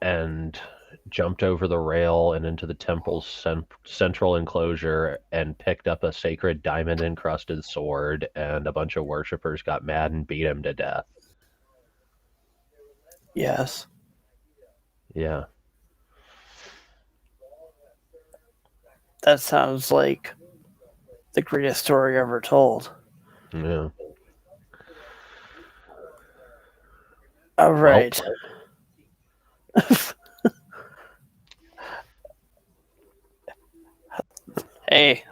and jumped over the rail and into the temple's central enclosure and picked up a sacred diamond-encrusted sword, and a bunch of worshippers got mad and beat him to death. Yes. Yeah. That sounds like the greatest story ever told. Yeah. All right. Hey,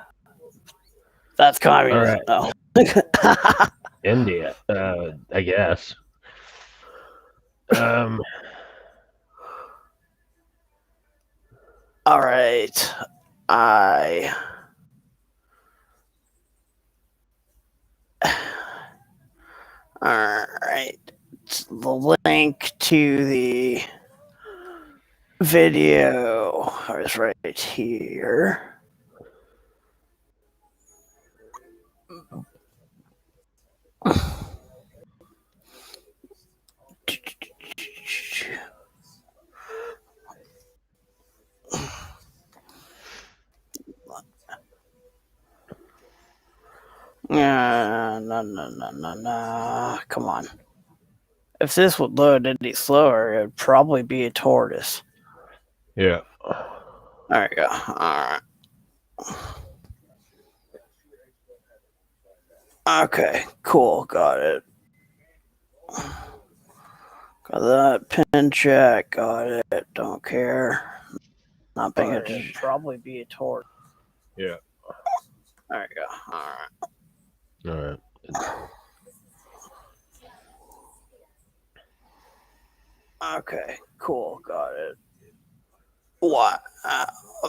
that's communism. All right. No. India, I guess. Um, All right. I. All right. The link to the video is right here. No. Come on. If this would load any slower, it'd probably be a tortoise. yeah. There you go. All right. Okay, cool. Got it. Got that pin check. Got it. Don't care. Not paying attention. Probably be a tortoise. Yeah. There you go. All right. Okay, cool. Got it. What?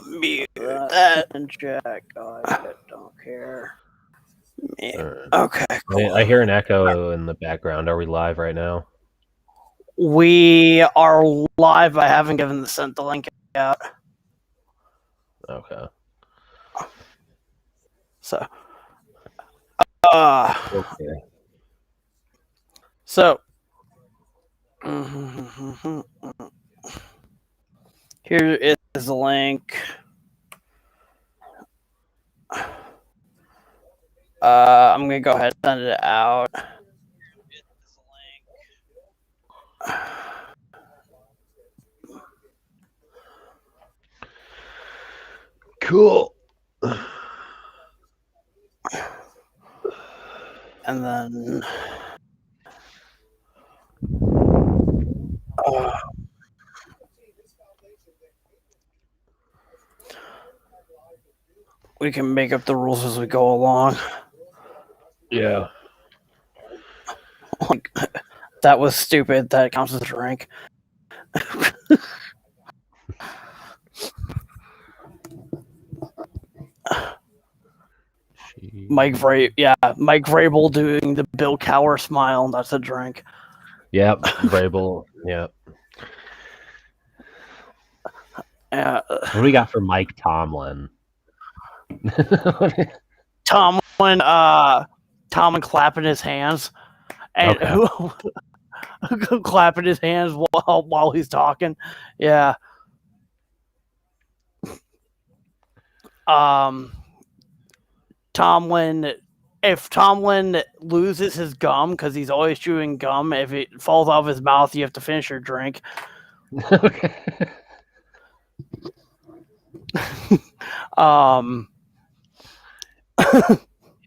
Mute that and check. Got it. Don't care. Right. Okay, cool. I hear an echo in the background. Are we live right now? We are live. I haven't sent the link out. Okay. So, okay. So, here is the link. I'm going to go ahead and send it out. Cool. And then we can make up the rules as we go along. Yeah. Like, that was stupid. That counts as a drink. Mike Vrabel doing the Bill Cowher smile. That's a drink. Yep, Vrabel. Yep. What do we got for Mike Tomlin? Tomlin clapping his hands and clapping his hands while he's talking. Yeah. Tomlin, if Tomlin loses his gum because he's always chewing gum, if it falls off his mouth, you have to finish your drink. Okay.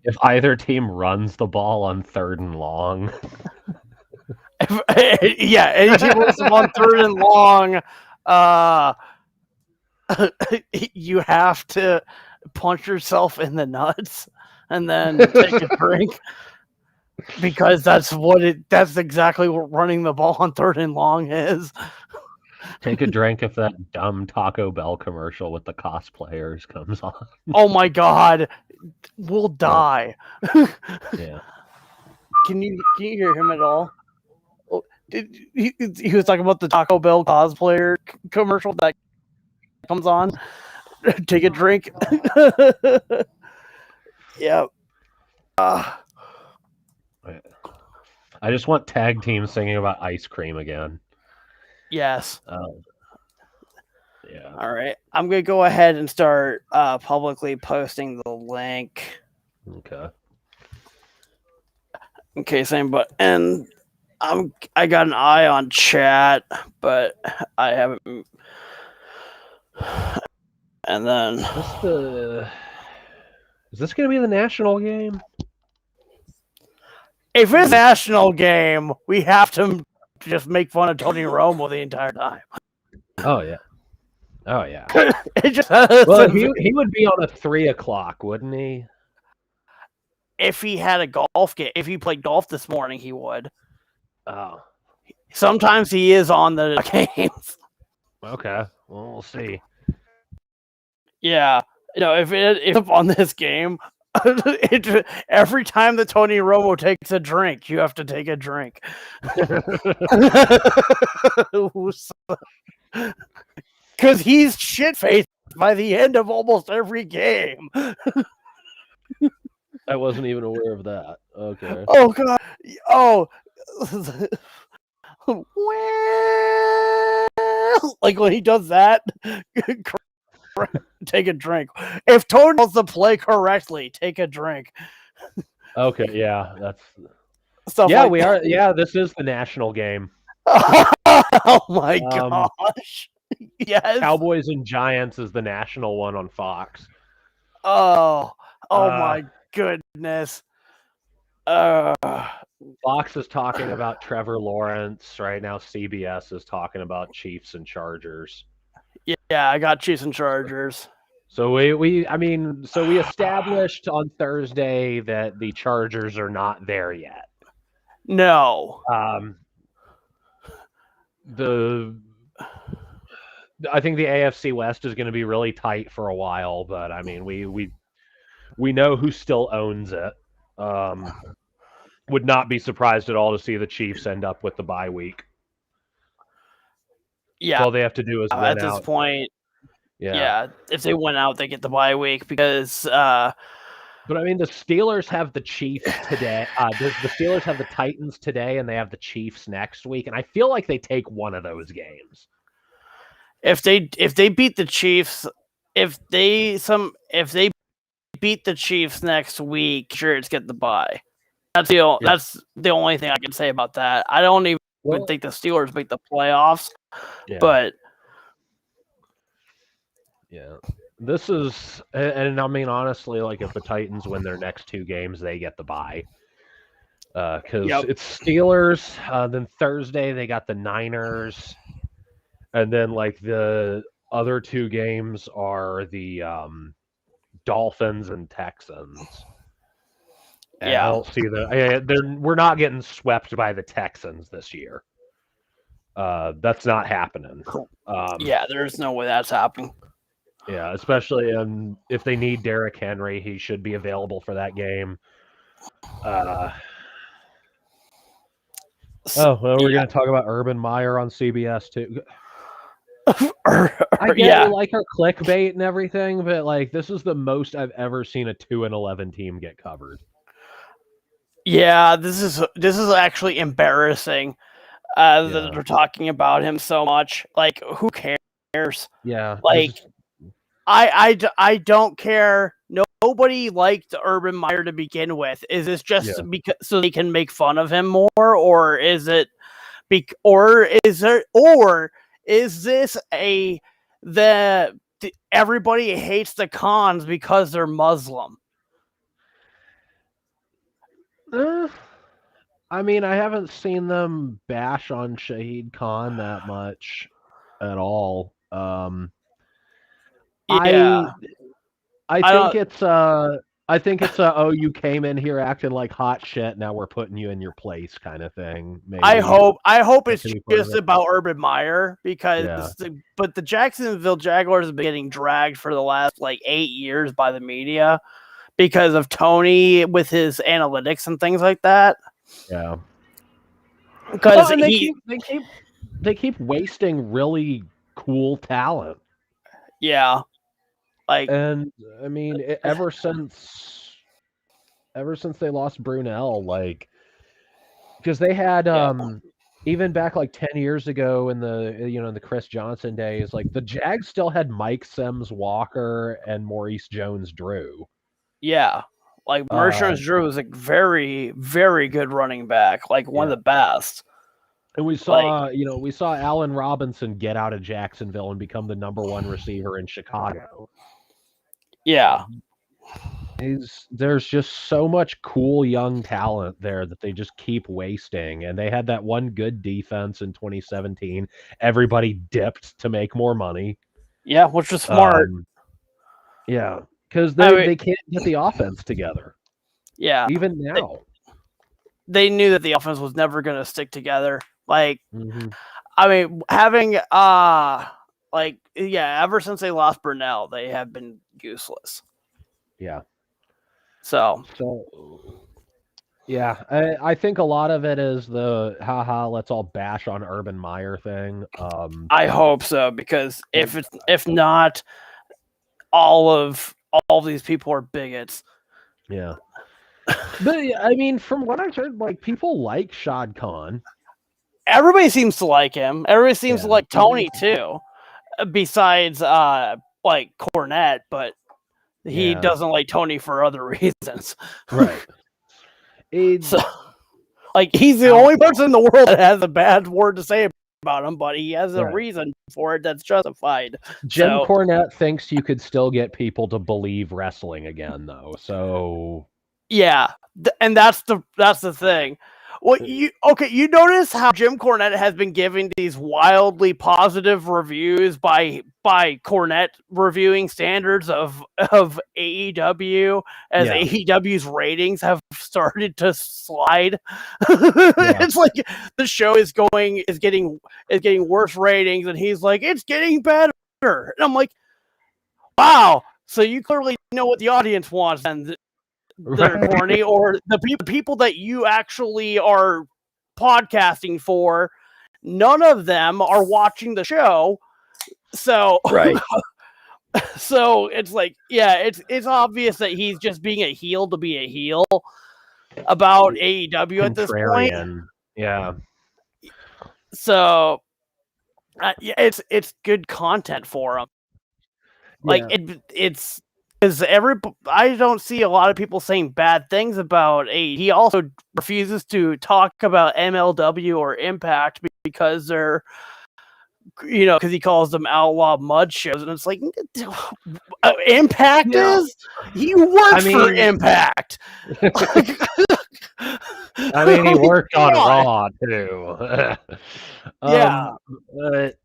If either team runs the ball on 3rd and long. Any team runs the ball on 3rd and long, you have to punch yourself in the nuts and then take a drink. Because that's exactly what running the ball on 3rd and long is. Take a drink if that dumb Taco Bell commercial with the cosplayers comes on. Oh my god, we'll die. Yeah. Can you hear him at all? He was talking about the Taco Bell cosplayer commercial that comes on. Take a drink. Yep. I just want tag teams singing about ice cream again. Yes. Yeah. All right. I'm going to go ahead and start publicly posting the link. Okay. In case anybody. And I got an eye on chat, but I haven't. And then. Is this going to be the national game? If it's a national game, we have to just make fun of Tony Romo the entire time. Oh yeah. Oh yeah. It just Well, he would be on a 3:00, wouldn't he? If he had a golf game, if he played golf this morning, he would. Oh. Sometimes he is on the games. Okay. Well, we'll see. Yeah. If it's on this game, every time that Tony Romo takes a drink, you have to take a drink. Because he's shit-faced by the end of almost every game. I wasn't even aware of that. Okay. Oh, God. Oh. Like when he does that, take a drink. If Tony does the play correctly, take a drink. Okay, yeah, that's Stuff yeah. like We that. are. Yeah, this is the national game. Oh my gosh! Yes. Cowboys and Giants is the national one on Fox. Oh my goodness. Fox is talking about Trevor Lawrence right now. CBS is talking about Chiefs and Chargers. Yeah, I got Chiefs and Chargers. So we established on Thursday that the Chargers are not there yet. No. I think the AFC West is going to be really tight for a while, but I mean we know who still owns it. Would not be surprised at all to see the Chiefs end up with the bye week. Yeah. All they have to do is win at out. This point. Yeah. If they win out, they get the bye week because. But I mean, the Steelers have the Chiefs today. The Steelers have the Titans today, and they have the Chiefs next week. And I feel like they take one of those games. If they beat the Chiefs, if they beat the Chiefs next week, sure, it's get the bye. That's the only thing I can say about that. I don't even think the Steelers make the playoffs, but yeah, this is, and I mean honestly, like if the Titans win their next two games, they get the bye. Because it's Steelers. Then Thursday they got the Niners, and then like the other two games are the Dolphins and Texans. And I don't see we're not getting swept by the Texans this year. That's not happening. There's no way that's happening. Yeah, especially if they need Derrick Henry, he should be available for that game. We're going to talk about Urban Meyer on CBS too. I get we like our clickbait and everything, but like this is the most I've ever seen a 2-11 team get covered. Yeah, this is actually embarrassing that they're talking about him so much. Like, who cares? Yeah, like I don't care. Nobody liked Urban Meyer to begin with. Is this just because so they can make fun of him more, or is it is this everybody hates the Khans because they're Muslim? I mean, I haven't seen them bash on Shahid Khan that much at all. I think it's you came in here acting like hot shit, now we're putting you in your place kind of thing. Maybe. I hope it's just about Urban Meyer because but the Jacksonville Jaguars have been getting dragged for the last like 8 years by the media because of Tony with his analytics and things like that. Yeah. Because they keep wasting really cool talent. Yeah. And I mean, ever since they lost Brunell, like, because they had even back like 10 years ago in the Chris Johnson days, like the Jags still had Mike Sims Walker and Maurice Jones Drew. Yeah. Like Uh, Maurice Drew is a very, very good running back, like one yeah. of the best. And Like, we saw Allen Robinson get out of Jacksonville and become the number one receiver in Chicago. yeah. There's just so much cool young talent there that they just keep wasting. And they had that one good defense in 2017. Everybody dipped to make more money. Yeah, which was smart. Um, yeah, because I they mean, they can't get the offense together yeah. even now. They knew that the offense was never going to stick together. Like, Hmm. I mean, having ever since they lost Burnell, they have been useless. Yeah. So Yeah, I think a lot of it is the haha, let's all bash on Urban Meyer thing. I hope so, because if not, all of these people are bigots. Yeah. But I mean, from what I've heard, like people like Shad Khan. Everybody seems to like him. Everybody seems to Yeah. like Tony too. Besides like Cornette, but he Yeah. doesn't like Tony for other reasons. Right. It, So like he's the Al, only person in the world that has a bad word to say about him, but he has a right. reason for it that's justified. Jim So Cornette thinks you could still get people to believe wrestling again, though. So yeah, and that's the thing. Well, you notice how Jim Cornette has been giving these wildly positive reviews by Cornette reviewing standards of AEW as yeah, AEW's ratings have started to slide. yeah, It's like the show is getting worse ratings, and he's like, it's getting better, and I'm like, wow. So you clearly know what the audience wants, and that are right, corny, or the people that you actually are podcasting for, none of them are watching the show. So right. so it's like, yeah, it's obvious that he's just being a heel to be a heel about AEW at this point. Contrarian. Yeah, So yeah, it's good content for him. Like yeah. it's because I don't see a lot of people saying bad things about A. He also refuses to talk about MLW or Impact because they're, because he calls them outlaw mud shows, and it's like, Impact Yeah. is, he works for I Impact. mean, he worked Come on on. Raw too. Yeah, But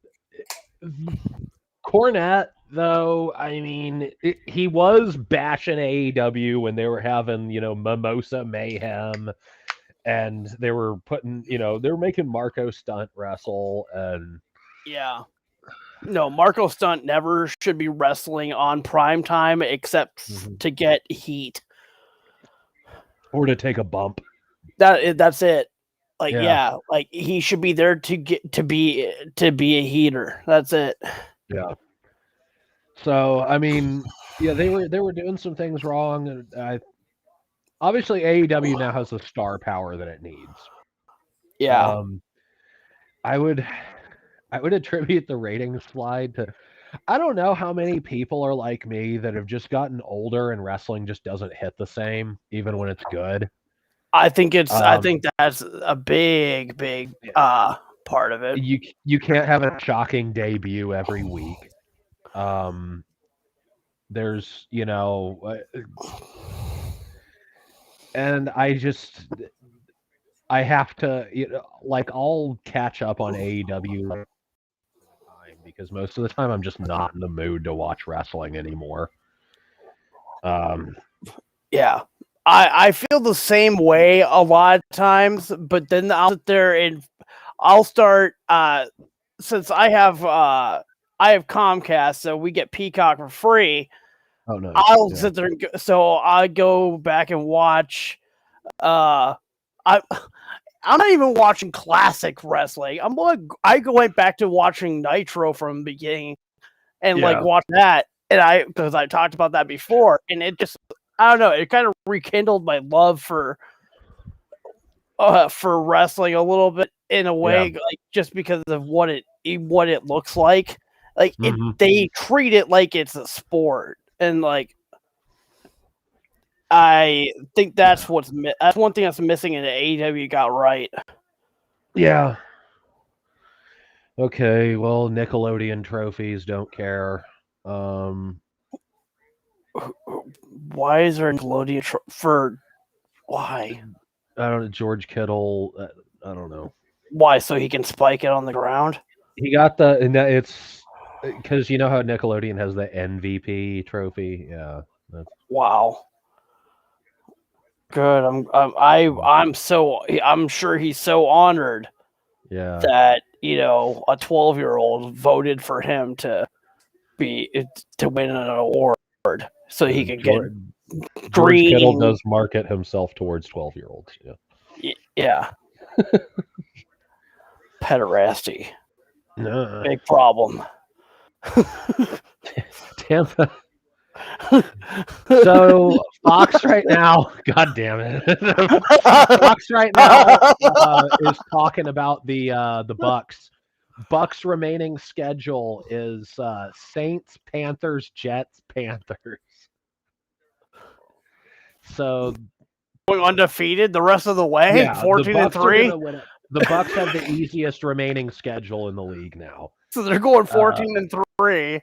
Cornette, though, I mean, he was bashing AEW when they were having, Mimosa Mayhem, and they were they were making Marco Stunt wrestle, and yeah. No, Marco Stunt never should be wrestling on prime time except to get heat. or to take a bump. That's it. Like, Yeah, yeah, like he should be there to get to be a heater. That's it. yeah. So I mean, yeah, they were doing some things wrong, and obviously AEW now has the star power that it needs. Yeah. Um, I would attribute the ratings slide to, I don't know how many people are like me that have just gotten older and wrestling just doesn't hit the same even when it's good. I think Um, that's a big part of it. you can't have a shocking debut every week. Um, there's and I have to like I'll catch up on AEW time because most of the time I'm just not in the mood to watch wrestling anymore. Um, Yeah. I feel the same way a lot of times, but then I'll sit there and I'll start since I have Comcast, so we get Peacock for free. oh no, I'll yeah, sit there and so I go back and watch I I'm not even watching classic wrestling. I went back to watching Nitro from the beginning and like yeah, watch that, and because I talked about that before, and it just, I don't know, it kind of rekindled my love for for wrestling a little bit in a way, like just because of what it looks like. Like they treat it like it's a sport, and like I think that's that's one thing that's missing in the AEW got right. Yeah. Okay, well, Nickelodeon trophies don't care. Why is there a Nickelodeon for why? I don't know, George Kittle. I don't know. Why? So he can spike it on the ground? He got the, and it's because you know how Nickelodeon has the MVP trophy. Yeah. Wow. Good. I'm sure he's so honored. Yeah. That a 12-year-old voted for him to win an award, so he could get George Kittle green. does market himself towards 12-year-olds. Yeah. Yeah. Pederasty. No. Big problem. Tampa. So Fox right now, God damn it, Fox right now is talking about the Bucks. Bucks remaining schedule is Saints, Panthers, Jets, Panthers. So going undefeated the rest of the way. Yeah, 14-3. The Bucks have the easiest remaining schedule in the league now. So they're going 14-3.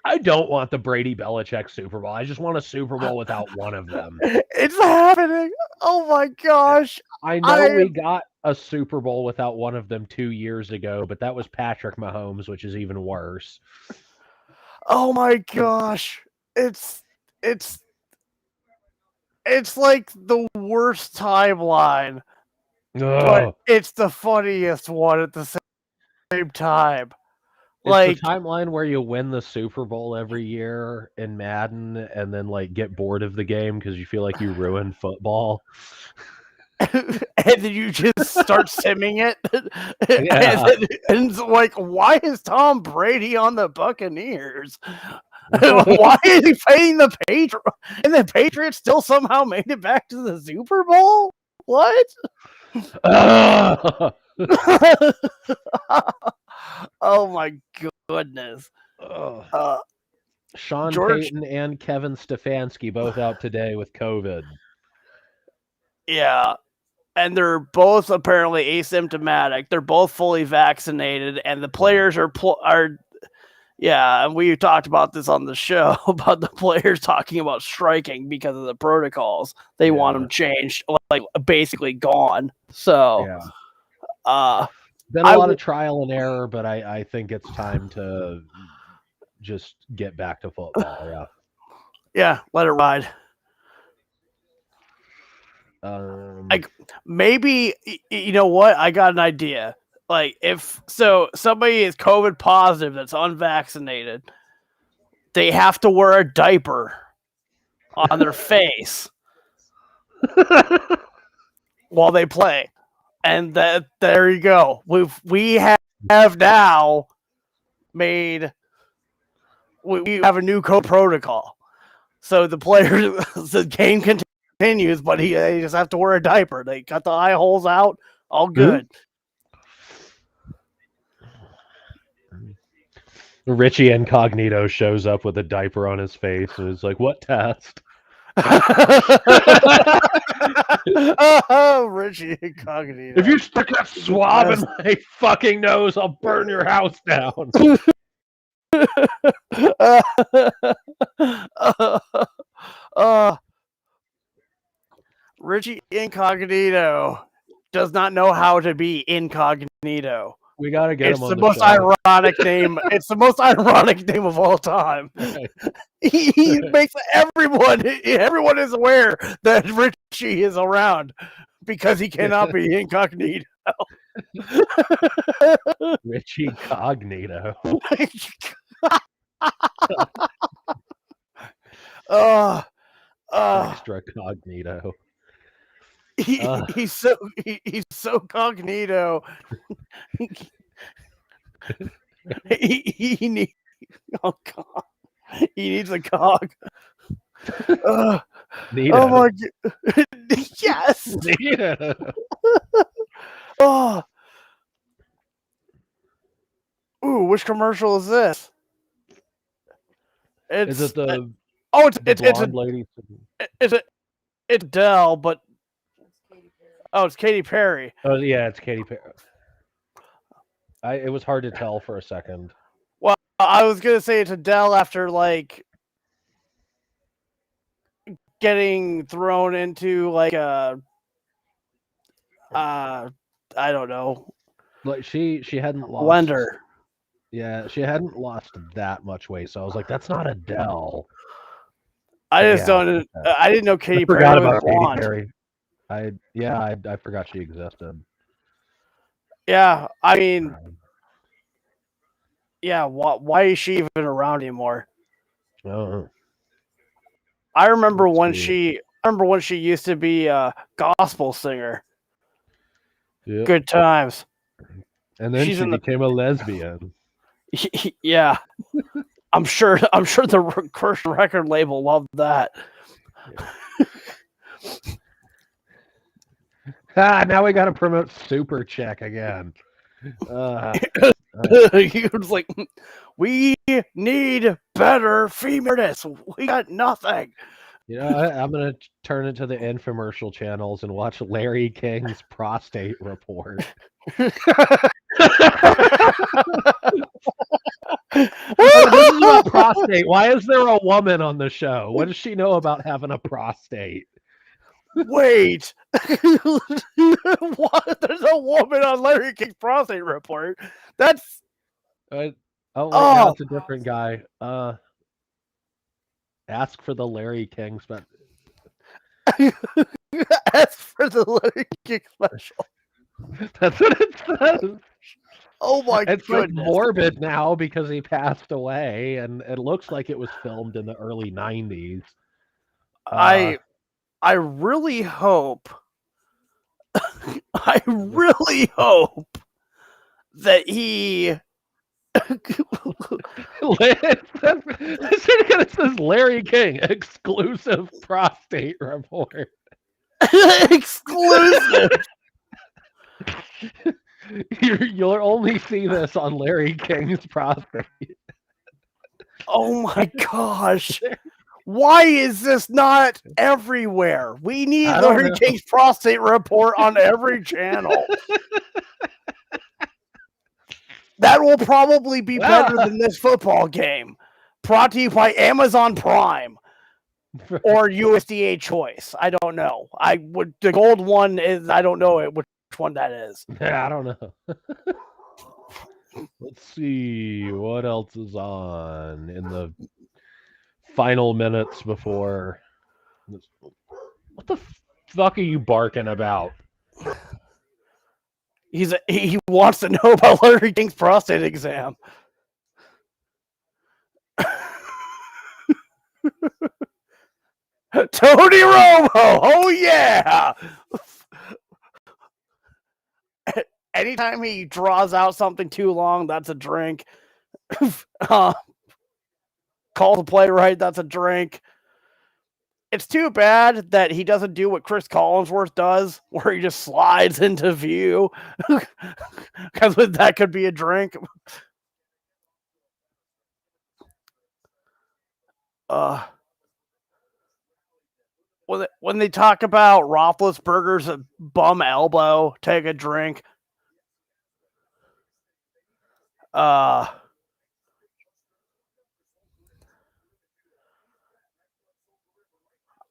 I don't want the Brady Belichick Super Bowl. I just want a Super Bowl without one of them. It's happening. Oh my gosh. I know we got a Super Bowl without one of them 2 years ago, but that was Patrick Mahomes, which is even worse. Oh my gosh. It's like the worst timeline. But it's the funniest one at the same time. It's the timeline where you win the Super Bowl every year in Madden and then like get bored of the game because you feel like you ruined football. And then you just start simming it. And it's like, why is Tom Brady on the Buccaneers? Why is he paying the Patriots? And the Patriots still somehow made it back to the Super Bowl? What? Oh my goodness. Sean Payton and Kevin Stefanski both out today with COVID. Yeah. And they're both apparently asymptomatic. They're both fully vaccinated, and the players are yeah, and we talked about this on the show about the players talking about striking because of the protocols. They want them changed, like basically gone. So, been a lot of trial and error, but I think it's time to just get back to football. Yeah. Yeah, let it ride. Like maybe you know what? I got an idea. Like if somebody is COVID positive that's unvaccinated, they have to wear a diaper on their face while they play. And there you go. We have now made we have a new protocol. So the players the game continues, but they just have to wear a diaper. They cut the eye holes out, all good. Richie Incognito shows up with a diaper on his face and is like, "What test?" Oh, Richie Incognito. If you stick that swab in my fucking nose, I'll burn your house down. Richie Incognito does not know how to be incognito. We gotta get him on the most show. ironic name. It's the most ironic name of all time. Right. He makes everyone is aware that Richie is around because he cannot be incognito. Richie Cognito. Extra cognito. He's so cognito. he needs a cog. Nita. Oh my god. Yes. Nita. Oh. Ooh, which commercial is this? Is It's it the it's blonde lady? it's Adele, but it's Katy Perry. Oh yeah, it's Katy Perry. It was hard to tell for a second. Well, I was gonna say it's Adele after like getting thrown into like a I don't know, Like she hadn't lost. blender. Yeah, she hadn't lost that much weight, so I was like, that's not Adele. I But just yeah, don't. I didn't know I Katy Perry forgot was about Katy blonde. Perry. I forgot she existed. Yeah, I mean, yeah. Why is she even around anymore? Oh, I remember let's when see. she used to be a gospel singer. Yep. Good times. And then She's she in the became a lesbian. yeah. I'm sure the Christian record label loved that. Now we got to promote Super Check again. He was like, we need better female artists. We got nothing. I'm gonna turn it to the infomercial channels and watch Larry King's prostate report. This is about prostate. Why is there a woman on the show? What does she know about having a prostate? Wait, what? There's a woman on Larry King's prostate report. That's Oh wait, now it's a different guy. Ask for the Larry King special. as for the Larry King special. That's what it says. Oh my It's like goodness! morbid now because he passed away, and it looks like it was filmed in the early '90s. I really hope. I really hope that he. It says Larry King exclusive prostate report. Exclusive. You'll only see this on Larry King's prostate. Oh my gosh. Why is this not everywhere? We need Larry King's prostate report on every channel. That will probably be better than this football game. Brought to you by Amazon Prime or USDA Choice. I don't know. The gold one is I don't know which one that is. Yeah, I don't know. Let's see what else is on in the final minutes before. What the fuck are you barking about? He wants to know about Larry King's prostate exam. Tony Romo, oh yeah! Anytime he draws out something too long, that's a drink. Call the play right, that's a drink. It's too bad that he doesn't do what Chris Collinsworth does, where he just slides into view, because that could be a drink. When they talk about Roethlisberger's bum elbow, take a drink.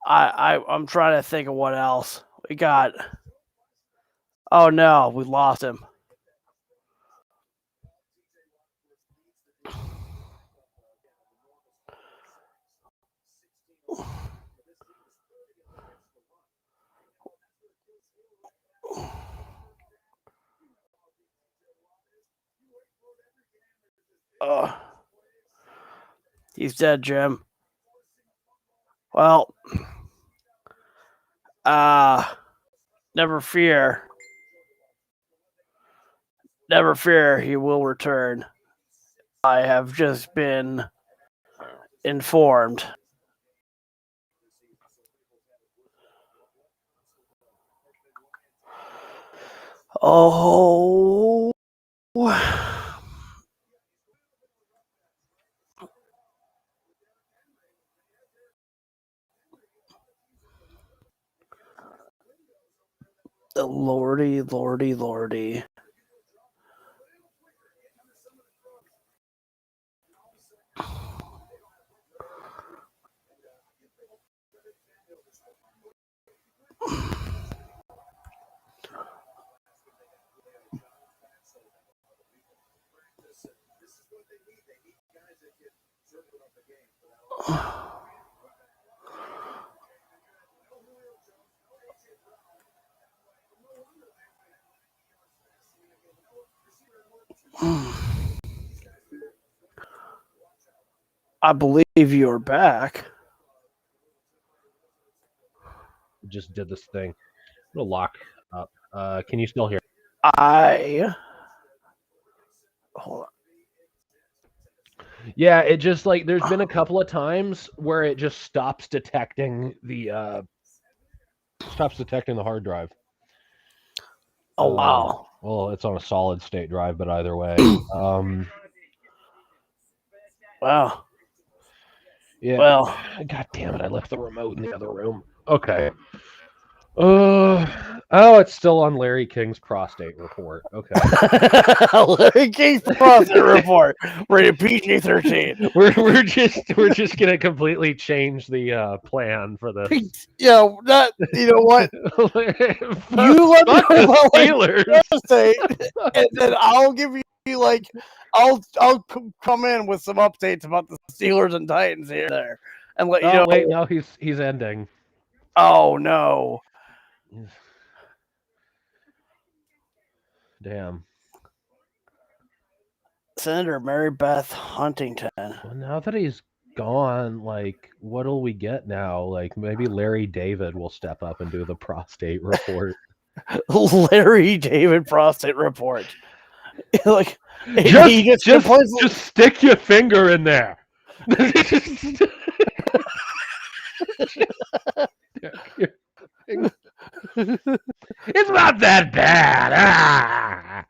I'm trying to think of what else we got. Oh no, we lost him. He's dead, Jim. Well, never fear. Never fear, he will return. I have just been informed. Oh. Lordy, lordy, lordy. I believe you're back. Just did this thing. I'm gonna lock up. Can you still hear? Hold on. Yeah, it just like there's been a couple of times where it just stops detecting the hard drive. Oh wow. Well, it's on a solid state drive, but either way. Wow. Yeah. Well. God damn it! I left the remote in the other room. Okay. Oh, it's still on Larry King's prostate report. Okay. Larry King's prostate report. Rated PG-13. We're just gonna completely change the plan for this. Yeah, that you know what? You let me Fuck know the about Steelers. prostate, and then I'll give you like I'll come in with some updates about the Steelers and Titans here and there, and let you know. Wait, no, he's ending. Oh no. Damn. Senator Mary Beth Huntington. Well, now that he's gone, like, what'll we get now? Like, maybe Larry David will step up and do the prostate report. Larry David prostate report. Like, just stick your finger in there. It's not that bad.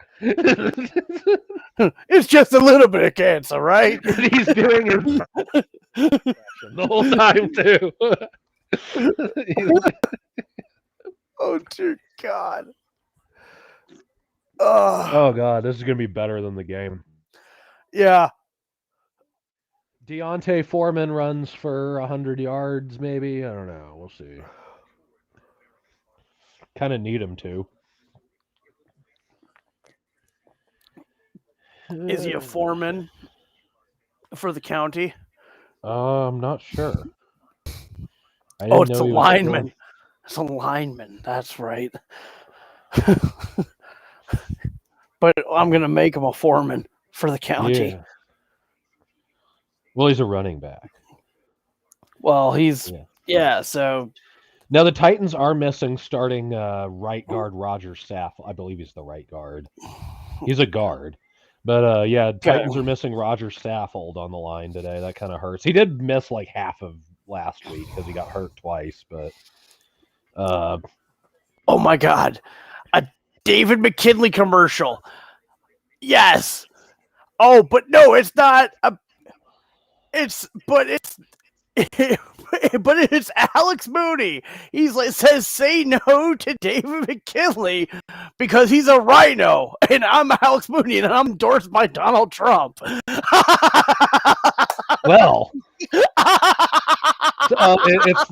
It's just a little bit of cancer, right? He's doing his the whole time too. Oh dear God. Oh God, this is gonna be better than the game. Yeah. Deontay Foreman runs for 100 yards, maybe. I don't know. We'll see. Kind of need him to. Is he a foreman for the county? I'm not sure. It's a lineman. It's a lineman. That's right. But I'm gonna make him a foreman for the county. Yeah. Well, he's a running back. Well, he's so now the Titans are missing starting right guard Roger Staff. I believe he's the right guard. He's a guard. But Titans are missing Roger Saffold on the line today. That kind of hurts. He did miss like half of last week because he got hurt twice. But oh my God, a David McKinley commercial. Yes. Oh, but no, it's not. But it's Alex Mooney. He's like says, say no to David McKinley because he's a rhino, and I'm Alex Mooney, and I'm endorsed by Donald Trump. Well,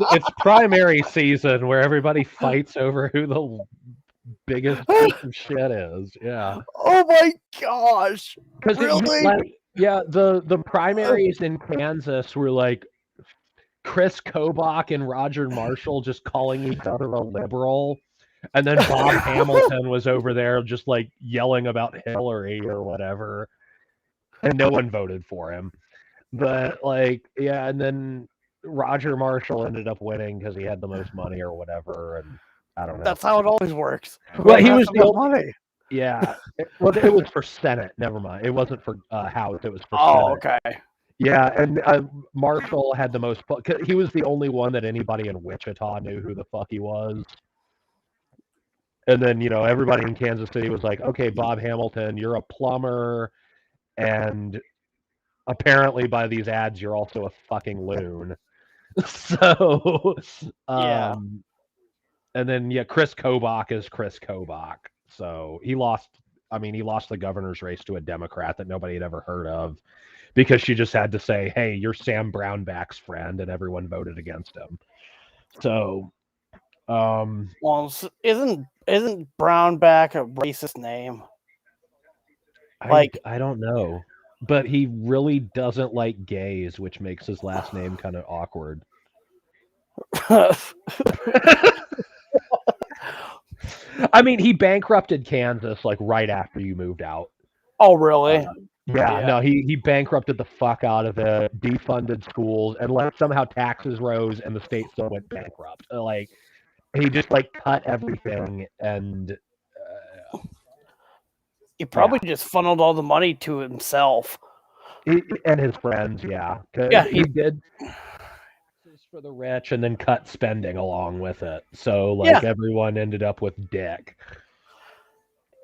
it's primary season where everybody fights over who the biggest piece of shit is. Yeah. Oh my gosh! Really? The primaries in Kansas were like Chris Kobach and Roger Marshall just calling each other a liberal. And then Bob Hamilton was over there just like yelling about Hillary or whatever. And no one voted for him. But and then Roger Marshall ended up winning because he had the most money or whatever. And I don't know. That's how it always works. Well, he was the money. Yeah. It was for Senate. Never mind. It wasn't for House. It was for Senate. Oh, okay. Yeah, and Marshall had the most. He was the only one that anybody in Wichita knew who the fuck he was. And then, everybody in Kansas City was like, okay, Bob Hamilton, you're a plumber, and apparently by these ads, you're also a fucking loon. So, Yeah. and then, Chris Kobach is Chris Kobach. So he lost. I mean, he lost the governor's race to a Democrat that nobody had ever heard of because she just had to say, hey, you're Sam Brownback's friend, and everyone voted against him. So, Well, isn't Brownback a racist name? I don't know, but he really doesn't like gays, which makes his last name kind of awkward. I mean, he bankrupted Kansas like right after you moved out. Oh, really? Yeah, no, he bankrupted the fuck out of it, defunded schools, and like somehow taxes rose and the state still went bankrupt. Like he just like cut everything, and he probably just funneled all the money to himself and his friends. Yeah, he did for the rich and then cut spending along with it. So like everyone ended up with dick.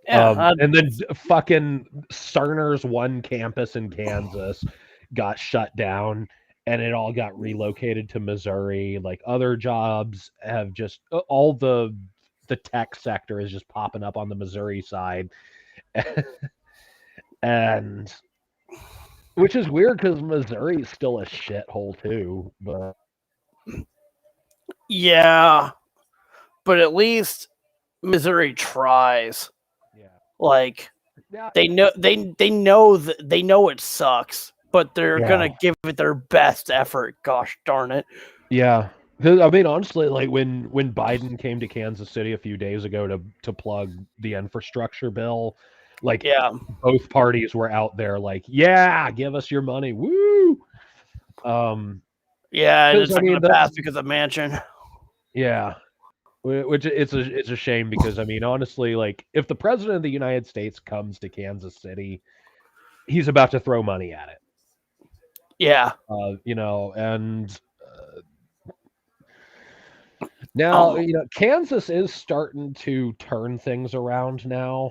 And then fucking Cerner's one campus in Kansas got shut down and it all got relocated to Missouri. Like other jobs have just all the tech sector is just popping up on the Missouri side. And which is weird because Missouri is still a shithole too, but yeah, but at least Missouri tries. Yeah. Like they know they know it sucks, but they're gonna give it their best effort. Gosh darn it. Yeah. I mean, honestly, like when Biden came to Kansas City a few days ago to plug the infrastructure bill, like both parties were out there like, yeah, give us your money, woo. Yeah, and it's not gonna pass because of Manchin. Yeah, which it's a shame because I mean, honestly, like if the president of the United States comes to Kansas City, he's about to throw money at it. Yeah. And now, Kansas is starting to turn things around now,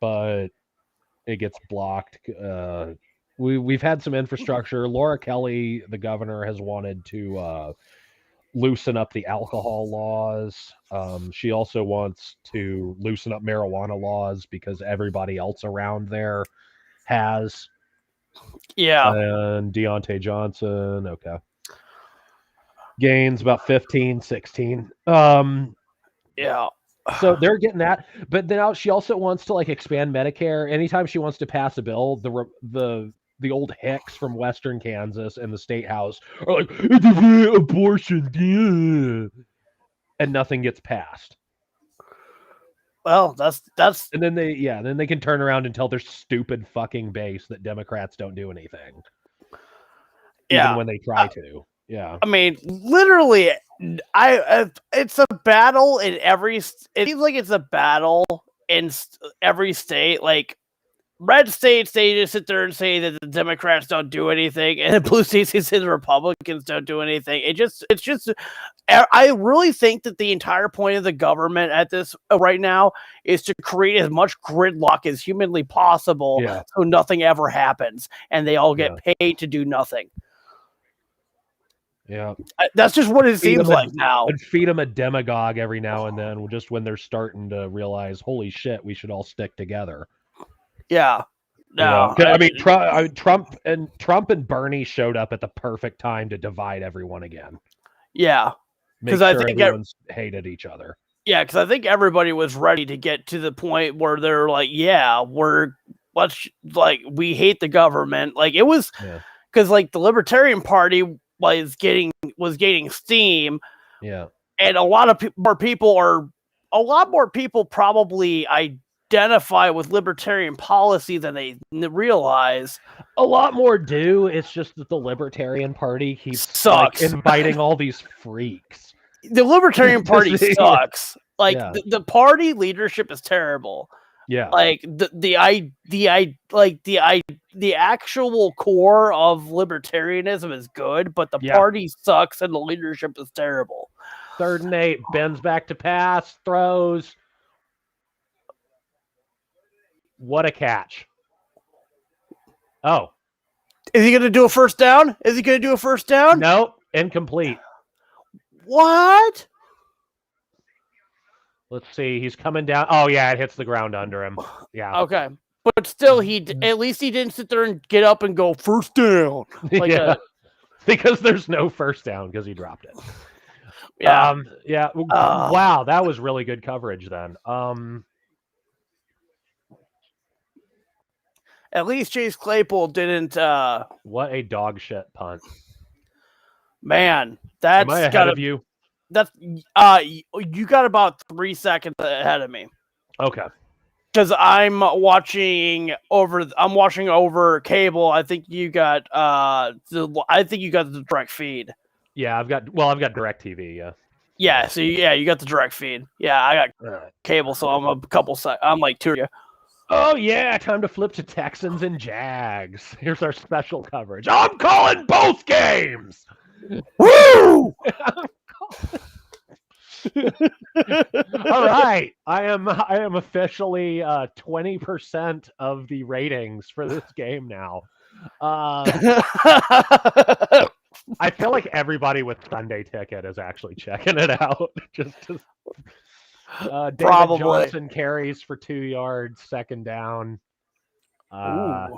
but it gets blocked. We've had some infrastructure. Laura Kelly, the governor, has wanted to loosen up the alcohol laws. She also wants to loosen up marijuana laws because everybody else around there has. Yeah. And Deontay Johnson, okay. Gains about 15, 16. Yeah. So they're getting that, but now she also wants to like expand Medicare. Anytime she wants to pass a bill, the old hicks from Western Kansas and the state house are like abortion, yeah. And nothing gets passed. Well, that's and then they can turn around and tell their stupid fucking base that Democrats don't do anything, even when they try to. Yeah, I mean, literally, it's a battle in every. It seems like it's a battle in every state. Like red states, they just sit there and say that the Democrats don't do anything, and the blue states, they say the Republicans don't do anything. It's just. I really think that the entire point of the government at this right now is to create as much gridlock as humanly possible, so nothing ever happens, and they all get paid to do nothing. Yeah, that's just what it seems like now. And feed them a demagogue every now and then, just when they're starting to realize, holy shit, we should all stick together. Yeah, no. I mean, Trump and Bernie showed up at the perfect time to divide everyone again. Yeah, because I think everyone's hated each other. Yeah, because I think everybody was ready to get to the point where they're like, yeah, we hate the government. Like it was because like the Libertarian Party was gaining steam. Yeah. And a lot more people probably identify with libertarian policy than they realize. A lot more do. It's just that the Libertarian Party keeps like, inviting all these freaks. The Libertarian Party sucks. Like the party leadership is terrible. Yeah. Like the actual core of libertarianism is good, but the party sucks and the leadership is terrible. 3rd and 8. Bends back to pass. Throws. What a catch. Oh. Is he going to do a first down? Nope. Incomplete. What? Let's see. He's coming down. Oh, yeah. It hits the ground under him. Yeah. Okay. But still, at least he didn't sit there and get up and go first down. Because there's no first down because he dropped it. Yeah. Yeah. Wow. That was really good coverage then. At least Chase Claypool didn't. What a dog shit punt. Man, that's Am I ahead of you? That's you got about 3 seconds ahead of me. Okay. Because I'm watching over cable. I think you got the direct feed. Yeah, I've got DirecTV. Yeah. Yeah. So you got the direct feed. Yeah, I got cable. So I'm a couple I'm like 2 of you. Oh yeah, time to flip to Texans and Jags. Here's our special coverage. I'm calling both games. Woo! All right, I am officially 20% of the ratings for this game now. I feel like everybody with Sunday Ticket is actually checking it out. David Probably. Johnson carries for 2 yards, 2nd down. I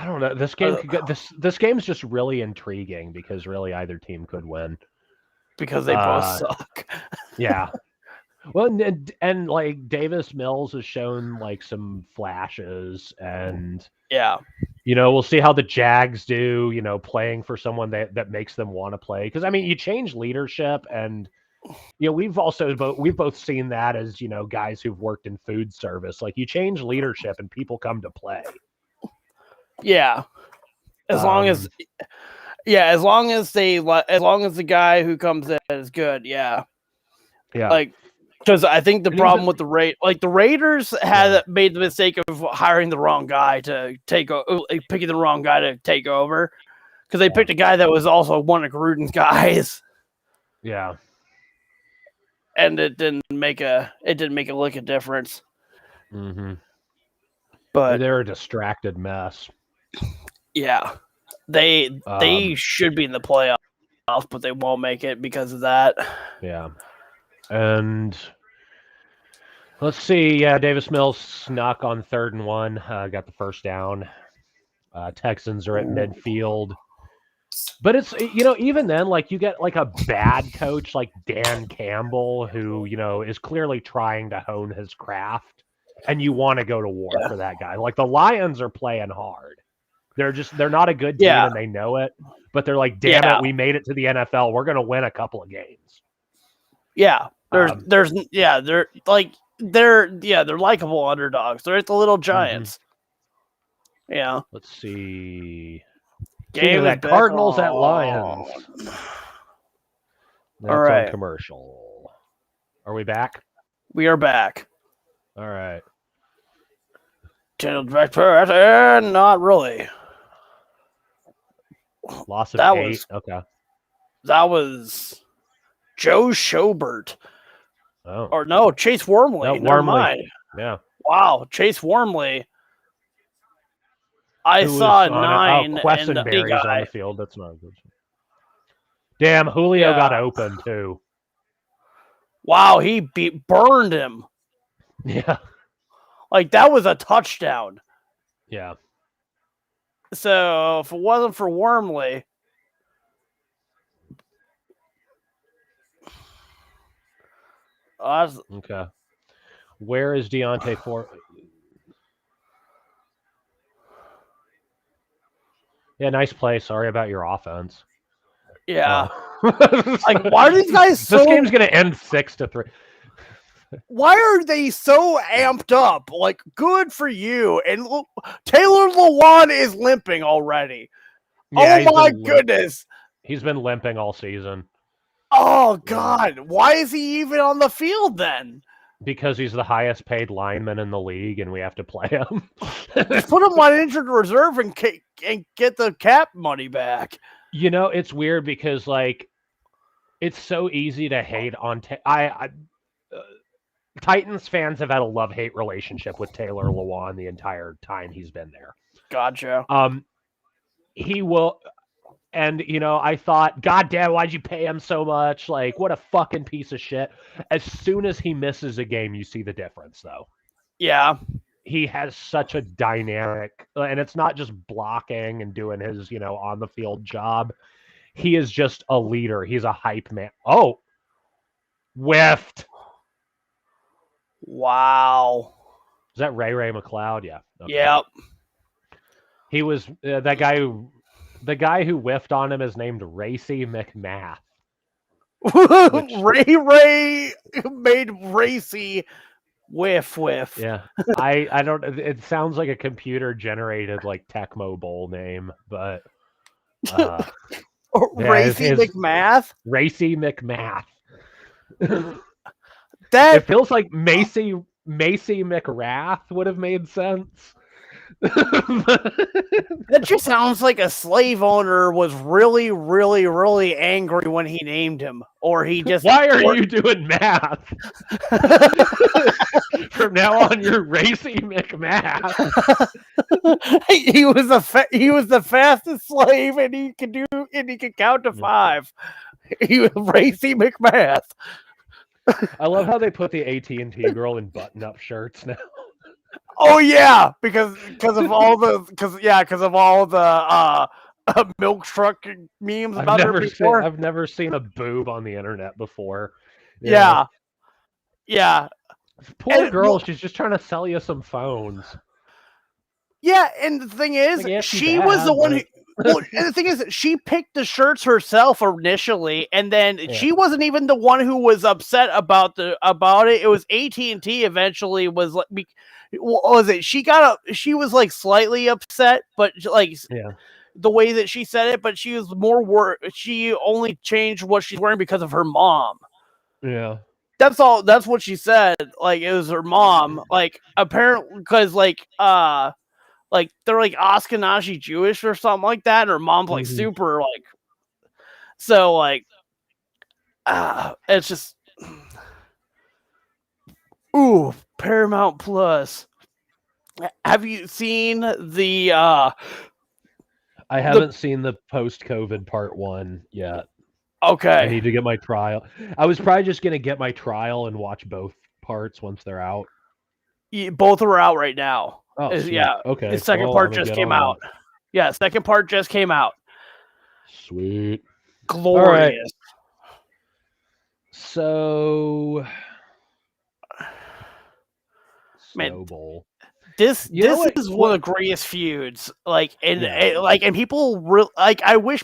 don't know. This game this game's just really intriguing because really either team could win because they both suck. Yeah. Well, and like Davis Mills has shown like some flashes, and yeah, we'll see how the Jags do. Playing for someone that makes them want to play. Because I mean, you change leadership, and we've both seen that as guys who've worked in food service. Like you change leadership, and people come to play. Yeah, as long as the guy who comes in is good. Yeah. Like, because I think the problem with the Raiders had made the mistake of hiring the wrong guy to picking the wrong guy to take over, because they picked a guy that was also one of Gruden's guys. Yeah. And it didn't make a lick of difference. Mm-hmm. But they're a distracted mess. Yeah, they should be in the playoffs, but they won't make it because of that. Yeah, and let's see. Yeah, Davis Mills snuck on 3rd and 1. Got the first down. Texans are at midfield, but it's even then, like you get like a bad coach like Dan Campbell who is clearly trying to hone his craft, and you want to go to war for that guy. Like the Lions are playing hard. They're not a good team and they know it, but they're like, damn it, we made it to the NFL. We're going to win a couple of games. Yeah. They're likable underdogs. They're at the Little Giants. Mm-hmm. Yeah. Let's see. Game that Cardinals at Lions. That's all right. On commercial. Are we back? We are back. All right. Not really. Loss of 8. Okay. That was Joe Schobert. Oh. Or no, Chase Wormley. No, Never mind. Yeah. Wow, Chase Wormley. I saw 9 and the guy on the field. That's not good. Damn, Julio got open too. Wow, he burned him. Yeah. Like that was a touchdown. Yeah. So if it wasn't for Wormley, okay. Where is Deontay for? Yeah, nice play. Sorry about your offense. Yeah. Like, why are these guys so? This game's gonna end 6-3. Why are they so amped up? Like, good for you. And Taylor Lewan is limping already. Yeah, oh my goodness. He's been limping all season. Oh God. Why is he even on the field then? Because he's the highest paid lineman in the league and we have to play him. Just put him on injured reserve and get the cap money back. It's weird because like it's so easy to hate on. Titans fans have had a love-hate relationship with Taylor Lewan the entire time he's been there. Gotcha. He will, and I thought, God damn, why'd you pay him so much? Like, what a fucking piece of shit. As soon as he misses a game, you see the difference, though. Yeah. He has such a dynamic, and it's not just blocking and doing his, on the field job. He is just a leader. He's a hype man. Oh, whiffed. Wow. Is that Ray McLeod? Yeah. Okay. Yep. He was that guy who. The guy who whiffed on him is named Racy McMath. Ray made Racy whiff. Yeah. I don't. It sounds like a computer generated like Tecmo Bowl name, but Racy McMath. Racy McMath. That it feels like Macy McWrath would have made sense. That just sounds like a slave owner was really, really, really angry when he named him, or he just. Why are you doing math? From now on, you're Racy McMath. He was the fastest slave, and he could count to 5. He was Racy McMath. I love how they put the AT&T girl in button-up shirts now. Oh yeah, because of all the milk truck memes about her before. I've never seen a boob on the internet before. Yeah. Poor girl, she's just trying to sell you some phones. Yeah, and the thing is, she was the one who. Well, and the thing is, she picked the shirts herself initially, and then she wasn't even the one who was upset about it. It was AT&T eventually was like. What was it? She was like slightly upset, but like the way that she said it, but she was more she only changed what she's wearing because of her mom. Yeah. That's all. That's what she said. Like it was her mom. Like apparently because like they're like Ashkenazi Jewish or something like that, and her mom's like super like. So like, it's just. Ooh, Paramount Plus. Have you seen the? I haven't seen the post-COVID part 1 yet. Okay. I need to get my trial. I was probably just gonna get my trial and watch both parts once they're out. Both are out right now. Oh, yeah. Okay. The second part just came out. Yeah, second part just came out. Sweet. Glorious. Right. So. Snowball. This is one of the greatest feuds. Like and people I wish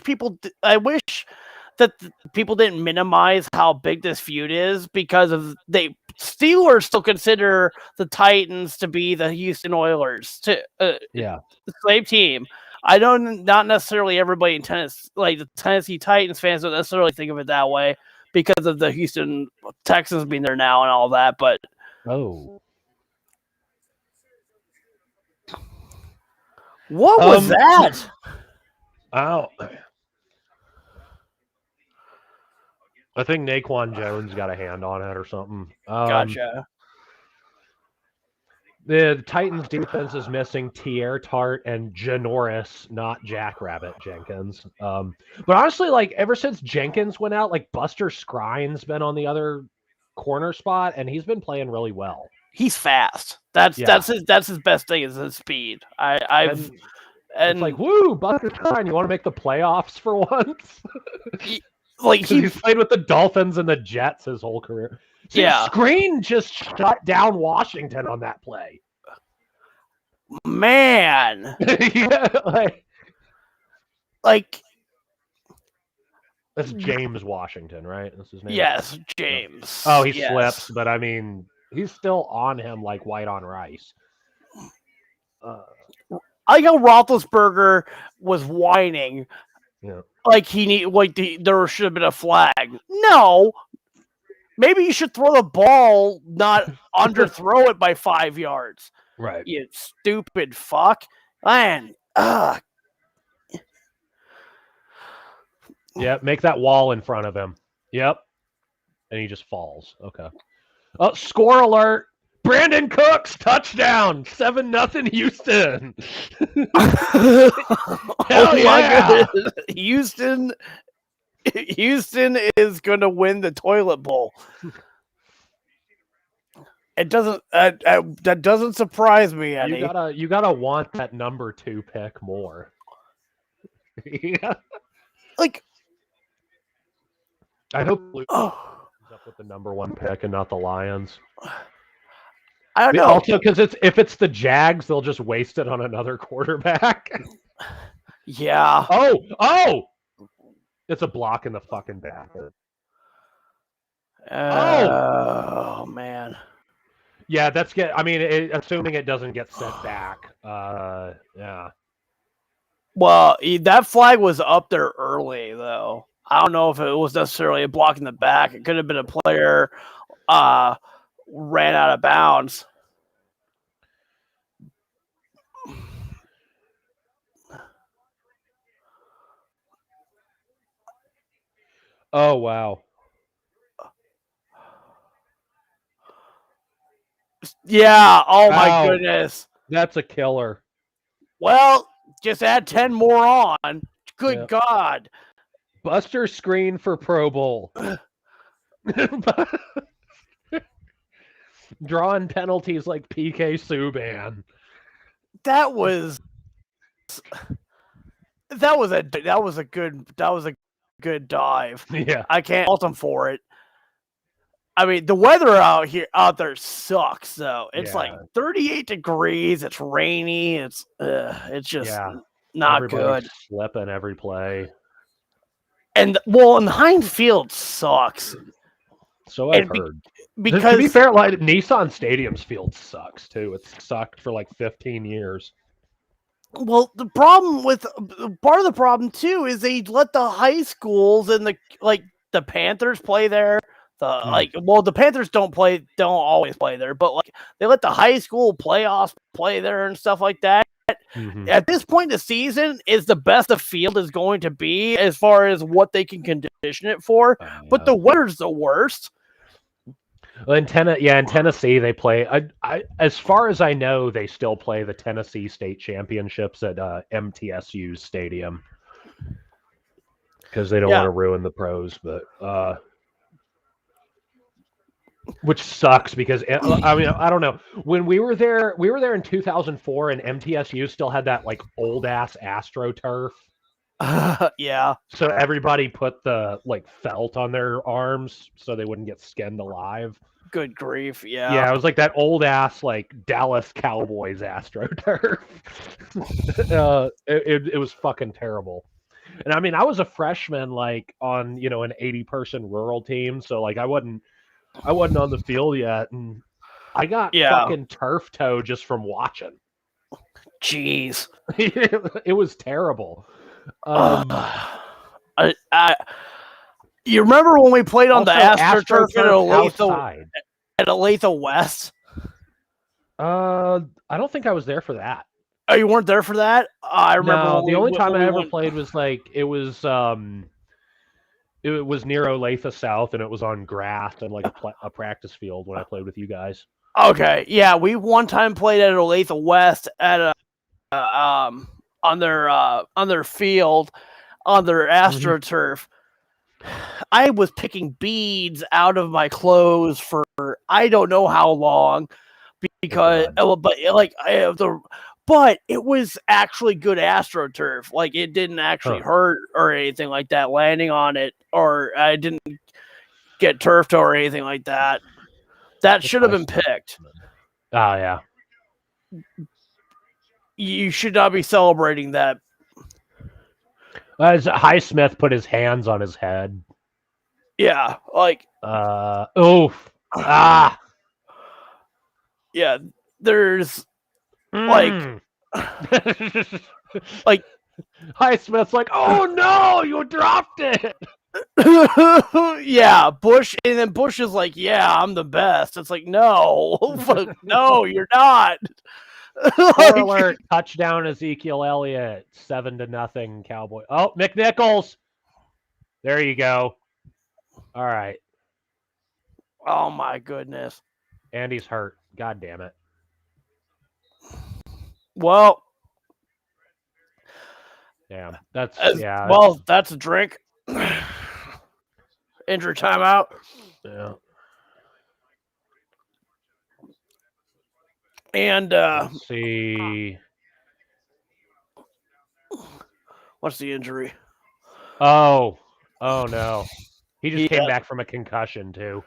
that people didn't minimize how big this feud is because of Steelers still consider the Titans to be the Houston Oilers the same team. I don't not necessarily everybody in Tennessee, like the Tennessee Titans fans don't necessarily think of it that way because of the Houston Texans being there now and all that, but what was that? Oh. I think Naquan Jones got a hand on it or something. Gotcha. The Titans defense is missing Tier Tart and Janoris, not Jackrabbit Jenkins. But honestly, like ever since Jenkins went out, like Buster Skrine's been on the other corner spot, and he's been playing really well. He's fast. That's his best thing is his speed. It's like, woo, Buster Skrine, you want to make the playoffs for once? He's played with the Dolphins and the Jets his whole career. See, Screen just shut down Washington on that play. Man. like that's James Washington, right? That's his name. Yes, James. Oh, he slips, but I mean, he's still on him like white on rice. I know Roethlisberger was whining. Yeah. Like there should have been a flag. No. Maybe you should throw the ball, not underthrow it by 5 yards. Right. You stupid fuck. Man. Yep, make that wall in front of him. Yep. And he just falls. Okay. Oh, score alert! Brandon Cooks touchdown! 7-0 Houston. Hell my yeah! goodness, Houston is going to win the toilet bowl. It doesn't. That doesn't surprise me any. You gotta want that number 2 pick more. Yeah. Like, I hope Luke oh, ends up with the number 1 pick and not the Lions. I don't know. Also, because if it's the Jags, they'll just waste it on another quarterback. Yeah. Oh! It's a block in the fucking back. Oh man. Yeah, assuming it doesn't get sent back. Yeah. Well, that flag was up there early, though. I don't know if it was necessarily a block in the back. It could have been a player ran out of bounds. Oh, wow. Yeah. Oh, my goodness. That's a killer. Well, just add 10 more on. Good God. Buster screen for Pro Bowl. Drawing penalties like PK Subban. That was a good dive. Yeah. I can't fault him for it. I mean, the weather out there sucks though. It's like 38 degrees. It's rainy. It's just not good. Slipping every play. And the Heinz Field sucks. So I've heard. Because to be fair, like Nissan Stadium's field sucks too. It's sucked for like 15 years. Well, part of the problem too is they let the high schools and the Panthers play there. The Panthers don't always play there, but like they let the high school playoffs play there and stuff like that. Mm-hmm. At this point in the season, is the best the field is going to be as far as what they can condition it for. But the weather's the worst. Well, in Tennessee they play. As far as I know, they still play the Tennessee State Championships at MTSU Stadium because they don't want to ruin the pros. But which sucks because I mean I don't know. When we were there in 2004, and MTSU still had that like old ass AstroTurf. Yeah. So everybody put the like felt on their arms so they wouldn't get skinned alive. Good grief! Yeah. Yeah, it was like that old ass like Dallas Cowboys AstroTurf. It was fucking terrible. And I mean, I was a freshman like on an 80-person rural team, so like I wasn't on the field yet, and I got fucking turf toe just from watching. Jeez. It was terrible. You remember when we played on the AstroTurf at Olathe West? I don't think I was there for that. Oh, you weren't there for that? I remember. No, the only time I ever played was like it was near Olathe South, and it was on grass and like a practice field when I played with you guys. Okay, yeah, we one time played at Olathe West at on their field, on their AstroTurf. I was picking beads out of my clothes for I don't know how long because but it was actually good AstroTurf. Like it didn't actually hurt or anything like that landing on it, or I didn't get turfed or anything like that. That should have been picked. Oh yeah. You should not be celebrating that. Highsmith put his hands on his head. Yeah, like oof. Yeah, there's like Highsmith's like, oh no, you dropped it. Yeah, Bush, and then Bush is like, yeah, I'm the best. It's like, no, no, you're not. Alert, touchdown Ezekiel Elliott, 7-0 Cowboy. Oh, McNichols. There you go. All right. Oh my goodness. Andy's hurt. God damn it. Well, Damn. That's that's a drink. Injury timeout. Yeah. And Let's see. what's the injury? Oh no. He just came Yeah. back from a concussion too.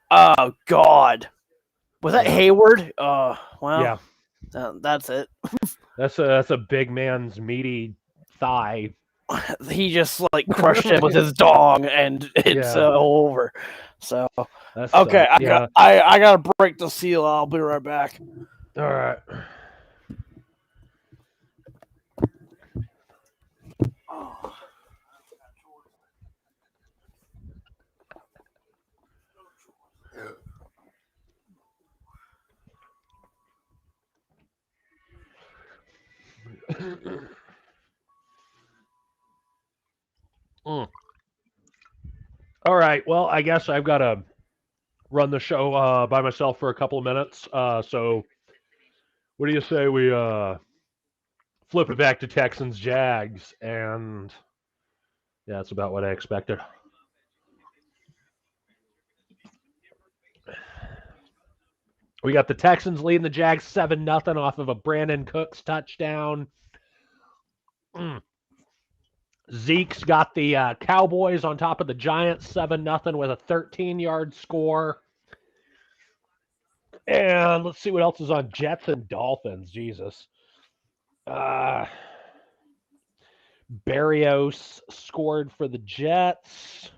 Oh God. Was that Yeah. Hayward? Well, Yeah. that's it. That's a big man's meaty thigh. He just like crushed him with his dong, and it's Yeah. over. So That's okay, yeah. I got to break the seal. I'll be right back. All right. Mm. All right. Well, I guess I've got to run the show by myself for a couple of minutes. So, what do you say we flip it back to Texans Jags? And yeah, that's about what I expected. We got the Texans leading the Jags 7-0 off of a Brandon Cooks touchdown. Zeke's got the Cowboys on top of the Giants 7-0 with a 13-yard score. And let's see what else is on Jets and Dolphins. Jesus. Barrios scored for the Jets.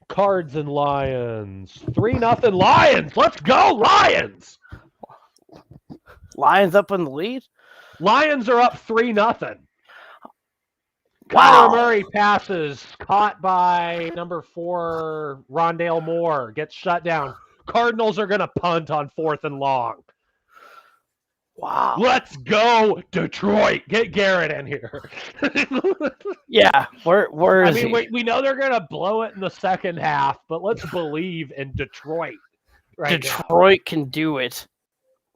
Cards and Lions. 3-0 Lions. Let's go, Lions. Lions up in the lead. Lions are up 3-0. Wow. Kyler Murray passes, caught by number 4, Rondale Moore, gets shut down. Cardinals are going to punt on 4th and long. Wow. Let's go, Detroit. Get Garrett in here. Yeah. Where is he? he? We know they're going to blow it in the second half, but let's believe in Detroit Detroit can do it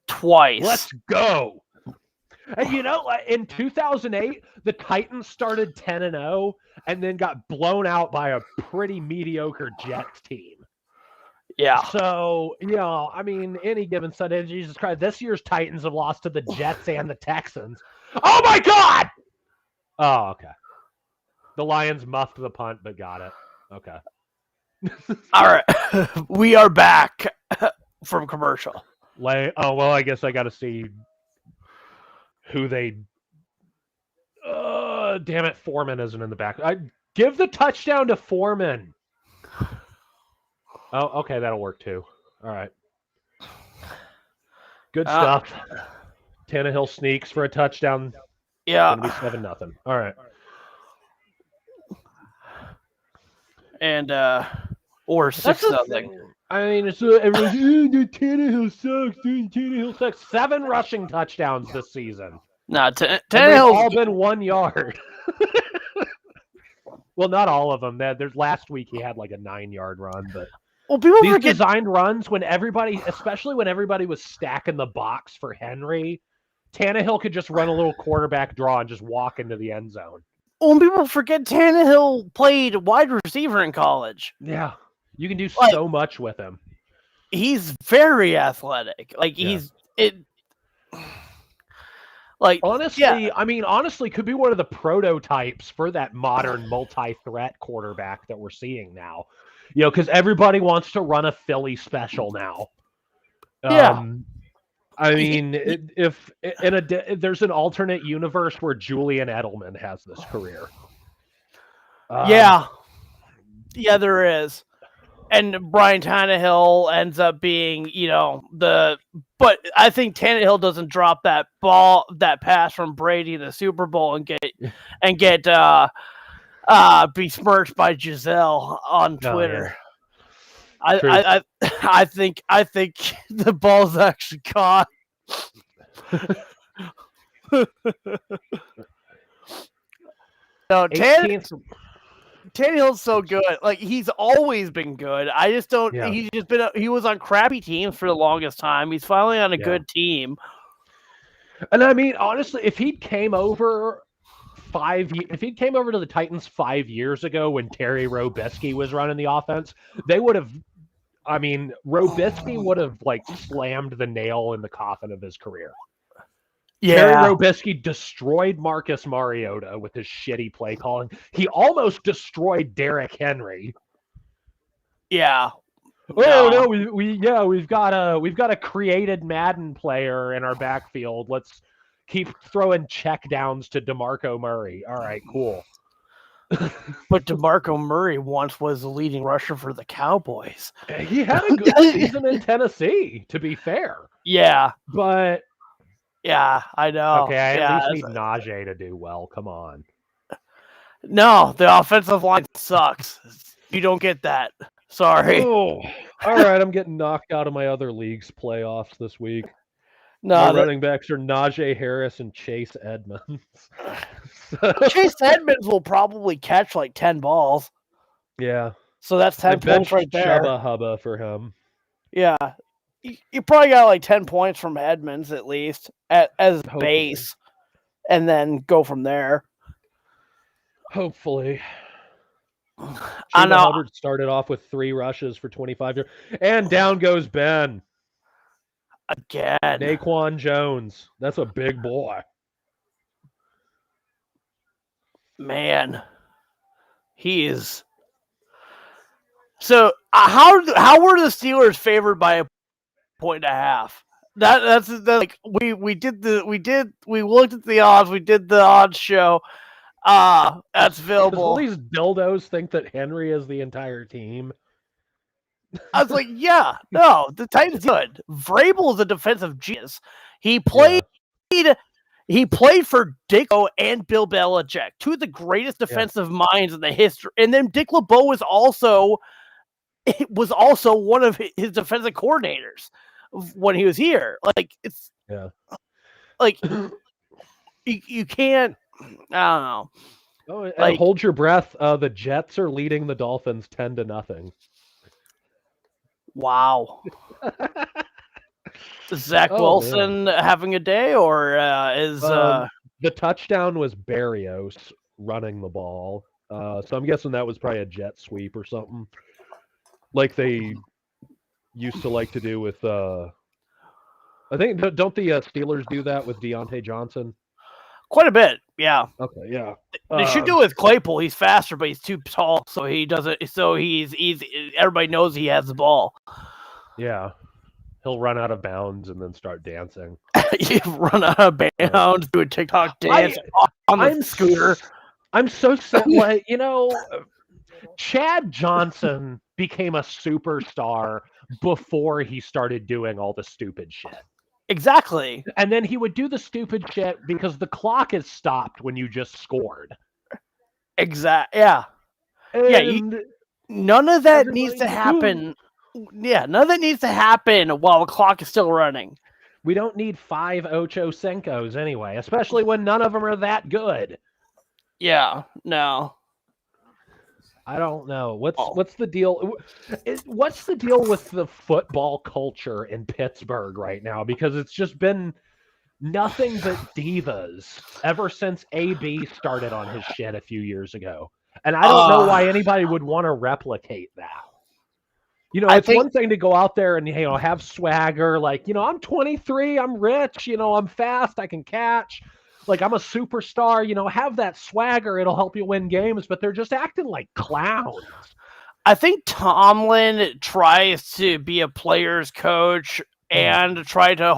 twice. Let's go. And in 2008, the Titans started 10-0 and then got blown out by a pretty mediocre Jets team. Yeah. So, any given Sunday, Jesus Christ, this year's Titans have lost to the Jets and the Texans. Oh, my God! Oh, okay. The Lions muffed the punt, but got it. Okay. All right. We are back from commercial. I guess I got to see who they... damn it, Foreman isn't in the back. Give the touchdown to Foreman. Oh, okay, that'll work too. All right. Good stuff. Tannehill sneaks for a touchdown. Yeah. It's going to be 7-0. All right. And, or 6-0. I mean, everyone's, Tannehill sucks. Tannehill sucks. 7 rushing touchdowns this season. No, They've all been 1 yard. Well, not all of them. There's last week he had like a 9-yard run, but these forget designed runs especially when everybody was stacking the box for Henry, Tannehill could just run a little quarterback draw and just walk into the end zone. When people forget Tannehill played wide receiver in college. Yeah, you can do so much with him. He's very athletic. Honestly, could be one of the prototypes for that modern multi-threat quarterback that we're seeing now. Because everybody wants to run a Philly special now. If there's an alternate universe where Julian Edelman has this career. Yeah, there is. And Brian Tannehill ends up being, but I think Tannehill doesn't drop that pass from Brady in the Super Bowl and get besmirched by Giselle on Twitter. Oh, yeah. I think the ball's actually caught. No, Tannehill's so good. Like, he's always been good. I just don't. Yeah. He was on crappy teams for the longest time. He's finally on a good team. And I mean, honestly, if he came over to the Titans 5 years ago when Terry Robisky was running the offense, they would have. I mean, Robisky would have slammed the nail in the coffin of his career. Yeah. Terry Robisky destroyed Marcus Mariota with his shitty play calling. He almost destroyed Derrick Henry. Yeah. No, we've got a created Madden player in our backfield. Let's keep throwing check downs to DeMarco Murray. All right, cool. But DeMarco Murray once was the leading rusher for the Cowboys. He had a good season in Tennessee, to be fair. Yeah. But yeah, I know. Okay, I at least need Najee to do well. Come on. No, the offensive line sucks. You don't get that. Sorry. Oh, all right, I'm getting knocked out of my other league's playoffs this week. No, my running backs are Najee Harris and Chase Edmonds. Chase Edmonds will probably catch 10 balls. Yeah. So that's 10 points right there. Chubba Hubba for him. Yeah. You probably got 10 points from Edmonds at least as base, and then go from there. Hopefully. I know. Hubbard started off with 3 rushes for 25 yards, and down goes Ben. Again. Naquan Jones. That's a big boy. Man. He is. So how were the Steelers favored by a 1.5? That's we looked at the odds. We did the odds show. That's available. All these dildos think that Henry is the entire team. I was like, yeah, no, the Titans good. Vrabel is a defensive genius. He played for Dicko and Bill Belichick, 2 of the greatest defensive minds in the history. And then Dick LeBeau was also one of his defensive coordinators when he was here. You can't. I don't know. Oh, hold your breath. The Jets are leading the Dolphins 10-0. Wow. Is Zach Wilson having a day, or is the touchdown was Berrios running the ball? So I'm guessing that was probably a jet sweep or something, like they used to like to do with. I think don't the Steelers do that with Deontay Johnson? Quite a bit, yeah. Okay, yeah. They should do it with Claypool. He's faster, but he's too tall, so he doesn't. So he's everybody knows he has the ball. Yeah, he'll run out of bounds and then start dancing. You run out of bounds, do a TikTok dance on the scooter. I'm so sad. Chad Johnson became a superstar before he started doing all the stupid shit. Exactly. And then he would do the stupid shit because the clock is stopped when you just scored. Yeah. None of that needs to happen. Yeah, none of that needs to happen while the clock is still running. We don't need 5 Ocho Cinco's anyway, especially when none of them are that good. Yeah, no. I don't know. What's the deal? What's the deal with the football culture in Pittsburgh right now? Because it's just been nothing but divas ever since AB started on his shit a few years ago. And I don't know why anybody would want to replicate that. It's one thing to go out there and have swagger, I'm 23, I'm rich, I'm fast, I can catch. I'm a superstar, have that swagger. It'll help you win games, but they're just acting like clowns. I think Tomlin tries to be a player's coach and try to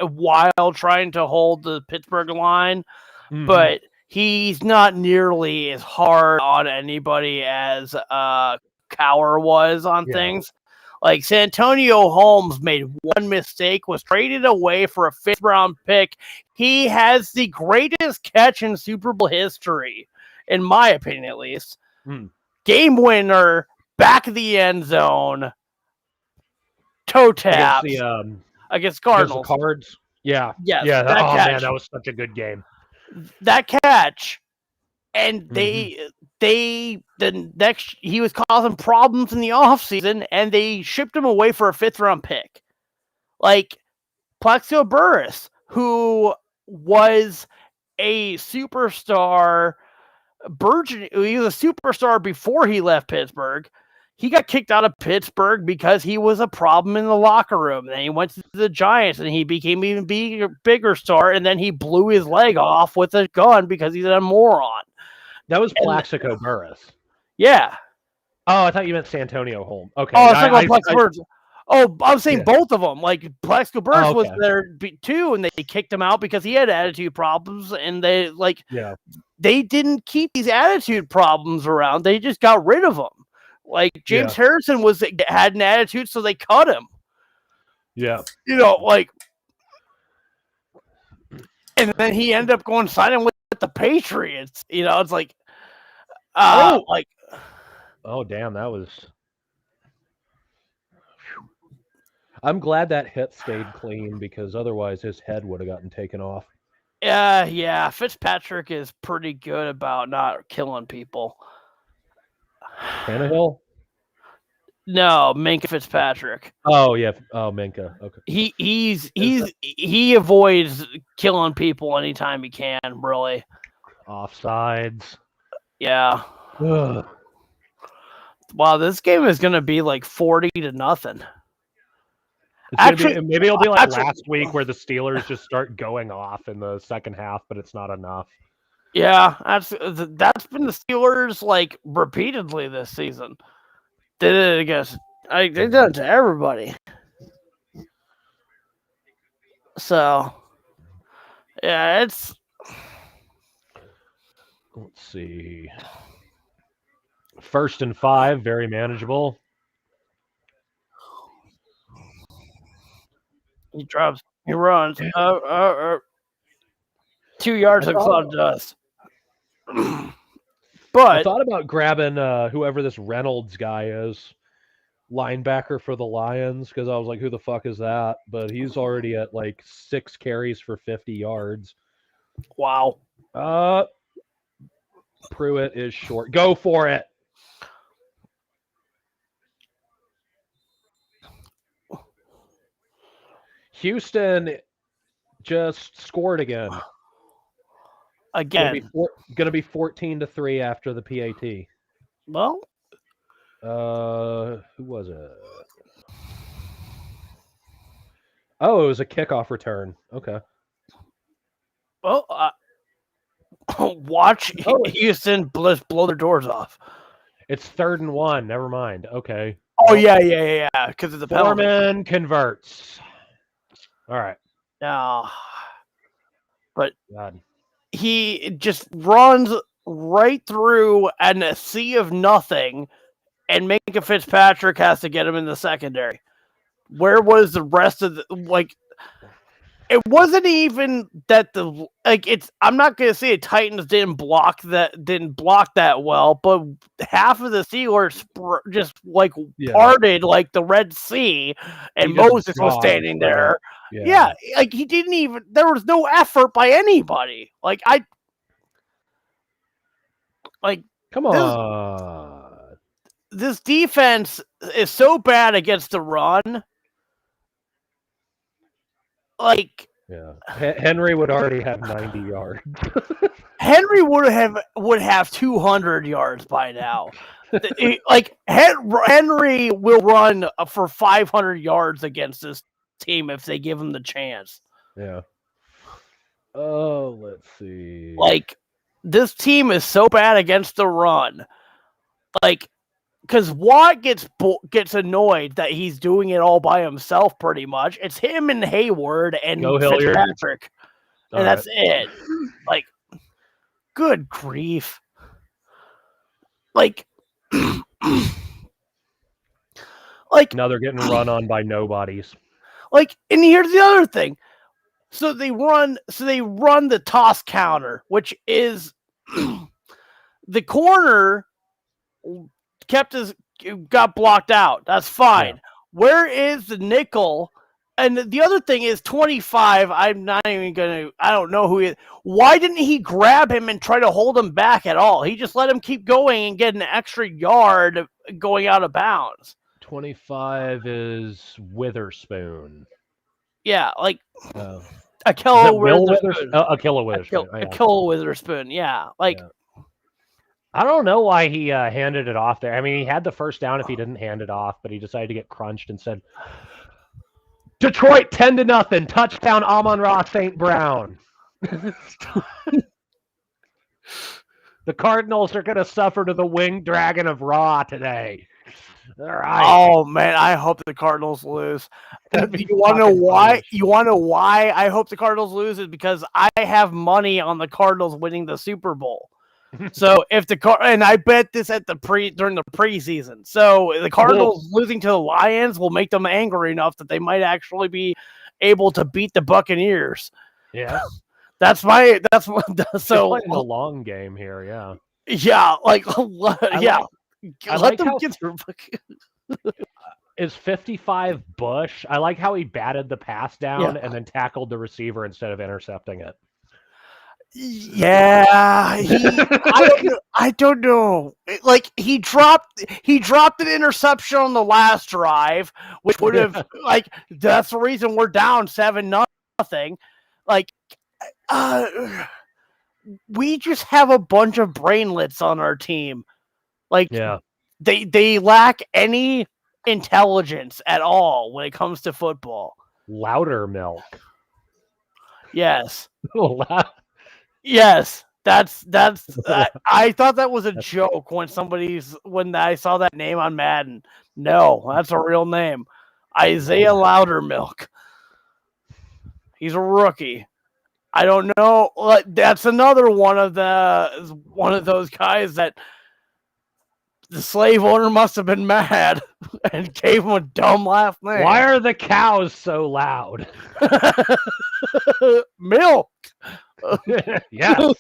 while trying to hold the Pittsburgh line, but he's not nearly as hard on anybody as Cowher was on things. Santonio Holmes made one mistake, was traded away for a 5th-round pick. He has the greatest catch in Super Bowl history, in my opinion, at least. Game winner, back of the end zone, toe tap against Cardinals. The Cards? Yeah. Yes, yeah. Man, that was such a good game. That catch and the next he was causing problems in the offseason, and they shipped him away for a 5th-round pick. Like Plaxico Burress, who was a superstar he was a superstar before he left Pittsburgh. He got kicked out of Pittsburgh because he was a problem in the locker room. Then he went to the Giants and he became even bigger star. And then he blew his leg off with a gun because he's a moron. That was Plaxico Burress. Yeah. Oh, I thought you meant Santonio Holm. Okay. Oh, I Plaxico Burress. Oh, I'm saying both of them. Like Plaxico Burress was there too, and they kicked him out because he had attitude problems, and they they didn't keep these attitude problems around. They just got rid of them. Like James Harrison had an attitude, so they cut him. Yeah. And then he ended up going signing with the Patriots. It's like, oh damn, that was. I'm glad that hit stayed clean because otherwise his head would have gotten taken off. Yeah. Fitzpatrick is pretty good about not killing people. Tannehill? No, Minka Fitzpatrick. Oh yeah. Oh, Minka. Okay. He avoids killing people anytime he can. Really. Offsides. Yeah. Ugh. Wow, this game is gonna be like 40-0. Actually, maybe it'll be like last week where the Steelers just start going off in the second half, but it's not enough. Yeah, that's been the Steelers like repeatedly this season. They did it against they did it to everybody. So yeah, it's. Let's see. 1st and 5, very manageable. He drops. He runs. 2 yards of cloud dust. But I thought about grabbing whoever this Reynolds guy is, linebacker for the Lions, because I was like, who the fuck is that? But he's already at like 6 carries for 50 yards. Wow. Pruitt is short. Go for it. Houston just scored again. Again. Going to be 14-3 after the PAT. Well. Who was it? Oh, it was a kickoff return. Okay. Well, watch Houston blow their doors off. It's 3rd and 1. Never mind. Okay. Oh, yeah. Because of the penalty. Foreman converts. All right. No. But God. He just runs right through a sea of nothing, and Minka Fitzpatrick has to get him in the secondary. Where was the rest of the it wasn't even that I'm not gonna say the Titans didn't block that well, but half of the Steelers just parted like the Red Sea, and Moses was standing there. Yeah, he didn't even. There was no effort by anybody. Come on. This defense is so bad against the run. Henry would already have 90 yards. Henry would have 200 yards by now. Henry will run for 500 yards against this team if they give him the chance. Yeah. Oh, let's see. This team is so bad against the run. Because Watt gets annoyed that he's doing it all by himself pretty much. It's him and Hayward and Fitzpatrick. And that's it. Good grief. Now they're getting run on by nobodies. And here's the other thing. So they run the toss counter, which is the corner got blocked out. That's fine. Yeah. Where is the nickel And the other thing is 25. I'm not even gonna. I don't know who he is. Why didn't he grab him and try to hold him back at all? He just let him keep going and get an extra yard going out of bounds. 25 is Witherspoon. Yeah, like Uh, is Akello that Will Witherspoon. Witherspoon? Akilla Witherspoon. Oh, yeah. Akello Witherspoon. Yeah, like. Yeah. I don't know why he handed it off there. I mean, he had the first down if he didn't hand it off, but he decided to get crunched and said, Detroit 10-0, touchdown Amon-Ra St. Brown. The Cardinals are going to suffer to the winged dragon of Ra today. All right. Oh man, I hope the Cardinals lose. You want to know why? You want to know why I hope the Cardinals lose is because I have money on the Cardinals winning the Super Bowl. So if and I bet this at during the preseason. So the Cardinals losing to the Lions will make them angry enough that they might actually be able to beat the Buccaneers. Yeah. That's so playing the long game here, yeah. Yeah, like yeah. Let them get through. Is 55 Bush? I like how he batted the pass down and then tackled the receiver instead of intercepting it. Yeah, I don't know. Like he dropped an interception on the last drive, which would have that's the reason we're down 7-0. Like, we just have a bunch of brainlets on our team. Like, they lack any intelligence at all when it comes to football. Louder milk. Yes. Yes, that's. I thought that was a joke when I saw that name on Madden. No, that's a real name, Isaiah Loudermilk. He's a rookie. I don't know. That's another one of those guys that the slave owner must have been mad and gave him a dumb last name. Why are the cows so loud? Milk. Yes.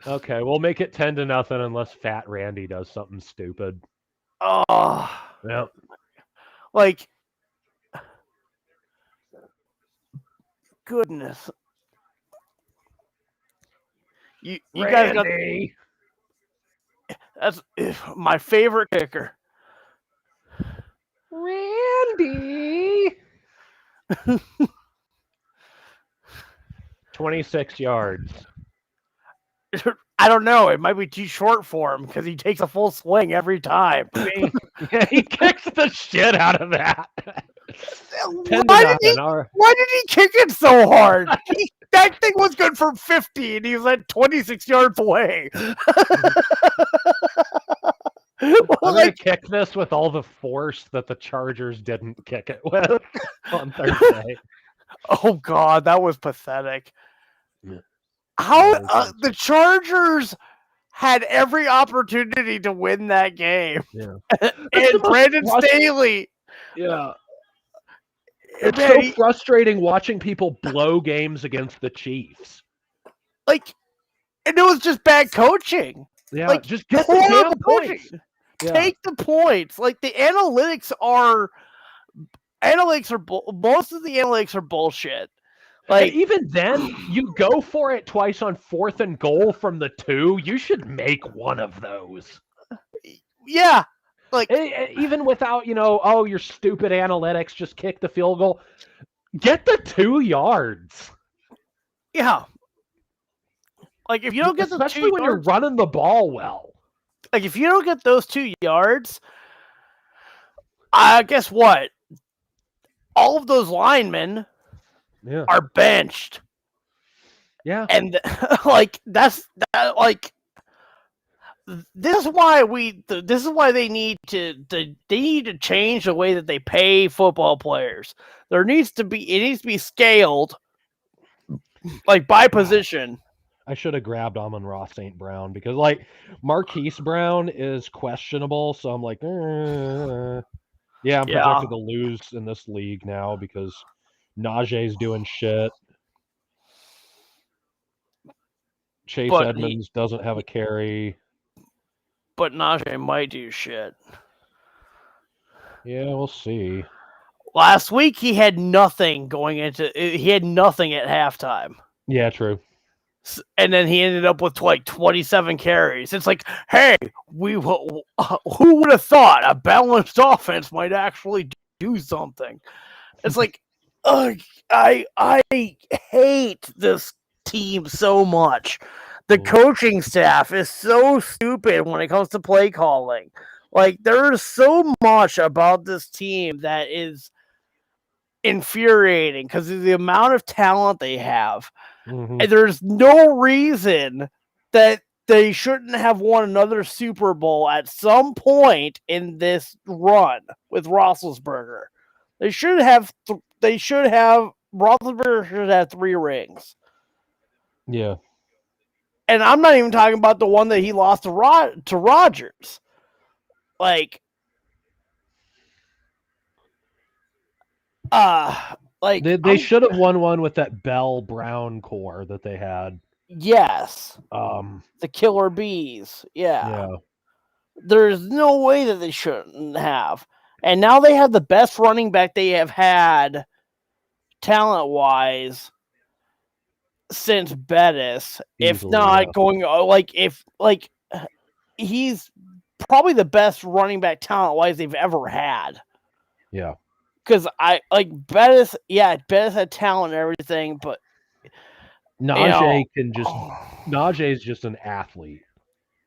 Okay, we'll make it 10-0 unless Fat Randy does something stupid. Oh. Yep. Like, goodness. You guys got. That's my favorite kicker. Randy. 26 yards. I don't know. It might be too short for him because he takes a full swing every time. He kicks the shit out of that. Why did he kick it so hard? That thing was good for 50, and he was at 26 yards away. I'm going to kick this with all the force that the Chargers didn't kick it with on Thursday. Oh, God, that was pathetic. How the Chargers had every opportunity to win that game. Yeah. And Brandon Staley. Yeah. It's so frustrating watching people blow games against the Chiefs. And it was just bad coaching. Yeah, just get the damn points. Yeah. Take the points. Like, the analytics are most of the analytics are bullshit. Like, even then, you go for it twice on 4th and goal from the 2. You should make one of those. Yeah. Like, even without, your stupid analytics, just kick the field goal. Get the 2 yards. Yeah. Like, if you don't get especially when you're running the ball well. Like, if you don't get those 2 yards, guess what? All of those linemen are benched. Yeah. And this is why they need to change the way that they pay football players. It needs to be scaled by position. I should have grabbed Amon-Ra St. Brown because Marquise Brown is questionable, so I'm like, I'm projected to lose in this league now because Najee's doing shit. Chase Edmonds doesn't have a carry. But Najee might do shit. Yeah, we'll see. Last week he had nothing going into. He had nothing at halftime. Yeah, true. And then he ended up with like 27 carries. It's like, hey, who would have thought a balanced offense might actually do something? It's like, I hate this team so much. The coaching staff is so stupid when it comes to play calling. Like, there's so much about this team that is infuriating because of the amount of talent they have. Mm-hmm. And there's no reason that they shouldn't have won another Super Bowl at some point in this run with Roethlisberger. They should have. Roethlisberger should have 3 rings. Yeah. And I'm not even talking about the one that he lost to Rodgers. Like they should have won one with that Bell Brown core that they had. Yes. The Killer Bees. Yeah. There's no way that they shouldn't have. And now they have the best running back they have had talent-wise since Bettis. If not going he's probably the best running back talent-wise they've ever had. Yeah. Because I like Bettis. Yeah, Bettis had talent and everything, but Najee Najee's just an athlete.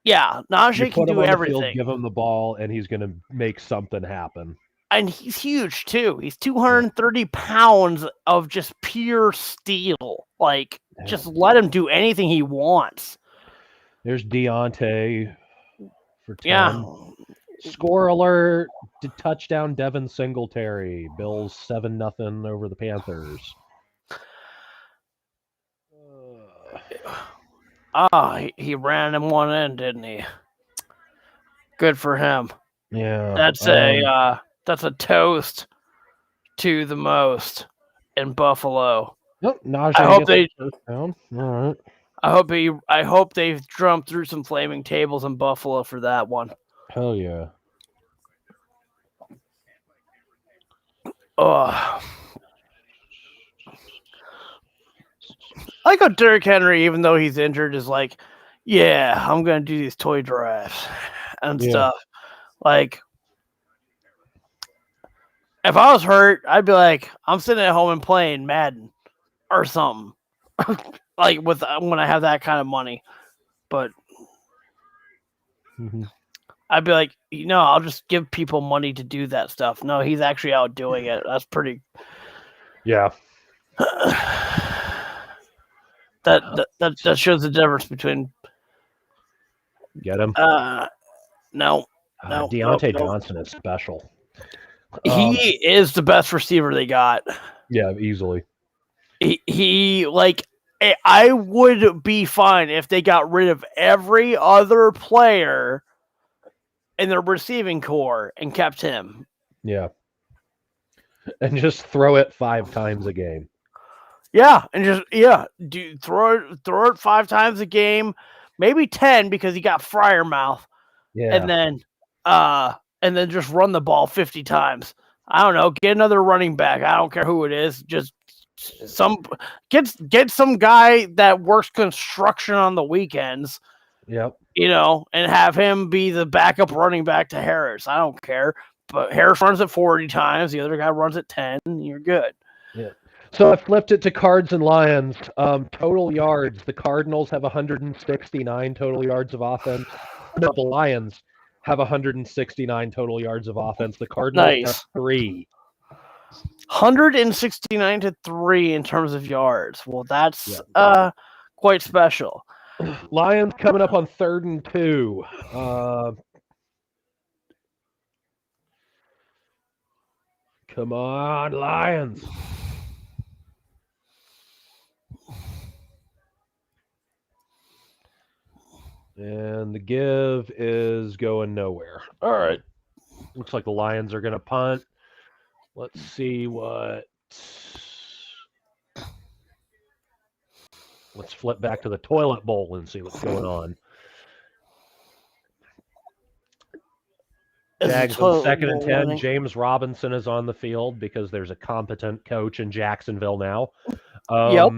Yeah, Najee can do everything. Field, give him the ball, and he's going to make something happen. And he's huge too. He's 230 pounds of just pure steel. Like, just let him do anything he wants. There's Deontay for 10. Yeah. Score alert! Touchdown Devin Singletary. Bills 7-0 over the Panthers. He ran him one in, didn't he? Good for him. Yeah. That's a toast to the most in Buffalo. Nope, Najee I hope they down. All right. I hope they've jumped through some flaming tables in Buffalo for that one. Hell yeah. Oh. I like how Derrick Henry, even though he's injured, is like, yeah, I'm going to do these toy drafts and stuff. Like, if I was hurt, I'd be like, I'm sitting at home and playing Madden or something. Like, when I have that kind of money. But I'd be like, I'll just give people money to do that stuff. No, he's actually out doing it. That's pretty... Yeah. That shows the difference between... Get him? No. Deontay Johnson is special. He is the best receiver they got. Yeah, easily. He I would be fine if they got rid of every other player in their receiving core and kept him. Yeah. And just throw it 5 times a game. Yeah, and just throw it 5 times a game, maybe 10 because he got Fryermouth. Yeah. And then just run the ball 50 times. I don't know, get another running back. I don't care who it is. Just get some guy that works construction on the weekends. Yep. And have him be the backup running back to Harris. I don't care. But Harris runs it 40 times. The other guy runs it 10. You're good. Yeah. So I flipped it to Cards and Lions. Total yards. The Cardinals have 169 total yards of offense. No, the Lions have 169 total yards of offense. The Cardinals have 3. 169 to 3 in terms of yards. Well, that's quite special. Lions coming up on 3rd and 2. Come on, Lions. And the give is going nowhere. All right. Looks like the Lions are going to punt. Let's see what... Let's flip back to the toilet bowl and see what's going on. is a Jags on total 2nd and 10. winning. James Robinson is on the field because there's a competent coach in Jacksonville now. Yep.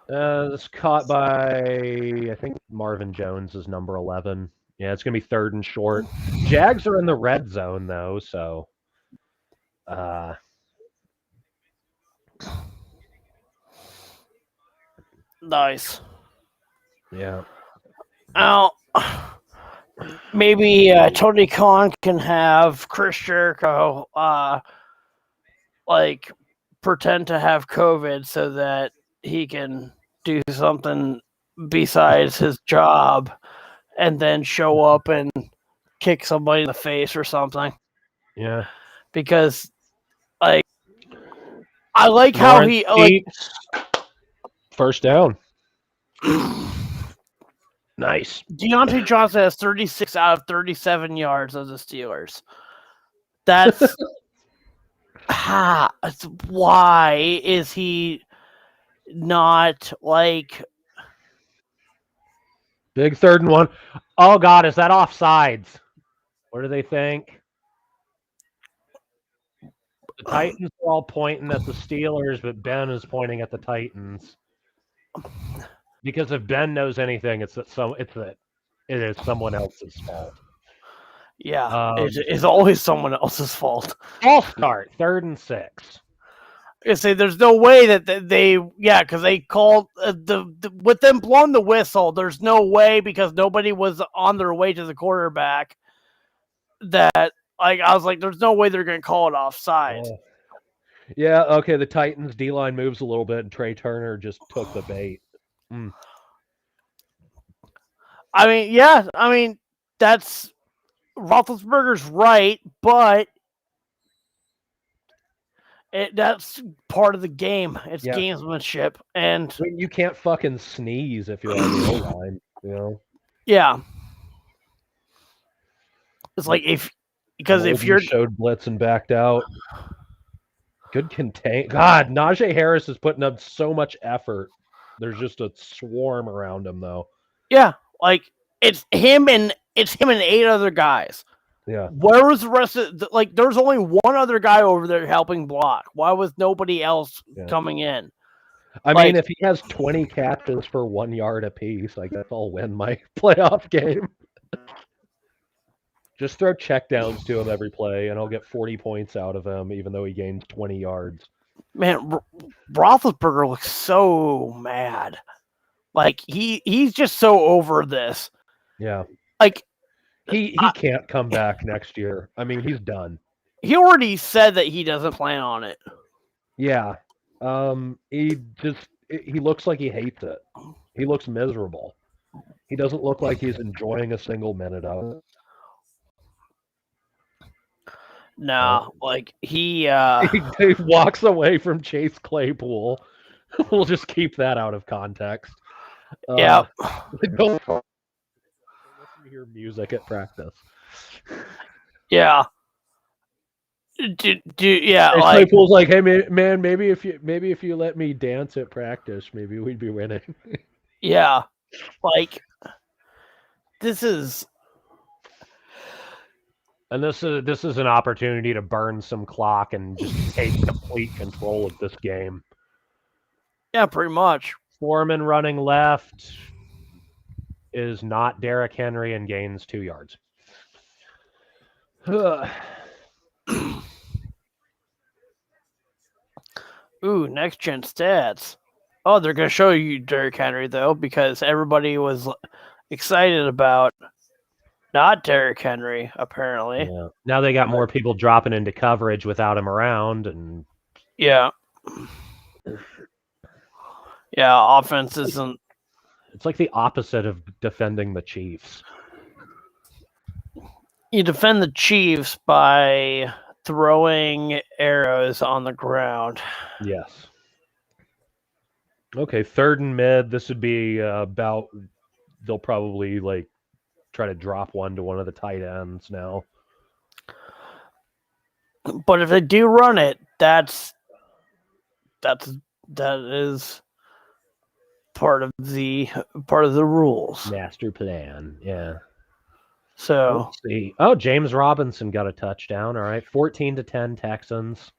It's caught by, I think, Marvin Jones is number 11. Yeah, it's going to be 3rd and short. Jags are in the red zone, though, so... Nice. Yeah. Now, maybe Tony Khan can have Chris Jericho like pretend to have COVID so that he can do something besides his job and then show up and kick somebody in the face or something. Yeah. Because like I like how Lawrence he Keats. First down. Nice. Deontay Johnson has 36 out of 37 yards of the Steelers. That's why is he not like Big 3rd and 1. Oh, God, is that offsides? What do they think? The Titans are all pointing at the Steelers, but Ben is pointing at the Titans. Because if Ben knows anything, it is someone else's fault. Yeah, it's always someone else's fault. I'll start 3rd and 6. I say there's no way that because they called with them blowing the whistle. There's no way because nobody was on their way to the quarterback that I was like, there's no way they're going to call it offside. Yeah, okay. The Titans D line moves a little bit, and Trey Turner just took the bait. I mean, that's Roethlisberger's right, but that's part of the game. It's gamesmanship, and I mean, you can't fucking sneeze if you're on the O-line, you know? Yeah, it's like if you're showed blitz and backed out. Good contain. God, Najee Harris is putting up so much effort. There's just a swarm around him, though. Yeah, like it's him and 8 other guys. Yeah. Where was the rest of there's only one other guy over there helping block. Why was nobody else coming in? I mean, if he has 20 catches for 1 yard apiece, I guess I'll win my playoff game. Just throw checkdowns to him every play, and I'll get 40 points out of him, even though he gains 20 yards. Man, Roethlisberger looks so mad. Like he's just so over this. Yeah. Like he can't come back next year. I mean, he's done. He already said that he doesn't plan on it. Yeah. He looks like he hates it. He looks miserable. He doesn't look like he's enjoying a single minute of it. No, like he walks away from Chase Claypool. We'll just keep that out of context. Yeah. Don't listen to your music at practice. Yeah. Yeah, Chase like Claypool's like, hey man, maybe if you let me dance at practice, maybe we'd be winning. Yeah. Like this is an opportunity to burn some clock and just take complete control of this game. Yeah, pretty much. Foreman running left is not Derrick Henry and gains 2 yards. Ooh, next gen stats. Oh, they're going to show you Derrick Henry though, because everybody was excited about not Derrick Henry, apparently. Yeah. Now they got more people dropping into coverage without him around, and yeah, offense isn't. It's like the opposite of defending the Chiefs. You defend the Chiefs by throwing arrows on the ground. Yes. Okay, 3rd and mid. This would be about. They'll probably try to drop one to one of the tight ends now. But if they do run it, that is part of the rules. Master plan. Yeah. So Let's see. Oh, James Robinson got a touchdown. All right, 14-10 Texans.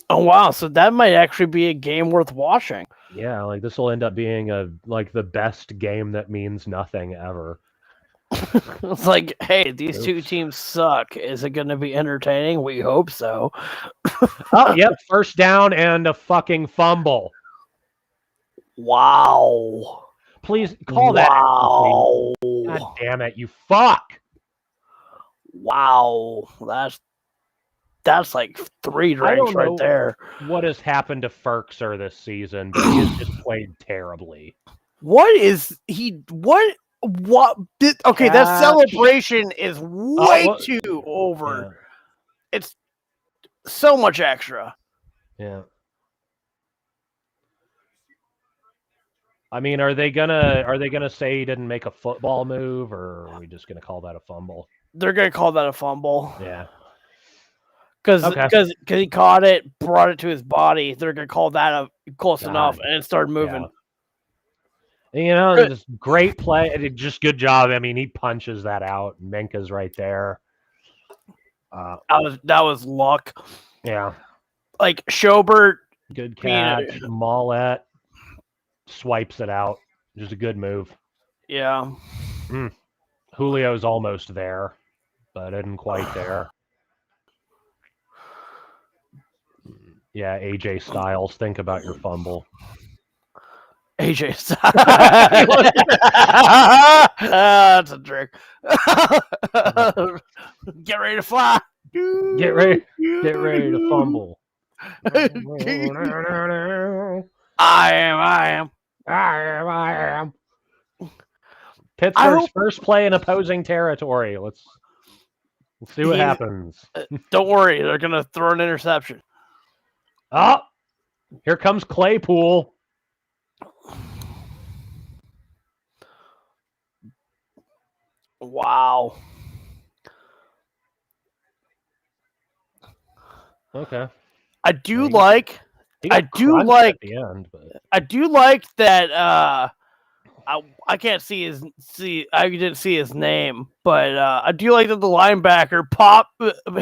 oh wow, so that might actually be a game worth watching. Yeah, like this will end up being the best game that means nothing ever. It's like, hey, these two Oops. teams suck. Is it going to be entertaining? We hope so. Oh, yep, first down and a fucking fumble. Wow. Please call that. Please. God damn it, you fuck. Wow. That's like 3 drinks right there. What has happened to Ferkser this season, but he has just played terribly. What is he? What? Okay, that celebration is way too over. Yeah. It's so much extra. Yeah. I mean, are they gonna say he didn't make a football move, or are we just gonna call that a fumble? They're gonna call that a fumble. Yeah. Because he caught it, brought it to his body. They're gonna call that close enough, and it started moving. Yeah. You know, just great play. Just good job. I mean, he punches that out. Minka's right there. That was luck. Yeah. Like Schobert. Good catch. Mollett swipes it out. Just a good move. Yeah. Julio's almost there, but isn't quite there. Yeah, AJ Styles, think about your fumble. AJ Styles. That's a trick. Get ready to fly. Get ready to fumble. I am. Pittsburgh's first play in opposing territory. Let's see what happens. Don't worry, they're gonna throw an interception. Oh, here comes Claypool. Wow. Okay. I do like at the end, but I do like that I can't I didn't see his name, but I do like that the linebacker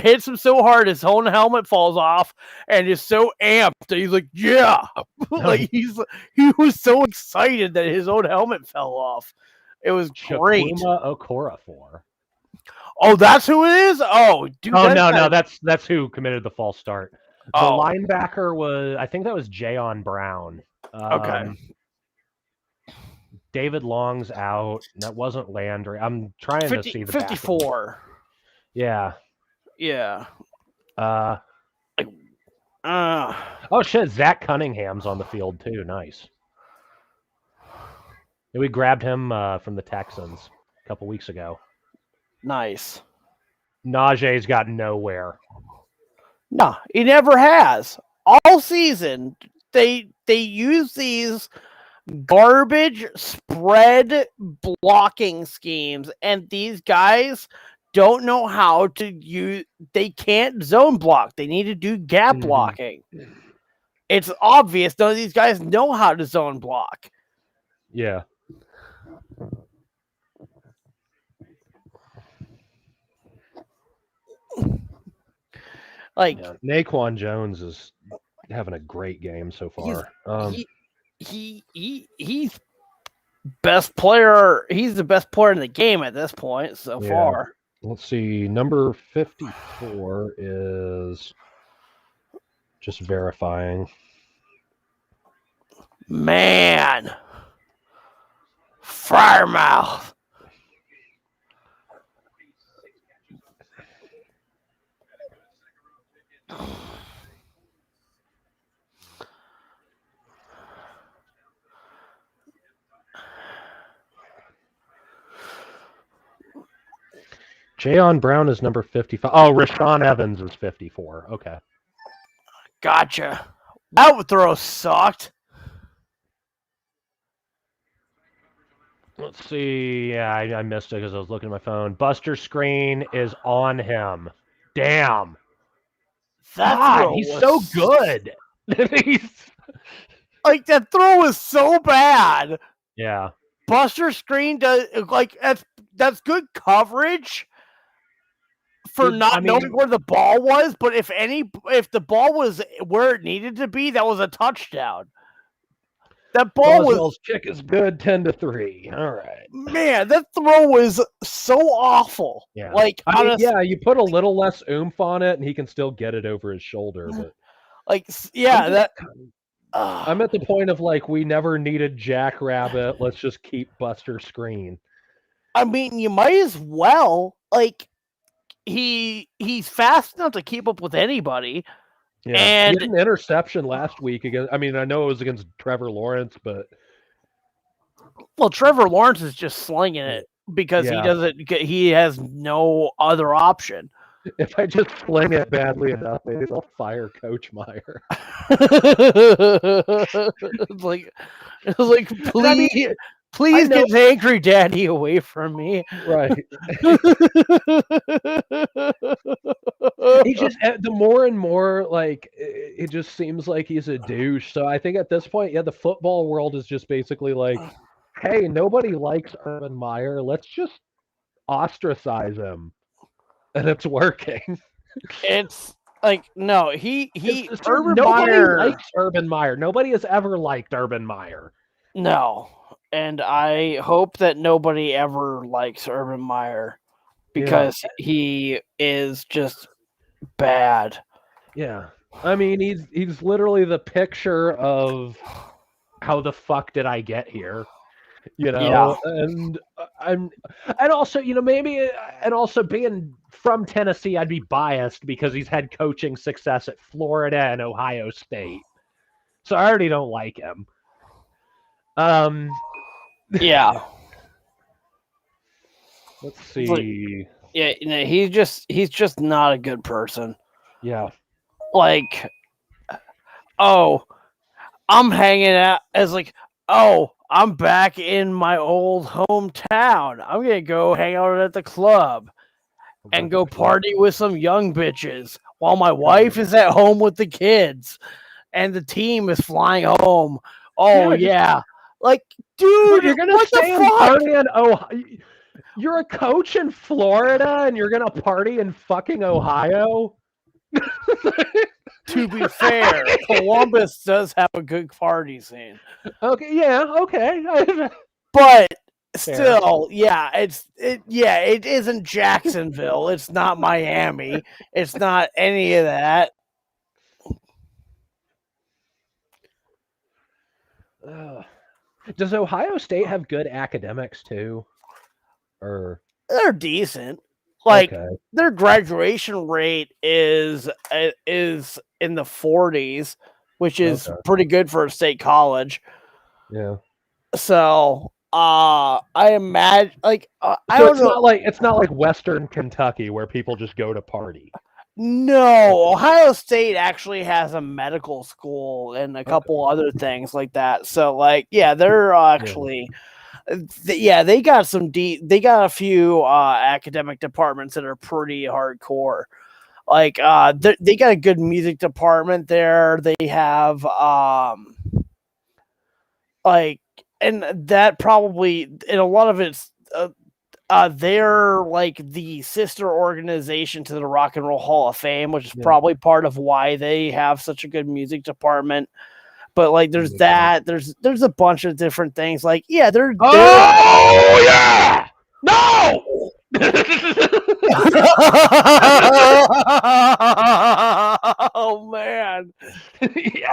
hits him so hard his own helmet falls off and is so amped that he's like, yeah. Like he was so excited that his own helmet fell off. It was great. Okorafor. Oh, that's who it is? Oh, dude. Oh, no, that's who committed the false start. The linebacker was, I think that was Jayon Brown. Okay. David Long's out. That wasn't Landry. I'm trying to see the 54. Yeah. Yeah. Oh shit, Zach Cunningham's on the field too. Nice. We grabbed him from the Texans a couple weeks ago. Nice. Najee's got nowhere. No, he never has. All season, they use these garbage spread blocking schemes, and these guys don't know how to use. They can't zone block. They need to do gap blocking. It's obvious none of these guys know how to zone block. Yeah. Like Naquan Jones is having a great game so far. He's best player. He's the best player in the game at this point so far. Let's see. Number 54 is just verifying. Man, Firemouth. Jayon Brown is number 55. Oh, Rashaan Evans is 54. Okay. Gotcha. That throw sucked. Let's see. Yeah, I missed it because I was looking at my phone. Buster Screen is on him. Damn. He's so good. Like that throw is so bad. Yeah. Buster Screen does like that's good coverage for not knowing where the ball was, but if the ball was where it needed to be, that was a touchdown. That ball Boswell's kick is good, 10-3. All right. Man, that throw was so awful. Yeah. Like, you put a little less oomph on it, and he can still get it over his shoulder. But like, I'm at the point of like, we never needed Jackrabbit. Let's just keep Buster Screen. I mean, you might as well. Like, he's fast enough to keep up with anybody. Yeah, and he had an interception last week against. I mean, I know it was against Trevor Lawrence, but Trevor Lawrence is just slinging it because he has no other option. If I just sling it badly enough, maybe they'll fire Coach Meyer. It's like please get Angry Daddy away from me. Right. He just, the more and more, like, it just seems like he's a douche. So I think at this point, the football world is just basically like, hey, nobody likes Urban Meyer. Let's just ostracize him. And it's working. It's like, no, Urban Meyer likes Urban Meyer. Nobody has ever liked Urban Meyer. No. And I hope that nobody ever likes Urban Meyer because he is just bad. Yeah. I mean, he's literally the picture of how the fuck did I get here? And also, maybe, and also being from Tennessee, I'd be biased because he's had coaching success at Florida and Ohio State. So I already don't like him. Yeah. Let's see. He's just not a good person. Yeah. Like, I'm hanging out as like, I'm back in my old hometown. I'm gonna go hang out at the club and go party with some young bitches while my wife is at home with the kids and the team is flying home. Like, dude, you're gonna stay and party in Ohio. You're a coach in Florida and you're gonna party in fucking Ohio? To be fair, Columbus does have a good party scene. Okay, yeah, okay. But still, it isn't Jacksonville. It's not Miami. It's not any of that. Does Ohio State have good academics too? Or they're decent. Like, their graduation rate is in the 40s, which is pretty good for a state college. Yeah. So, I imagine, like, it's not like Western Kentucky where people just go to party. No, Ohio State actually has a medical school and a couple other things like that. So, like, they're actually. They got they got a few academic departments that are pretty hardcore. Like, they got a good music department there. They have and that probably, and a lot of it's they're like the sister organization to the Rock and Roll Hall of Fame, which is probably part of why they have such a good music department. But like, there's there's a bunch of different things. Like, they're no. Oh man!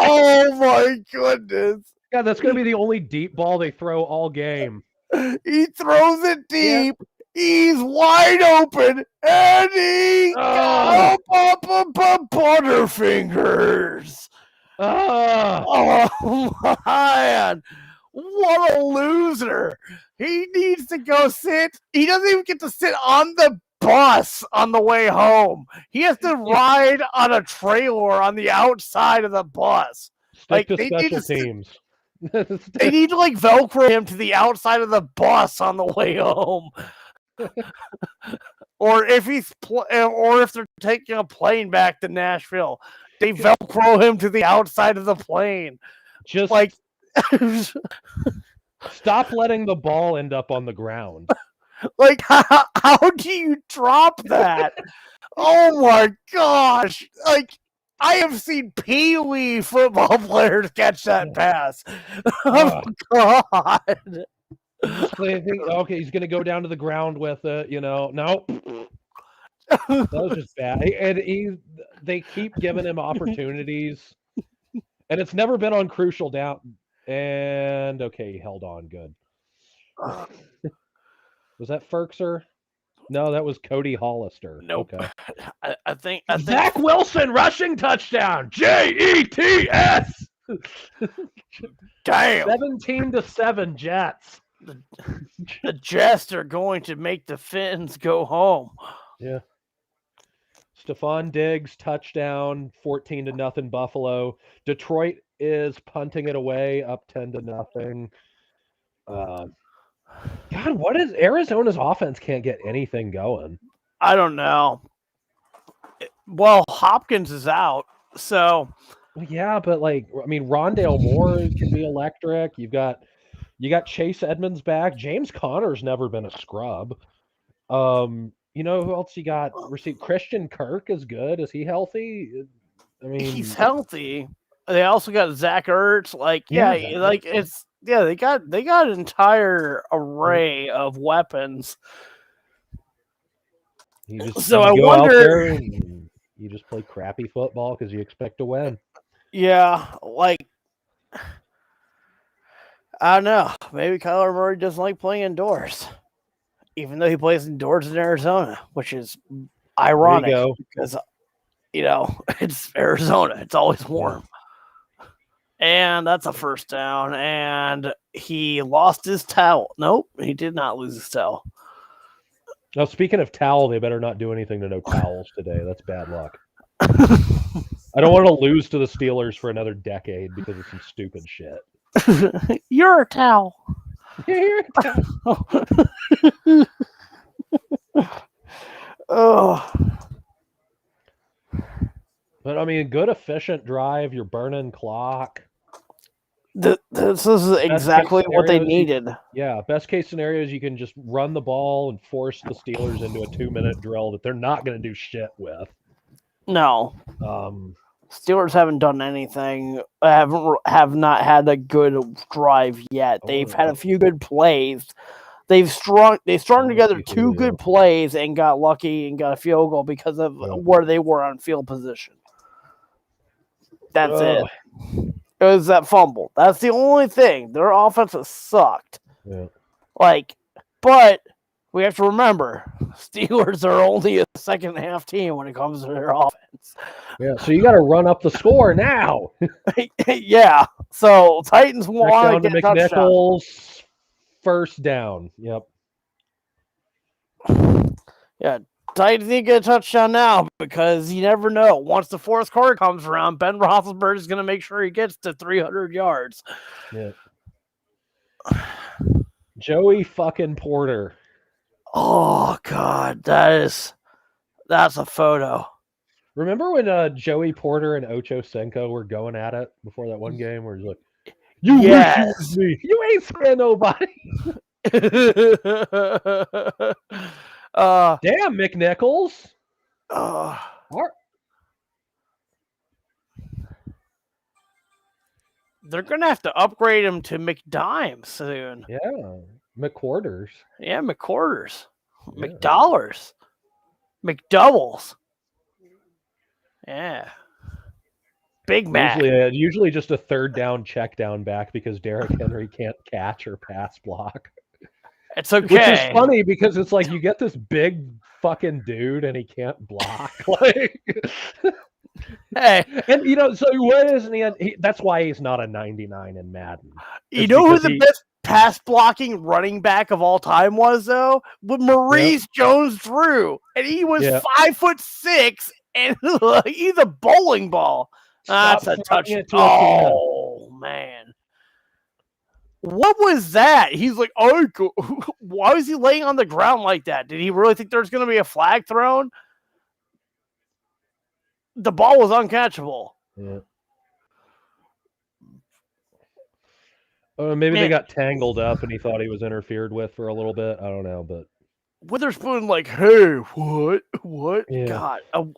Oh my goodness! Yeah, that's gonna be the only deep ball they throw all game. He throws it deep. Yeah. He's wide open, and he got Butterfingers. Oh man, what a loser! He needs to go sit. He doesn't even get to sit on the bus on the way home. He has to ride on a trailer on the outside of the bus. Stick to special teams. They need to like Velcro him to the outside of the bus on the way home. Or if they're taking a plane back to Nashville, they Velcro him to the outside of the plane. Just Like, stop letting the ball end up on the ground. like how do you drop that? Oh my gosh! Like, I have seen Pee Wee football players catch that pass. Oh God! Just think, okay, he's gonna go down to the ground with it. No, that was just bad. And they keep giving him opportunities, and it's never been on crucial down. And okay, he held on good. Was that Ferkser? No, that was Cody Hollister. Nope. Okay. I think Zach Wilson rushing touchdown. JETS. Damn. 17-7 Jets. The Jets are going to make the Finns go home. Yeah. Stephon Diggs touchdown, 14-0 Buffalo. Detroit is punting it away, up 10-0. God, what is Arizona's offense? Can't get anything going. I don't know. Well, Hopkins is out, so yeah, but Rondale Moore can be electric. You got Chase Edmonds back. James Conner's never been a scrub. Who else you got? Christian Kirk is good. Is he healthy? he's healthy. They also got Zach Ertz. They got an entire array of weapons. You wonder. You just play crappy football because you expect to win. Yeah, I don't know. Maybe Kyler Murray doesn't like playing indoors, even though he plays indoors in Arizona, which is ironic because it's Arizona. It's always warm. And that's a first down. And he lost his towel. Nope, he did not lose his towel. Now, speaking of towel, they better not do anything to no towels today. That's bad luck. I don't want to lose to the Steelers for another decade because of some stupid shit. You're a towel. You're a towel. Oh. But, good, efficient drive. You're burning clock. This is exactly what they needed. Best case scenario is you can just run the ball and force the Steelers into a 2-minute drill that they're not going to do shit with. No. Steelers haven't done anything. Have not had a good drive yet. They've had a few good plays. They've strung together two good plays and got lucky and got a field goal because of where they were on field position. That's it. It was that fumble. That's the only thing. Their offense has sucked. Yeah. But we have to remember, Steelers are only a second half team when it comes to their offense. Yeah, so you got to run up the score now. Yeah. So Titans want to get McNichols, first down. Yep. Yeah. Titans need to get a touchdown now because you never know. Once the fourth quarter comes around, Ben Roethlisberger is going to make sure he gets to 300 yards. Yeah. Joey fucking Porter. Oh God, that's a photo. Remember when Joey Porter and Ocho Cinco were going at it before that one game where he's like, "You wish you was me. You ain't scared nobody." Damn, McNichols. They're gonna have to upgrade him to McDimes soon. Yeah, McQuarters. Yeah, McQuarters, McDollars, McDoubles. Yeah, Big Mac. Usually just a third down check down back because Derrick Henry can't catch or pass block. It's okay. Which is funny because it's like you get this big fucking dude and he can't block. Hey, and so what isn't he? That's why he's not a 99 in Madden. You know who the best pass blocking running back of all time was though? With Maurice Jones-Drew, and he was 5'6", and he's a bowling ball. That's a touchdown. Oh man. What was that? He's like, why was he laying on the ground like that? Did he really think there's going to be a flag thrown? The ball was uncatchable. Yeah. Maybe they Man, got tangled up and he thought he was interfered with for a little bit. I don't know, but Witherspoon, like, hey, what? yeah. God,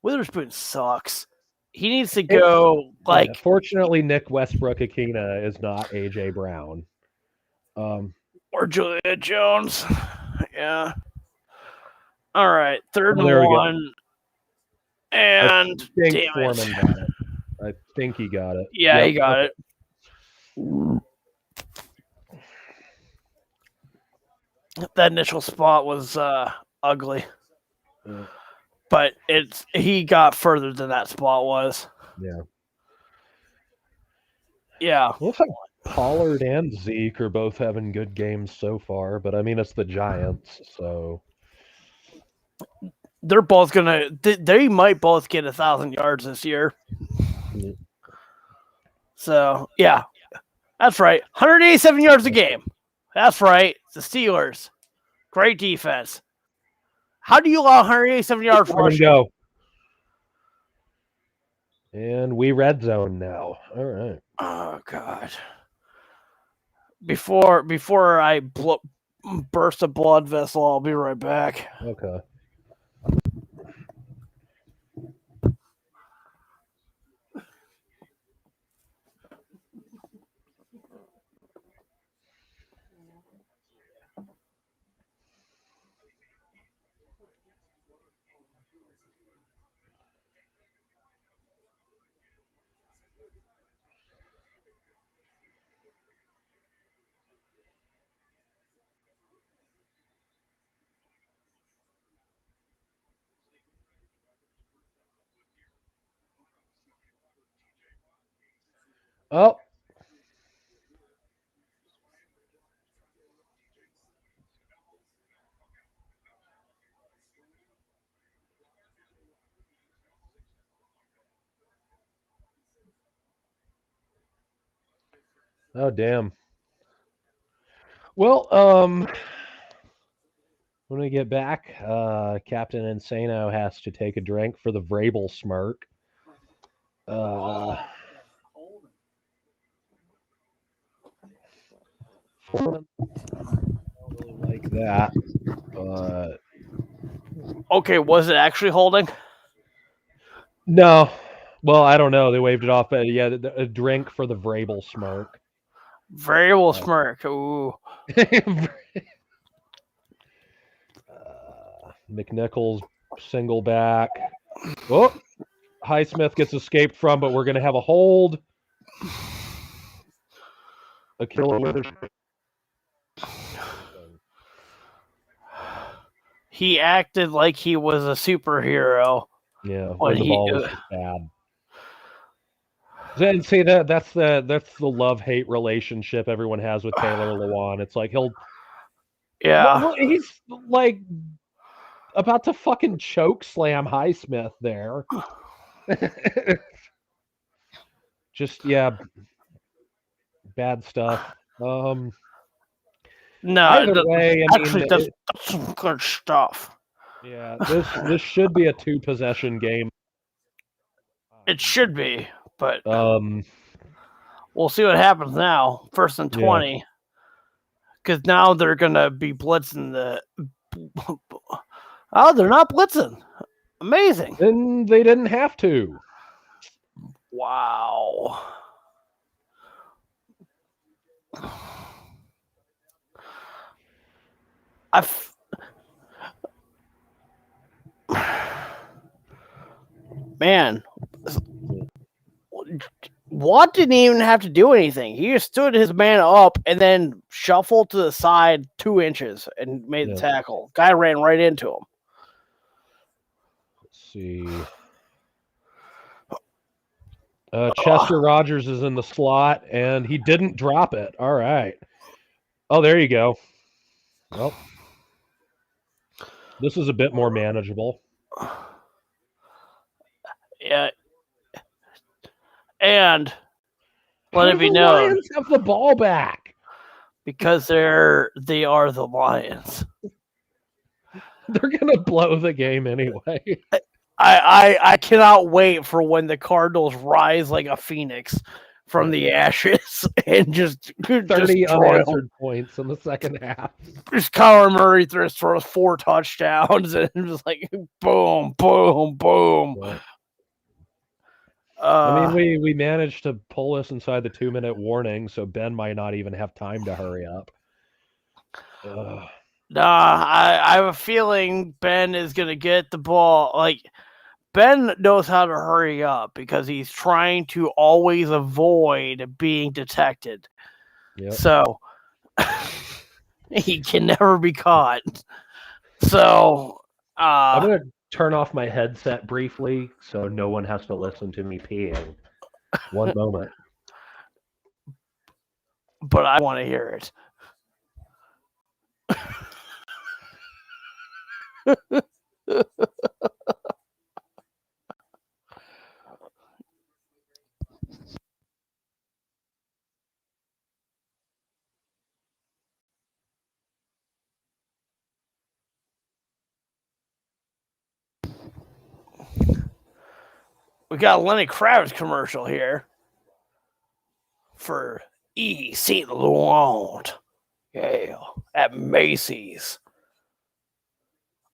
Witherspoon sucks. He needs to go, Yeah. like, Fortunately, Nick Westbrook-Akina is not AJ Brown. or Julia Jones. Yeah. All right, third Oh, and there we go. one, I and think damn it. Foreman got it. I think he got it. Yeah, Yep. he got Okay. it. That initial spot was ugly, Yeah. but he got further than that spot was. Yeah. Yeah. Looks like Pollard and Zeke are both having good games so far, but I mean it's the Giants, so They're both gonna. They might both get 1,000 yards this year. yeah. So yeah, that's right. 187 yards a game. That's right. The Steelers, great defense. How do you allow 187 yards Let him rushing? go. And we red zone now. All right. Oh God! Before I burst a blood vessel, I'll be right back. Okay. Oh. Oh damn. Well, when we get back, Captain Insano has to take a drink for the Vrabel smirk. Foreman, I don't really like that. Okay, was it actually holding? No. Well, I don't know. They waved it off. Yeah, a drink for the Vrabel smirk. Variable smirk. Ooh. McNichols single back. Oh, Highsmith gets escaped from, but we're going to have a hold. A killer Witherspoon. He acted like he was a superhero. Yeah, when the ball was just bad. And see that's the love-hate relationship everyone has with Taylor Lewan. It's like he's like about to fucking choke slam Highsmith there. Just bad stuff. No, either way, I actually, mean, that's some good stuff. Yeah, this should be a 2-possession game. It should be, but Um, we'll see what happens now. 1st and 20, because now they're gonna be blitzing the. Oh, they're not blitzing. Amazing. and they didn't have to. Wow. Man, Watt didn't even have to do anything. He just stood his man up and then shuffled to the side 2 inches and made the tackle. Guy ran right into him. Let's see. Chester Rogers is in the slot, and he didn't drop it. All right. Oh, there you go. Well, this is a bit more manageable. Yeah. And let it be known, Lions have the ball back because they are the Lions. They're gonna blow the game anyway. I cannot wait for when the Cardinals rise like a phoenix from the ashes and just 30 destroy them. unanswered points in the second half. Just Kyler Murray throws 4 touchdowns and just like boom, boom, boom. Yeah. I mean, we managed to pull us inside the 2-minute warning, so Ben might not even have time to hurry up. Ugh. Nah, I have a feeling Ben is gonna get the ball. Like Ben knows how to hurry up because he's trying to always avoid being detected. Yep. So he can never be caught. So I'm gonna turn off my headset briefly so no one has to listen to me peeing. One moment. but I want to hear it. We got a Lenny Kravitz commercial here for E. St. Laurent. Yeah, at Macy's.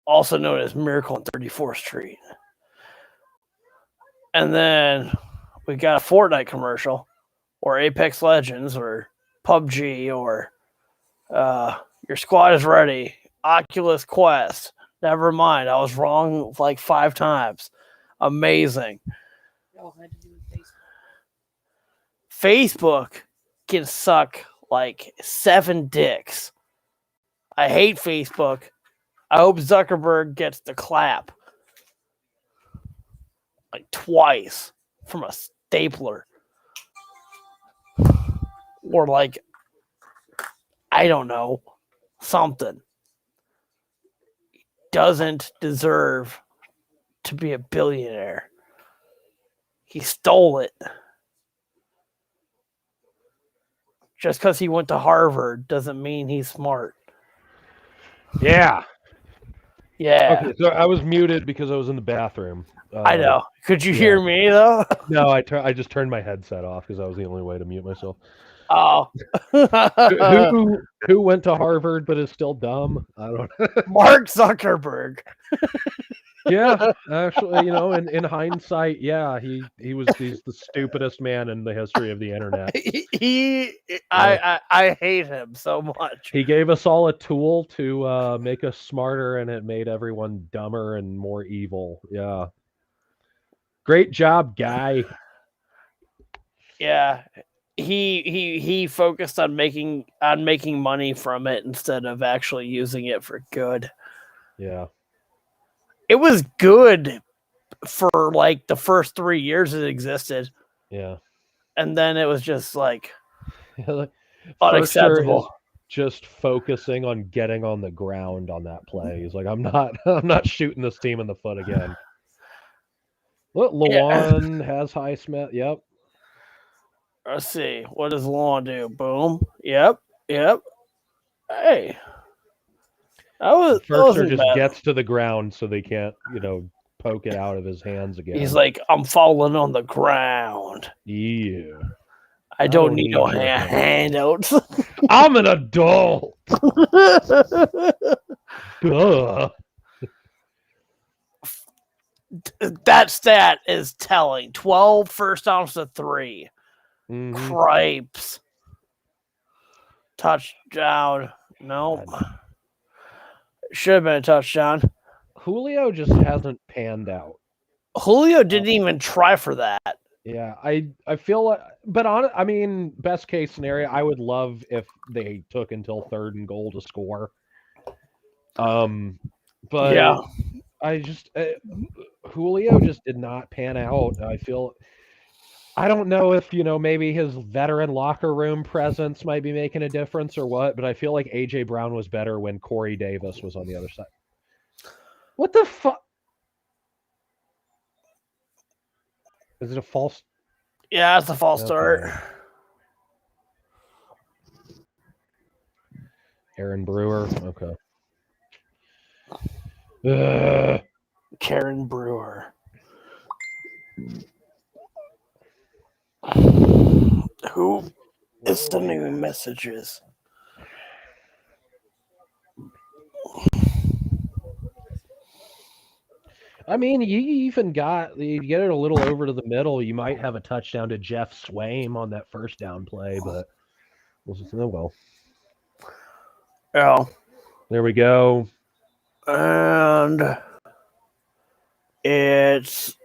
Also known as Miracle on 34th Street. And then we got a Fortnite commercial, or Apex Legends, or PUBG, or your squad is ready. Oculus Quest. Never mind, I was wrong like 5 times. Amazing. Facebook can suck like 7 dicks. I hate Facebook. I hope Zuckerberg gets the clap. Like twice from a stapler. Or like, I don't know, something. Doesn't deserve to be a billionaire. He stole it. Just because he went to Harvard doesn't mean he's smart. Yeah. Yeah. Okay, so I was muted because I was in the bathroom. I know. Could you hear me though? No, I just turned my headset off because that was the only way to mute myself. Oh. Who went to Harvard but is still dumb? I don't know. Mark Zuckerberg. Yeah, actually, in hindsight, yeah, he's the stupidest man in the history of the internet. I hate him so much. He gave us all a tool to make us smarter, and it made everyone dumber and more evil. Yeah. Great job, guy. Yeah. He focused on making money from it instead of actually using it for good. Yeah. It was good for like the first 3 years it existed. Yeah. And then it was just like unacceptable. Is just focusing on getting on the ground on that play. He's like, I'm not shooting this team in the foot again. Look, Lawan has high smell. Yep. Let's see. What does Lawan do? Boom. Yep. Hey. Firster just gets to the ground so they can't, poke it out of his hands again. He's like, I'm falling on the ground. Yeah. I don't need no handouts. I'm an adult. Duh. That stat is telling. 12 first downs to 3. Mm-hmm. Cripes. Touchdown. No. Should have been a touchdown. Julio just hasn't panned out. Julio didn't even try for that. Yeah, I feel like, but best case scenario, I would love if they took until 3rd and goal to score. But yeah. Julio just did not pan out. I don't know if, maybe his veteran locker room presence might be making a difference or what, but I feel like A.J. Brown was better when Corey Davis was on the other side. What the fuck? Is it a false? Yeah, it's a false start. Aaron Brewer. Okay. Karen Brewer. Who is sending me messages? I mean, you even you get it a little over to the middle. You might have a touchdown to Jeff Swaim on that first down play, but oh well. Yeah. There we go. And it's